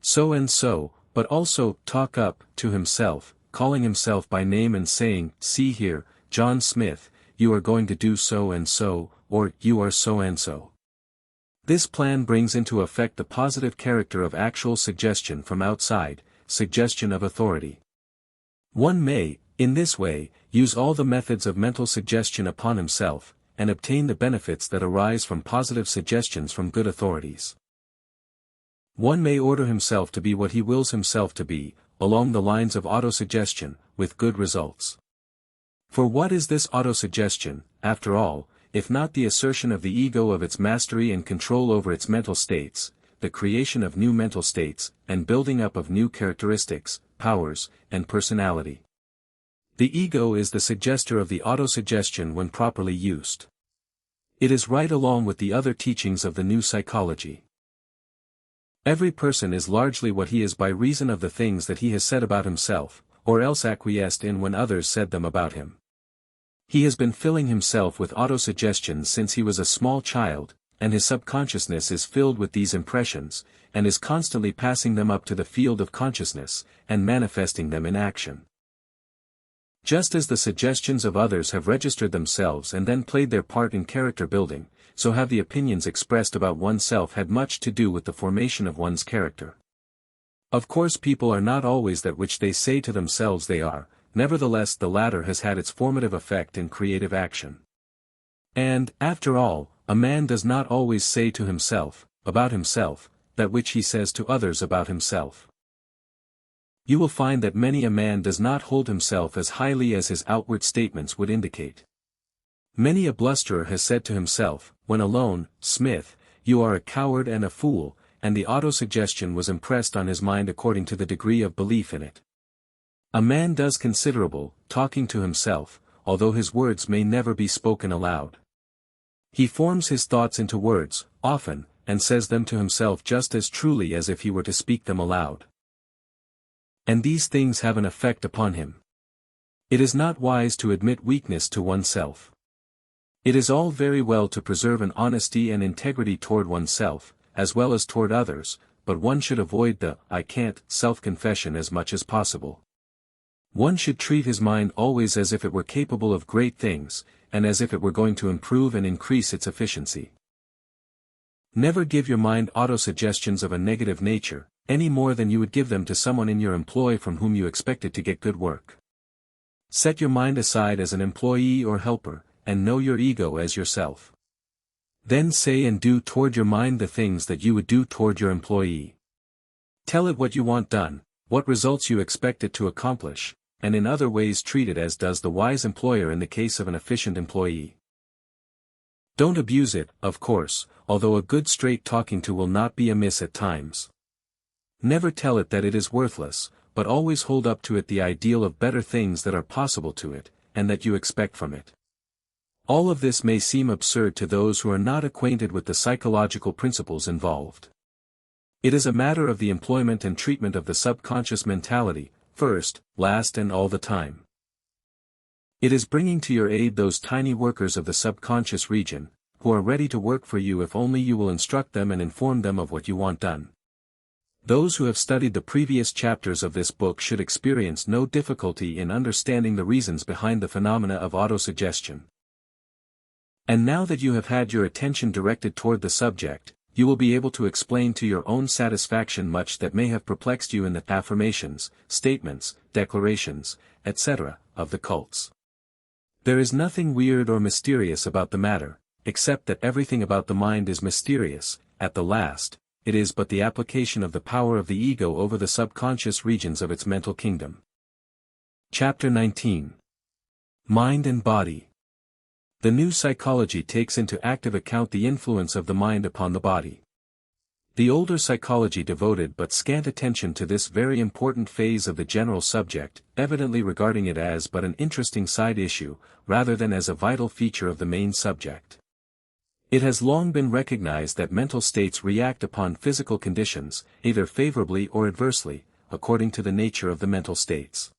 so and so," but also talk up to himself, calling himself by name and saying, "See here, John Smith, you are going to do so and so, or you are so and so." This plan brings into effect the positive character of actual suggestion from outside, suggestion of authority. One may, in this way, use all the methods of mental suggestion upon himself, and obtain the benefits that arise from positive suggestions from good authorities. One may order himself to be what he wills himself to be, along the lines of autosuggestion, with good results. For what is this autosuggestion, after all, if not the assertion of the ego of its mastery and control over its mental states, the creation of new mental states, and building up of new characteristics, powers, and personality? The ego is the suggester of the autosuggestion when properly used. It is right along with the other teachings of the new psychology. Every person is largely what he is by reason of the things that he has said about himself, or else acquiesced in when others said them about him. He has been filling himself with autosuggestions since he was a small child, and his subconsciousness is filled with these impressions, and is constantly passing them up to the field of consciousness, and manifesting them in action. Just as the suggestions of others have registered themselves and then played their part in character building, so have the opinions expressed about oneself had much to do with the formation of one's character. Of course, people are not always that which they say to themselves they are, nevertheless the latter has had its formative effect in creative action. And, after all, a man does not always say to himself, about himself, that which he says to others about himself. You will find that many a man does not hold himself as highly as his outward statements would indicate. Many a blusterer has said to himself, when alone, "Smith, you are a coward and a fool," and the autosuggestion was impressed on his mind according to the degree of belief in it. A man does considerable talking to himself, although his words may never be spoken aloud. He forms his thoughts into words, often, and says them to himself just as truly as if he were to speak them aloud. And these things have an effect upon him. It is not wise to admit weakness to oneself. It is all very well to preserve an honesty and integrity toward oneself, as well as toward others, but one should avoid the "I can't" self-confession as much as possible. One should treat his mind always as if it were capable of great things, and as if it were going to improve and increase its efficiency. Never give your mind autosuggestions of a negative nature, any more than you would give them to someone in your employ from whom you expected to get good work. Set your mind aside as an employee or helper, and know your ego as yourself. Then say and do toward your mind the things that you would do toward your employee. Tell it what you want done, what results you expect it to accomplish, and in other ways treat it as does the wise employer in the case of an efficient employee. Don't abuse it, of course, although a good straight talking to will not be amiss at times. Never tell it that it is worthless, but always hold up to it the ideal of better things that are possible to it, and that you expect from it. All of this may seem absurd to those who are not acquainted with the psychological principles involved. It is a matter of the employment and treatment of the subconscious mentality, first, last and all the time. It is bringing to your aid those tiny workers of the subconscious region, who are ready to work for you if only you will instruct them and inform them of what you want done. Those who have studied the previous chapters of this book should experience no difficulty in understanding the reasons behind the phenomena of autosuggestion. And now that you have had your attention directed toward the subject, you will be able to explain to your own satisfaction much that may have perplexed you in the affirmations, statements, declarations, etc., of the cults. There is nothing weird or mysterious about the matter, except that everything about the mind is mysterious. At the last, it is but the application of the power of the ego over the subconscious regions of its mental kingdom. Chapter 19. Mind and Body. The new psychology takes into active account the influence of the mind upon the body. The older psychology devoted but scant attention to this very important phase of the general subject, evidently regarding it as but an interesting side issue, rather than as a vital feature of the main subject. It has long been recognized that mental states react upon physical conditions, either favorably or adversely, according to the nature of the mental states.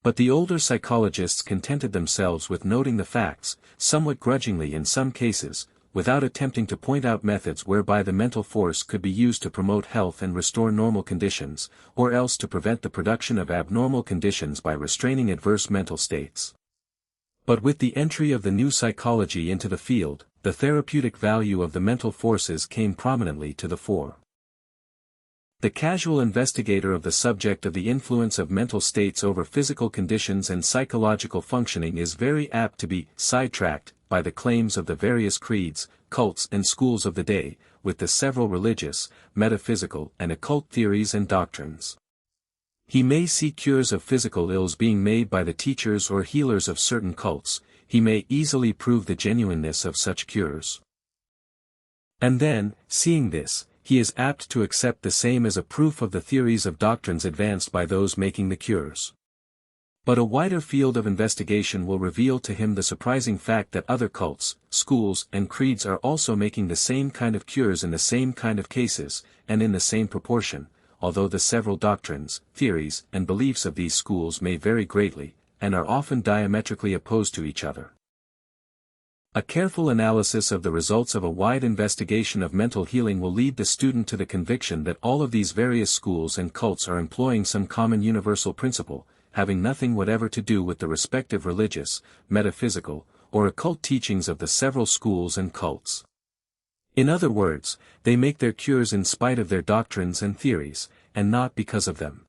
But the older psychologists contented themselves with noting the facts, somewhat grudgingly in some cases, without attempting to point out methods whereby the mental force could be used to promote health and restore normal conditions, or else to prevent the production of abnormal conditions by restraining adverse mental states. But with the entry of the new psychology into the field, the therapeutic value of the mental forces came prominently to the fore. The casual investigator of the subject of the influence of mental states over physical conditions and psychological functioning is very apt to be sidetracked by the claims of the various creeds, cults and schools of the day, with the several religious, metaphysical and occult theories and doctrines. He may see cures of physical ills being made by the teachers or healers of certain cults. He may easily prove the genuineness of such cures. And then, seeing this, he is apt to accept the same as a proof of the theories of doctrines advanced by those making the cures. But a wider field of investigation will reveal to him the surprising fact that other cults, schools and creeds are also making the same kind of cures in the same kind of cases, and in the same proportion, although the several doctrines, theories and beliefs of these schools may vary greatly, and are often diametrically opposed to each other. A careful analysis of the results of a wide investigation of mental healing will lead the student to the conviction that all of these various schools and cults are employing some common universal principle, having nothing whatever to do with the respective religious, metaphysical, or occult teachings of the several schools and cults. In other words, they make their cures in spite of their doctrines and theories, and not because of them.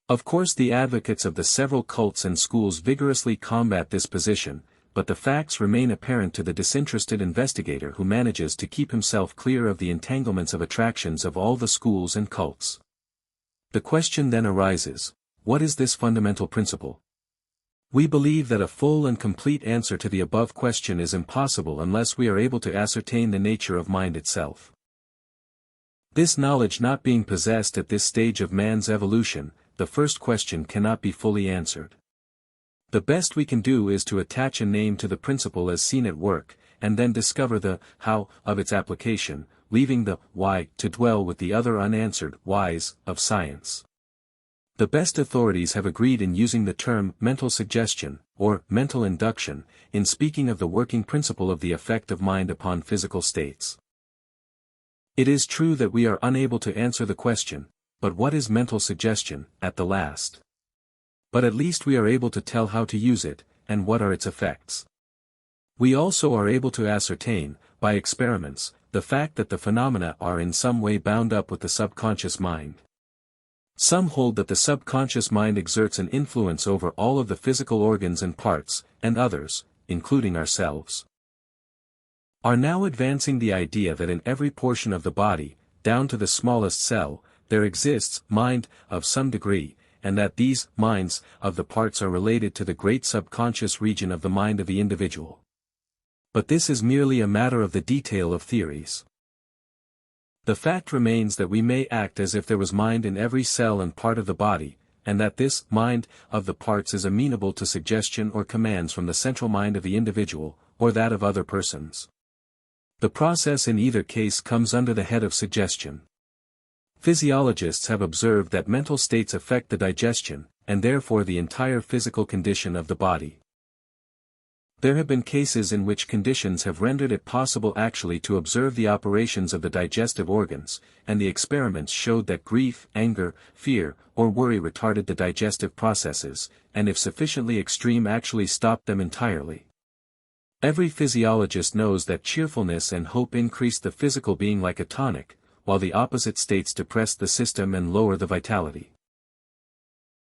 Of course, the advocates of the several cults and schools vigorously combat this position, but the facts remain apparent to the disinterested investigator who manages to keep himself clear of the entanglements of attractions of all the schools and cults. The question then arises, what is this fundamental principle? We believe that a full and complete answer to the above question is impossible unless we are able to ascertain the nature of mind itself. This knowledge not being possessed at this stage of man's evolution, the first question cannot be fully answered. The best we can do is to attach a name to the principle as seen at work, and then discover the how of its application, leaving the why to dwell with the other unanswered whys of science. The best authorities have agreed in using the term mental suggestion, or mental induction, in speaking of the working principle of the effect of mind upon physical states. It is true that we are unable to answer the question, but what is mental suggestion, at the last? But at least we are able to tell how to use it, and what are its effects. We also are able to ascertain, by experiments, the fact that the phenomena are in some way bound up with the subconscious mind. Some hold that the subconscious mind exerts an influence over all of the physical organs and parts, and others, including ourselves, are now advancing the idea that in every portion of the body, down to the smallest cell, there exists mind of some degree, and that these minds of the parts are related to the great subconscious region of the mind of the individual. But this is merely a matter of the detail of theories. The fact remains that we may act as if there was mind in every cell and part of the body, and that this mind of the parts is amenable to suggestion or commands from the central mind of the individual, or that of other persons. The process in either case comes under the head of suggestion. Physiologists have observed that mental states affect the digestion, and therefore the entire physical condition of the body. There have been cases in which conditions have rendered it possible actually to observe the operations of the digestive organs, and the experiments showed that grief, anger, fear, or worry retarded the digestive processes, and if sufficiently extreme actually stopped them entirely. Every physiologist knows that cheerfulness and hope increase the physical being like a tonic, while the opposite states depress the system and lower the vitality.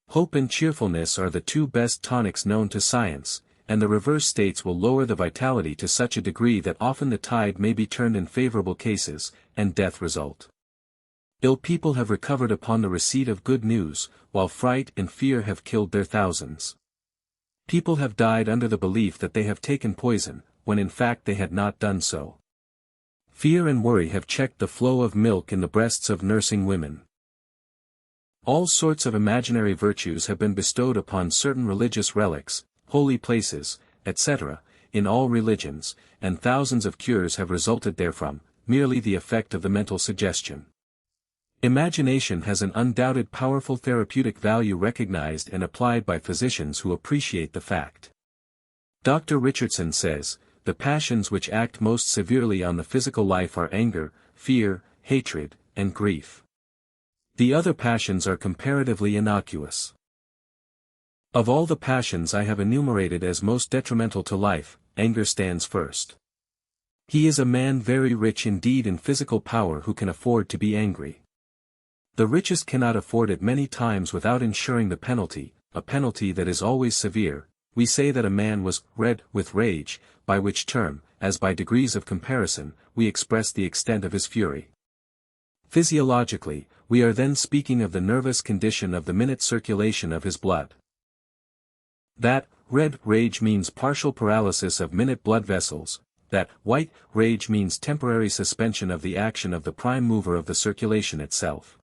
Hope and cheerfulness are the two best tonics known to science, and the reverse states will lower the vitality to such a degree that often the tide may be turned in favorable cases, and death result. Ill people have recovered upon the receipt of good news, while fright and fear have killed their thousands. People have died under the belief that they have taken poison, when in fact they had not done so. Fear and worry have checked the flow of milk in the breasts of nursing women. All sorts of imaginary virtues have been bestowed upon certain religious relics, holy places, etc., in all religions, and thousands of cures have resulted therefrom, merely the effect of the mental suggestion. Imagination has an undoubted powerful therapeutic value recognized and applied by physicians who appreciate the fact. Dr. Richardson says, the passions which act most severely on the physical life are anger, fear, hatred, and grief. The other passions are comparatively innocuous. Of all the passions I have enumerated as most detrimental to life, anger stands first. He is a man very rich indeed in physical power who can afford to be angry. The richest cannot afford it many times without incurring the penalty, a penalty that is always severe. We say that a man was red with rage, by which term, as by degrees of comparison, we express the extent of his fury. Physiologically, we are then speaking of the nervous condition of the minute circulation of his blood. That red rage means partial paralysis of minute blood vessels, that white rage means temporary suspension of the action of the prime mover of the circulation itself.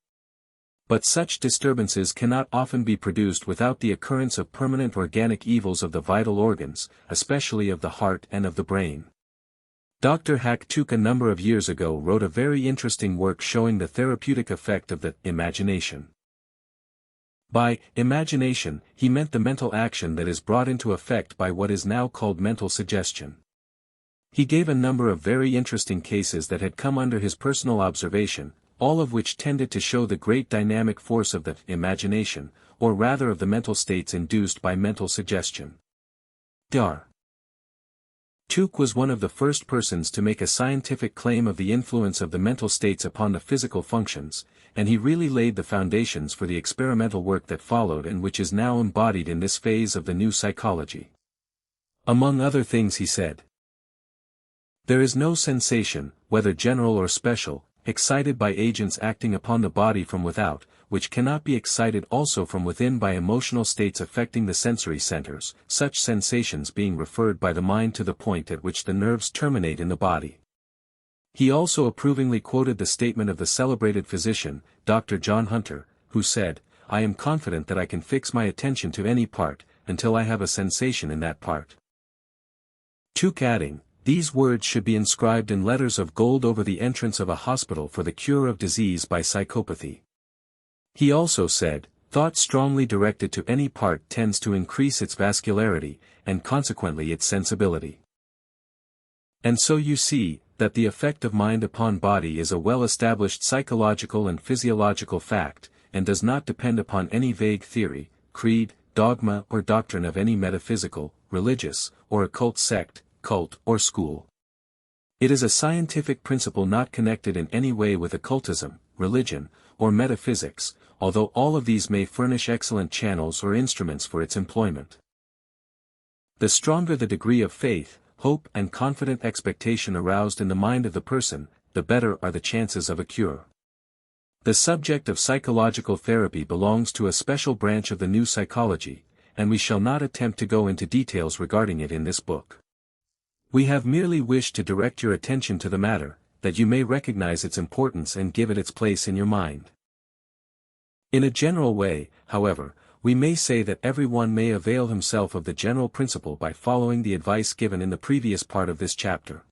But such disturbances cannot often be produced without the occurrence of permanent organic evils of the vital organs, especially of the heart and of the brain. Dr. Hack-Tuke a number of years ago wrote a very interesting work showing the therapeutic effect of the imagination. By imagination, he meant the mental action that is brought into effect by what is now called mental suggestion. He gave a number of very interesting cases that had come under his personal observation, all of which tended to show the great dynamic force of the imagination, or rather of the mental states induced by mental suggestion. Dr. Tuke was one of the first persons to make a scientific claim of the influence of the mental states upon the physical functions, and he really laid the foundations for the experimental work that followed and which is now embodied in this phase of the new psychology. Among other things he said, "There is no sensation, whether general or special, excited by agents acting upon the body from without, which cannot be excited also from within by emotional states affecting the sensory centers, such sensations being referred by the mind to the point at which the nerves terminate in the body." He also approvingly quoted the statement of the celebrated physician, Dr. John Hunter, who said, "I am confident that I can fix my attention to any part, until I have a sensation in that part. Tuke adding, these words should be inscribed in letters of gold over the entrance of a hospital for the cure of disease by psychopathy. He also said, thought strongly directed to any part tends to increase its vascularity, and consequently its sensibility. And so you see, that the effect of mind upon body is a well-established psychological and physiological fact, and does not depend upon any vague theory, creed, dogma or doctrine of any metaphysical, religious, or occult sect, cult or school. It is a scientific principle not connected in any way with occultism, religion, or metaphysics, although all of these may furnish excellent channels or instruments for its employment. The stronger the degree of faith, hope and confident expectation aroused in the mind of the person, the better are the chances of a cure. The subject of psychological therapy belongs to a special branch of the new psychology, and we shall not attempt to go into details regarding it in this book. We have merely wished to direct your attention to the matter, that you may recognize its importance and give it its place in your mind. In a general way, however, we may say that everyone may avail himself of the general principle by following the advice given in the previous part of this chapter.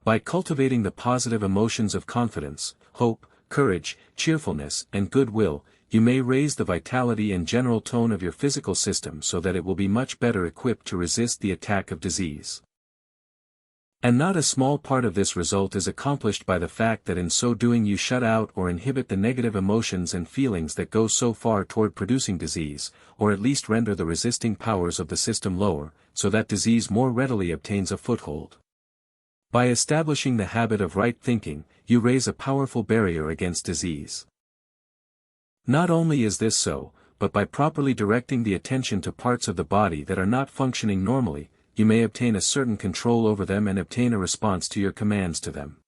By cultivating the positive emotions of confidence, hope, courage, cheerfulness, and goodwill, you may raise the vitality and general tone of your physical system so that it will be much better equipped to resist the attack of disease. And not a small part of this result is accomplished by the fact that in so doing you shut out or inhibit the negative emotions and feelings that go so far toward producing disease, or at least render the resisting powers of the system lower, so that disease more readily obtains a foothold. By establishing the habit of right thinking, you raise a powerful barrier against disease. Not only is this so, but by properly directing the attention to parts of the body that are not functioning normally, you may obtain a certain control over them and obtain a response to your commands to them.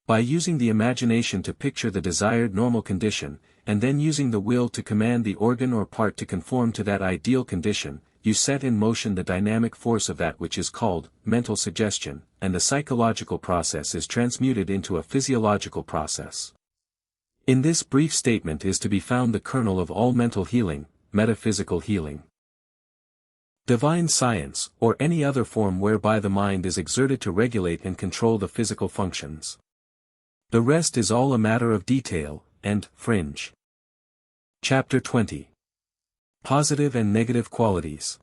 By using the imagination to picture the desired normal condition, and then using the will to command the organ or part to conform to that ideal condition, you set in motion the dynamic force of that which is called mental suggestion, and the psychological process is transmuted into a physiological process. In this brief statement is to be found the kernel of all mental healing, metaphysical healing. Divine science, or any other form whereby the mind is exerted to regulate and control the physical functions. The rest is all a matter of detail, and fringe. Chapter 20. Positive and Negative Qualities.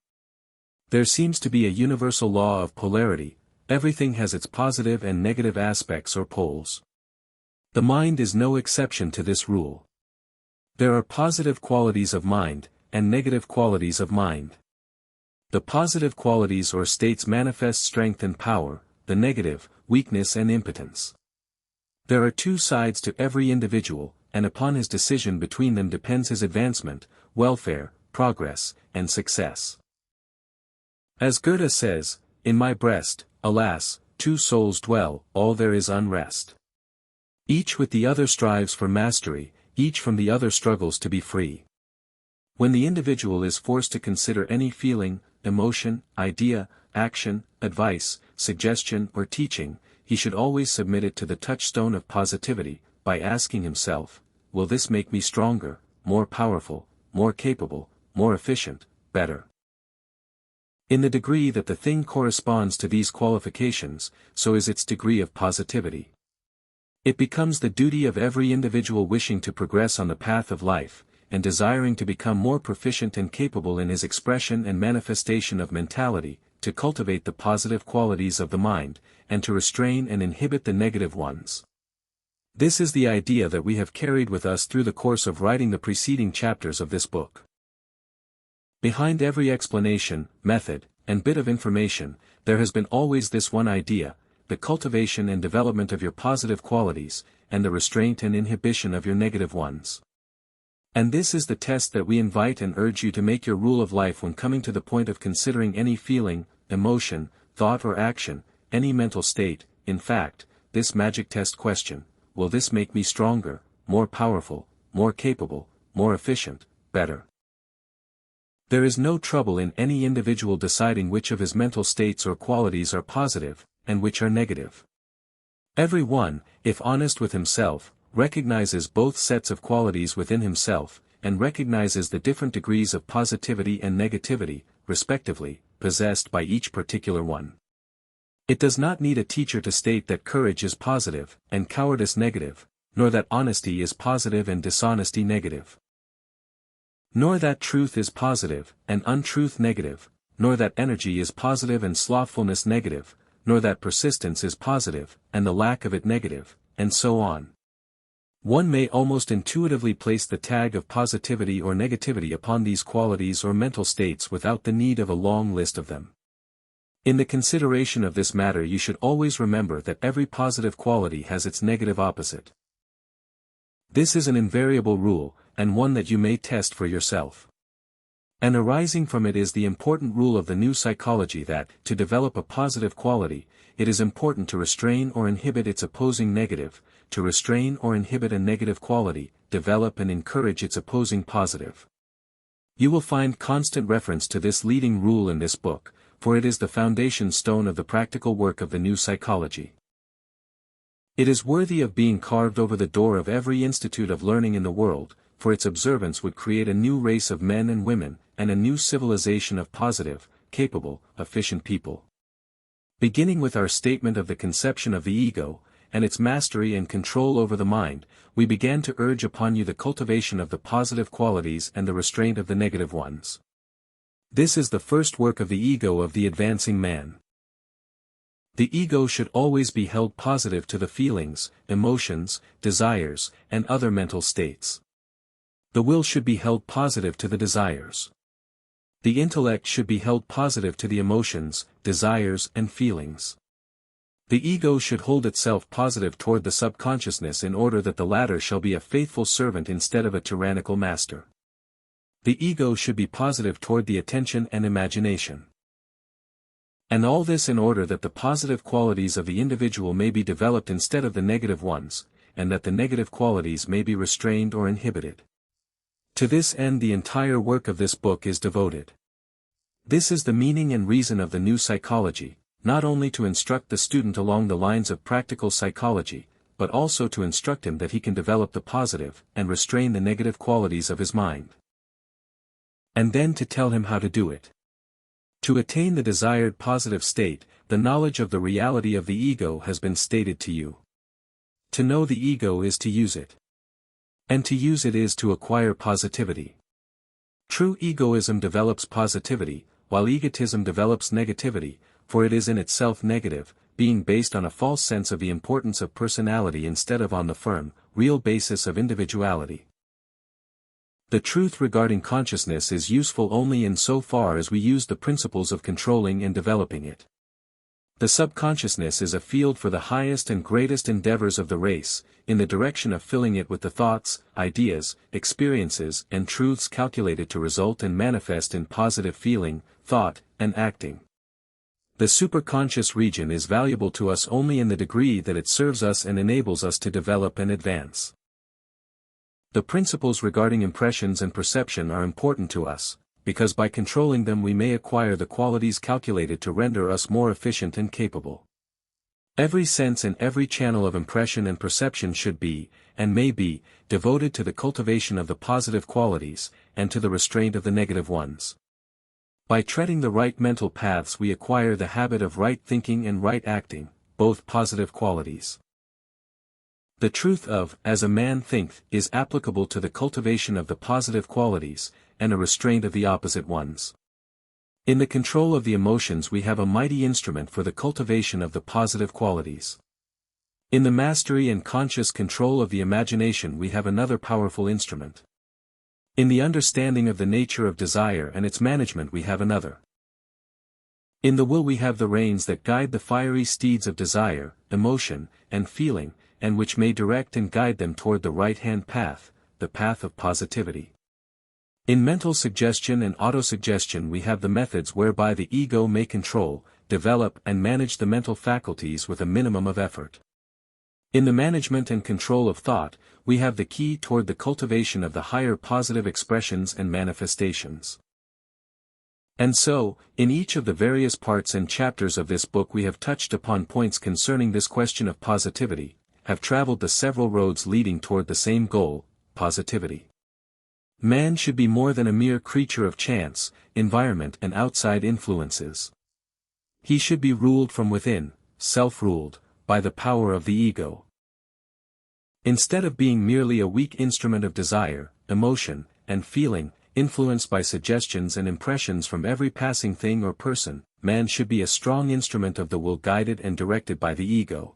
There seems to be a universal law of polarity, everything has its positive and negative aspects or poles. The mind is no exception to this rule. There are positive qualities of mind, and negative qualities of mind. The positive qualities or states manifest strength and power, the negative, weakness and impotence. There are two sides to every individual, and upon his decision between them depends his advancement, welfare, progress, and success. As Goethe says, in my breast, alas, two souls dwell, all there is unrest. Each with the other strives for mastery, each from the other struggles to be free. When the individual is forced to consider any feeling, emotion, idea, action, advice, suggestion or teaching, he should always submit it to the touchstone of positivity, by asking himself, will this make me stronger, more powerful, more capable, more efficient, better? In the degree that the thing corresponds to these qualifications, so is its degree of positivity. It becomes the duty of every individual wishing to progress on the path of life, and desiring to become more proficient and capable in his expression and manifestation of mentality, to cultivate the positive qualities of the mind, and to restrain and inhibit the negative ones. This is the idea that we have carried with us through the course of writing the preceding chapters of this book. Behind every explanation, method, and bit of information, there has been always this one idea, the cultivation and development of your positive qualities, and the restraint and inhibition of your negative ones. And this is the test that we invite and urge you to make your rule of life when coming to the point of considering any feeling, emotion, thought or action, any mental state, in fact, this magic test question, will this make me stronger, more powerful, more capable, more efficient, better? There is no trouble in any individual deciding which of his mental states or qualities are positive, and which are negative. Every one, if honest with himself, recognizes both sets of qualities within himself, and recognizes the different degrees of positivity and negativity, respectively, possessed by each particular one. It does not need a teacher to state that courage is positive, and cowardice negative, nor that honesty is positive and dishonesty negative. Nor that truth is positive, and untruth negative, nor that energy is positive and slothfulness negative, nor that persistence is positive, and the lack of it negative, and so on. One may almost intuitively place the tag of positivity or negativity upon these qualities or mental states without the need of a long list of them. In the consideration of this matter you should always remember that every positive quality has its negative opposite. This is an invariable rule, and one that you may test for yourself. And arising from it is the important rule of the new psychology that, to develop a positive quality, it is important to restrain or inhibit its opposing negative, to restrain or inhibit a negative quality, develop and encourage its opposing positive. You will find constant reference to this leading rule in this book, for it is the foundation stone of the practical work of the new psychology. It is worthy of being carved over the door of every institute of learning in the world, for its observance would create a new race of men and women, and a new civilization of positive, capable, efficient people. Beginning with our statement of the conception of the ego, and its mastery and control over the mind, we began to urge upon you the cultivation of the positive qualities and the restraint of the negative ones. This is the first work of the ego of the advancing man. The ego should always be held positive to the feelings, emotions, desires, and other mental states. The will should be held positive to the desires. The intellect should be held positive to the emotions, desires and feelings. The ego should hold itself positive toward the subconsciousness in order that the latter shall be a faithful servant instead of a tyrannical master. The ego should be positive toward the attention and imagination. And all this in order that the positive qualities of the individual may be developed instead of the negative ones, and that the negative qualities may be restrained or inhibited. To this end the entire work of this book is devoted. This is the meaning and reason of the new psychology, not only to instruct the student along the lines of practical psychology, but also to instruct him that he can develop the positive and restrain the negative qualities of his mind. And then to tell him how to do it. To attain the desired positive state, the knowledge of the reality of the ego has been stated to you. To know the ego is to use it. And to use it is to acquire positivity. True egoism develops positivity, while egotism develops negativity, for it is in itself negative, being based on a false sense of the importance of personality instead of on the firm, real basis of individuality. The truth regarding consciousness is useful only in so far as we use the principles of controlling and developing it. The subconsciousness is a field for the highest and greatest endeavors of the race, in the direction of filling it with the thoughts, ideas, experiences and truths calculated to result and manifest in positive feeling, thought, and acting. The superconscious region is valuable to us only in the degree that it serves us and enables us to develop and advance. The principles regarding impressions and perception are important to us, because by controlling them we may acquire the qualities calculated to render us more efficient and capable. Every sense and every channel of impression and perception should be, and may be, devoted to the cultivation of the positive qualities, and to the restraint of the negative ones. By treading the right mental paths we acquire the habit of right thinking and right acting, both positive qualities. The truth of, as a man thinketh, is applicable to the cultivation of the positive qualities, and a restraint of the opposite ones. In the control of the emotions we have a mighty instrument for the cultivation of the positive qualities. In the mastery and conscious control of the imagination we have another powerful instrument. In the understanding of the nature of desire and its management we have another. In the will we have the reins that guide the fiery steeds of desire, emotion, and feeling, and which may direct and guide them toward the right-hand path, the path of positivity. In mental suggestion and autosuggestion we have the methods whereby the ego may control, develop and manage the mental faculties with a minimum of effort. In the management and control of thought, we have the key toward the cultivation of the higher positive expressions and manifestations. And so, in each of the various parts and chapters of this book we have touched upon points concerning this question of positivity, have traveled the several roads leading toward the same goal, positivity. Man should be more than a mere creature of chance, environment and outside influences. He should be ruled from within, self-ruled, by the power of the ego. Instead of being merely a weak instrument of desire, emotion, and feeling, influenced by suggestions and impressions from every passing thing or person, man should be a strong instrument of the will guided and directed by the ego.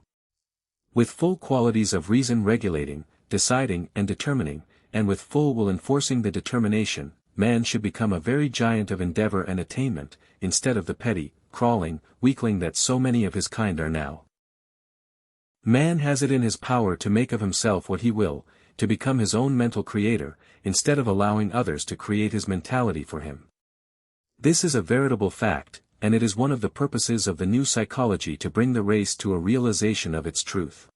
With full qualities of reason regulating, deciding and determining, and with full will enforcing the determination, man should become a very giant of endeavor and attainment, instead of the petty, crawling, weakling that so many of his kind are now. Man has it in his power to make of himself what he will, to become his own mental creator, instead of allowing others to create his mentality for him. This is a veritable fact, and it is one of the purposes of the new psychology to bring the race to a realization of its truth.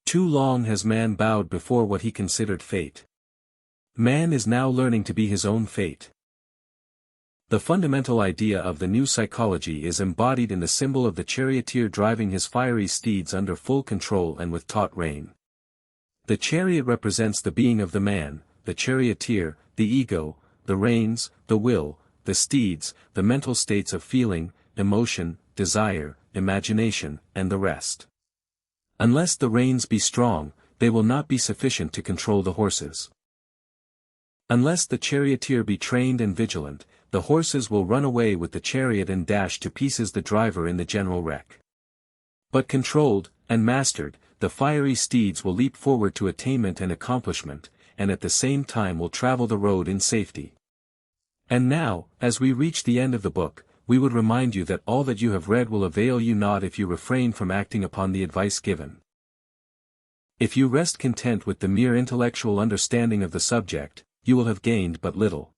Too long has man bowed before what he considered fate. Man is now learning to be his own fate. The fundamental idea of the new psychology is embodied in the symbol of the charioteer driving his fiery steeds under full control and with taut rein. The chariot represents the being of the man, the charioteer, the ego, the reins, the will, the steeds, the mental states of feeling, emotion, desire, imagination, and the rest. Unless the reins be strong, they will not be sufficient to control the horses. Unless the charioteer be trained and vigilant, the horses will run away with the chariot and dash to pieces the driver in the general wreck. But controlled, and mastered, the fiery steeds will leap forward to attainment and accomplishment, and at the same time will travel the road in safety. And now, as we reach the end of the book, we would remind you that all that you have read will avail you not if you refrain from acting upon the advice given. If you rest content with the mere intellectual understanding of the subject, you will have gained but little.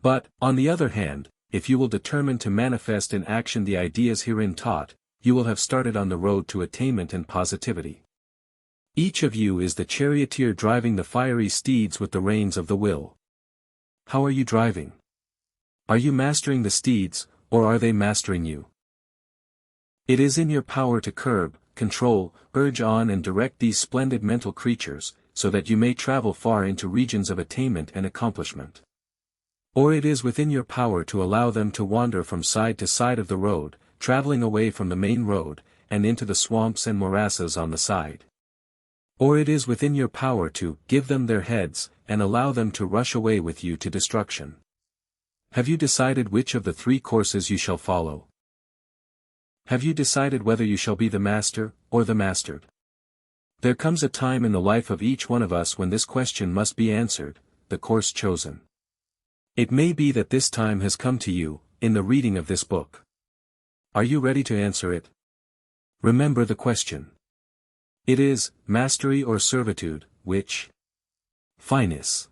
But, on the other hand, if you will determine to manifest in action the ideas herein taught, you will have started on the road to attainment and positivity. Each of you is the charioteer driving the fiery steeds with the reins of the will. How are you driving? Are you mastering the steeds, or are they mastering you? It is in your power to curb, control, urge on and direct these splendid mental creatures, so that you may travel far into regions of attainment and accomplishment. Or it is within your power to allow them to wander from side to side of the road, traveling away from the main road, and into the swamps and morasses on the side. Or it is within your power to give them their heads, and allow them to rush away with you to destruction. Have you decided which of the three courses you shall follow? Have you decided whether you shall be the master, or the mastered? There comes a time in the life of each one of us when this question must be answered, the course chosen. It may be that this time has come to you, in the reading of this book. Are you ready to answer it? Remember the question. It is, mastery or servitude, which? Finus.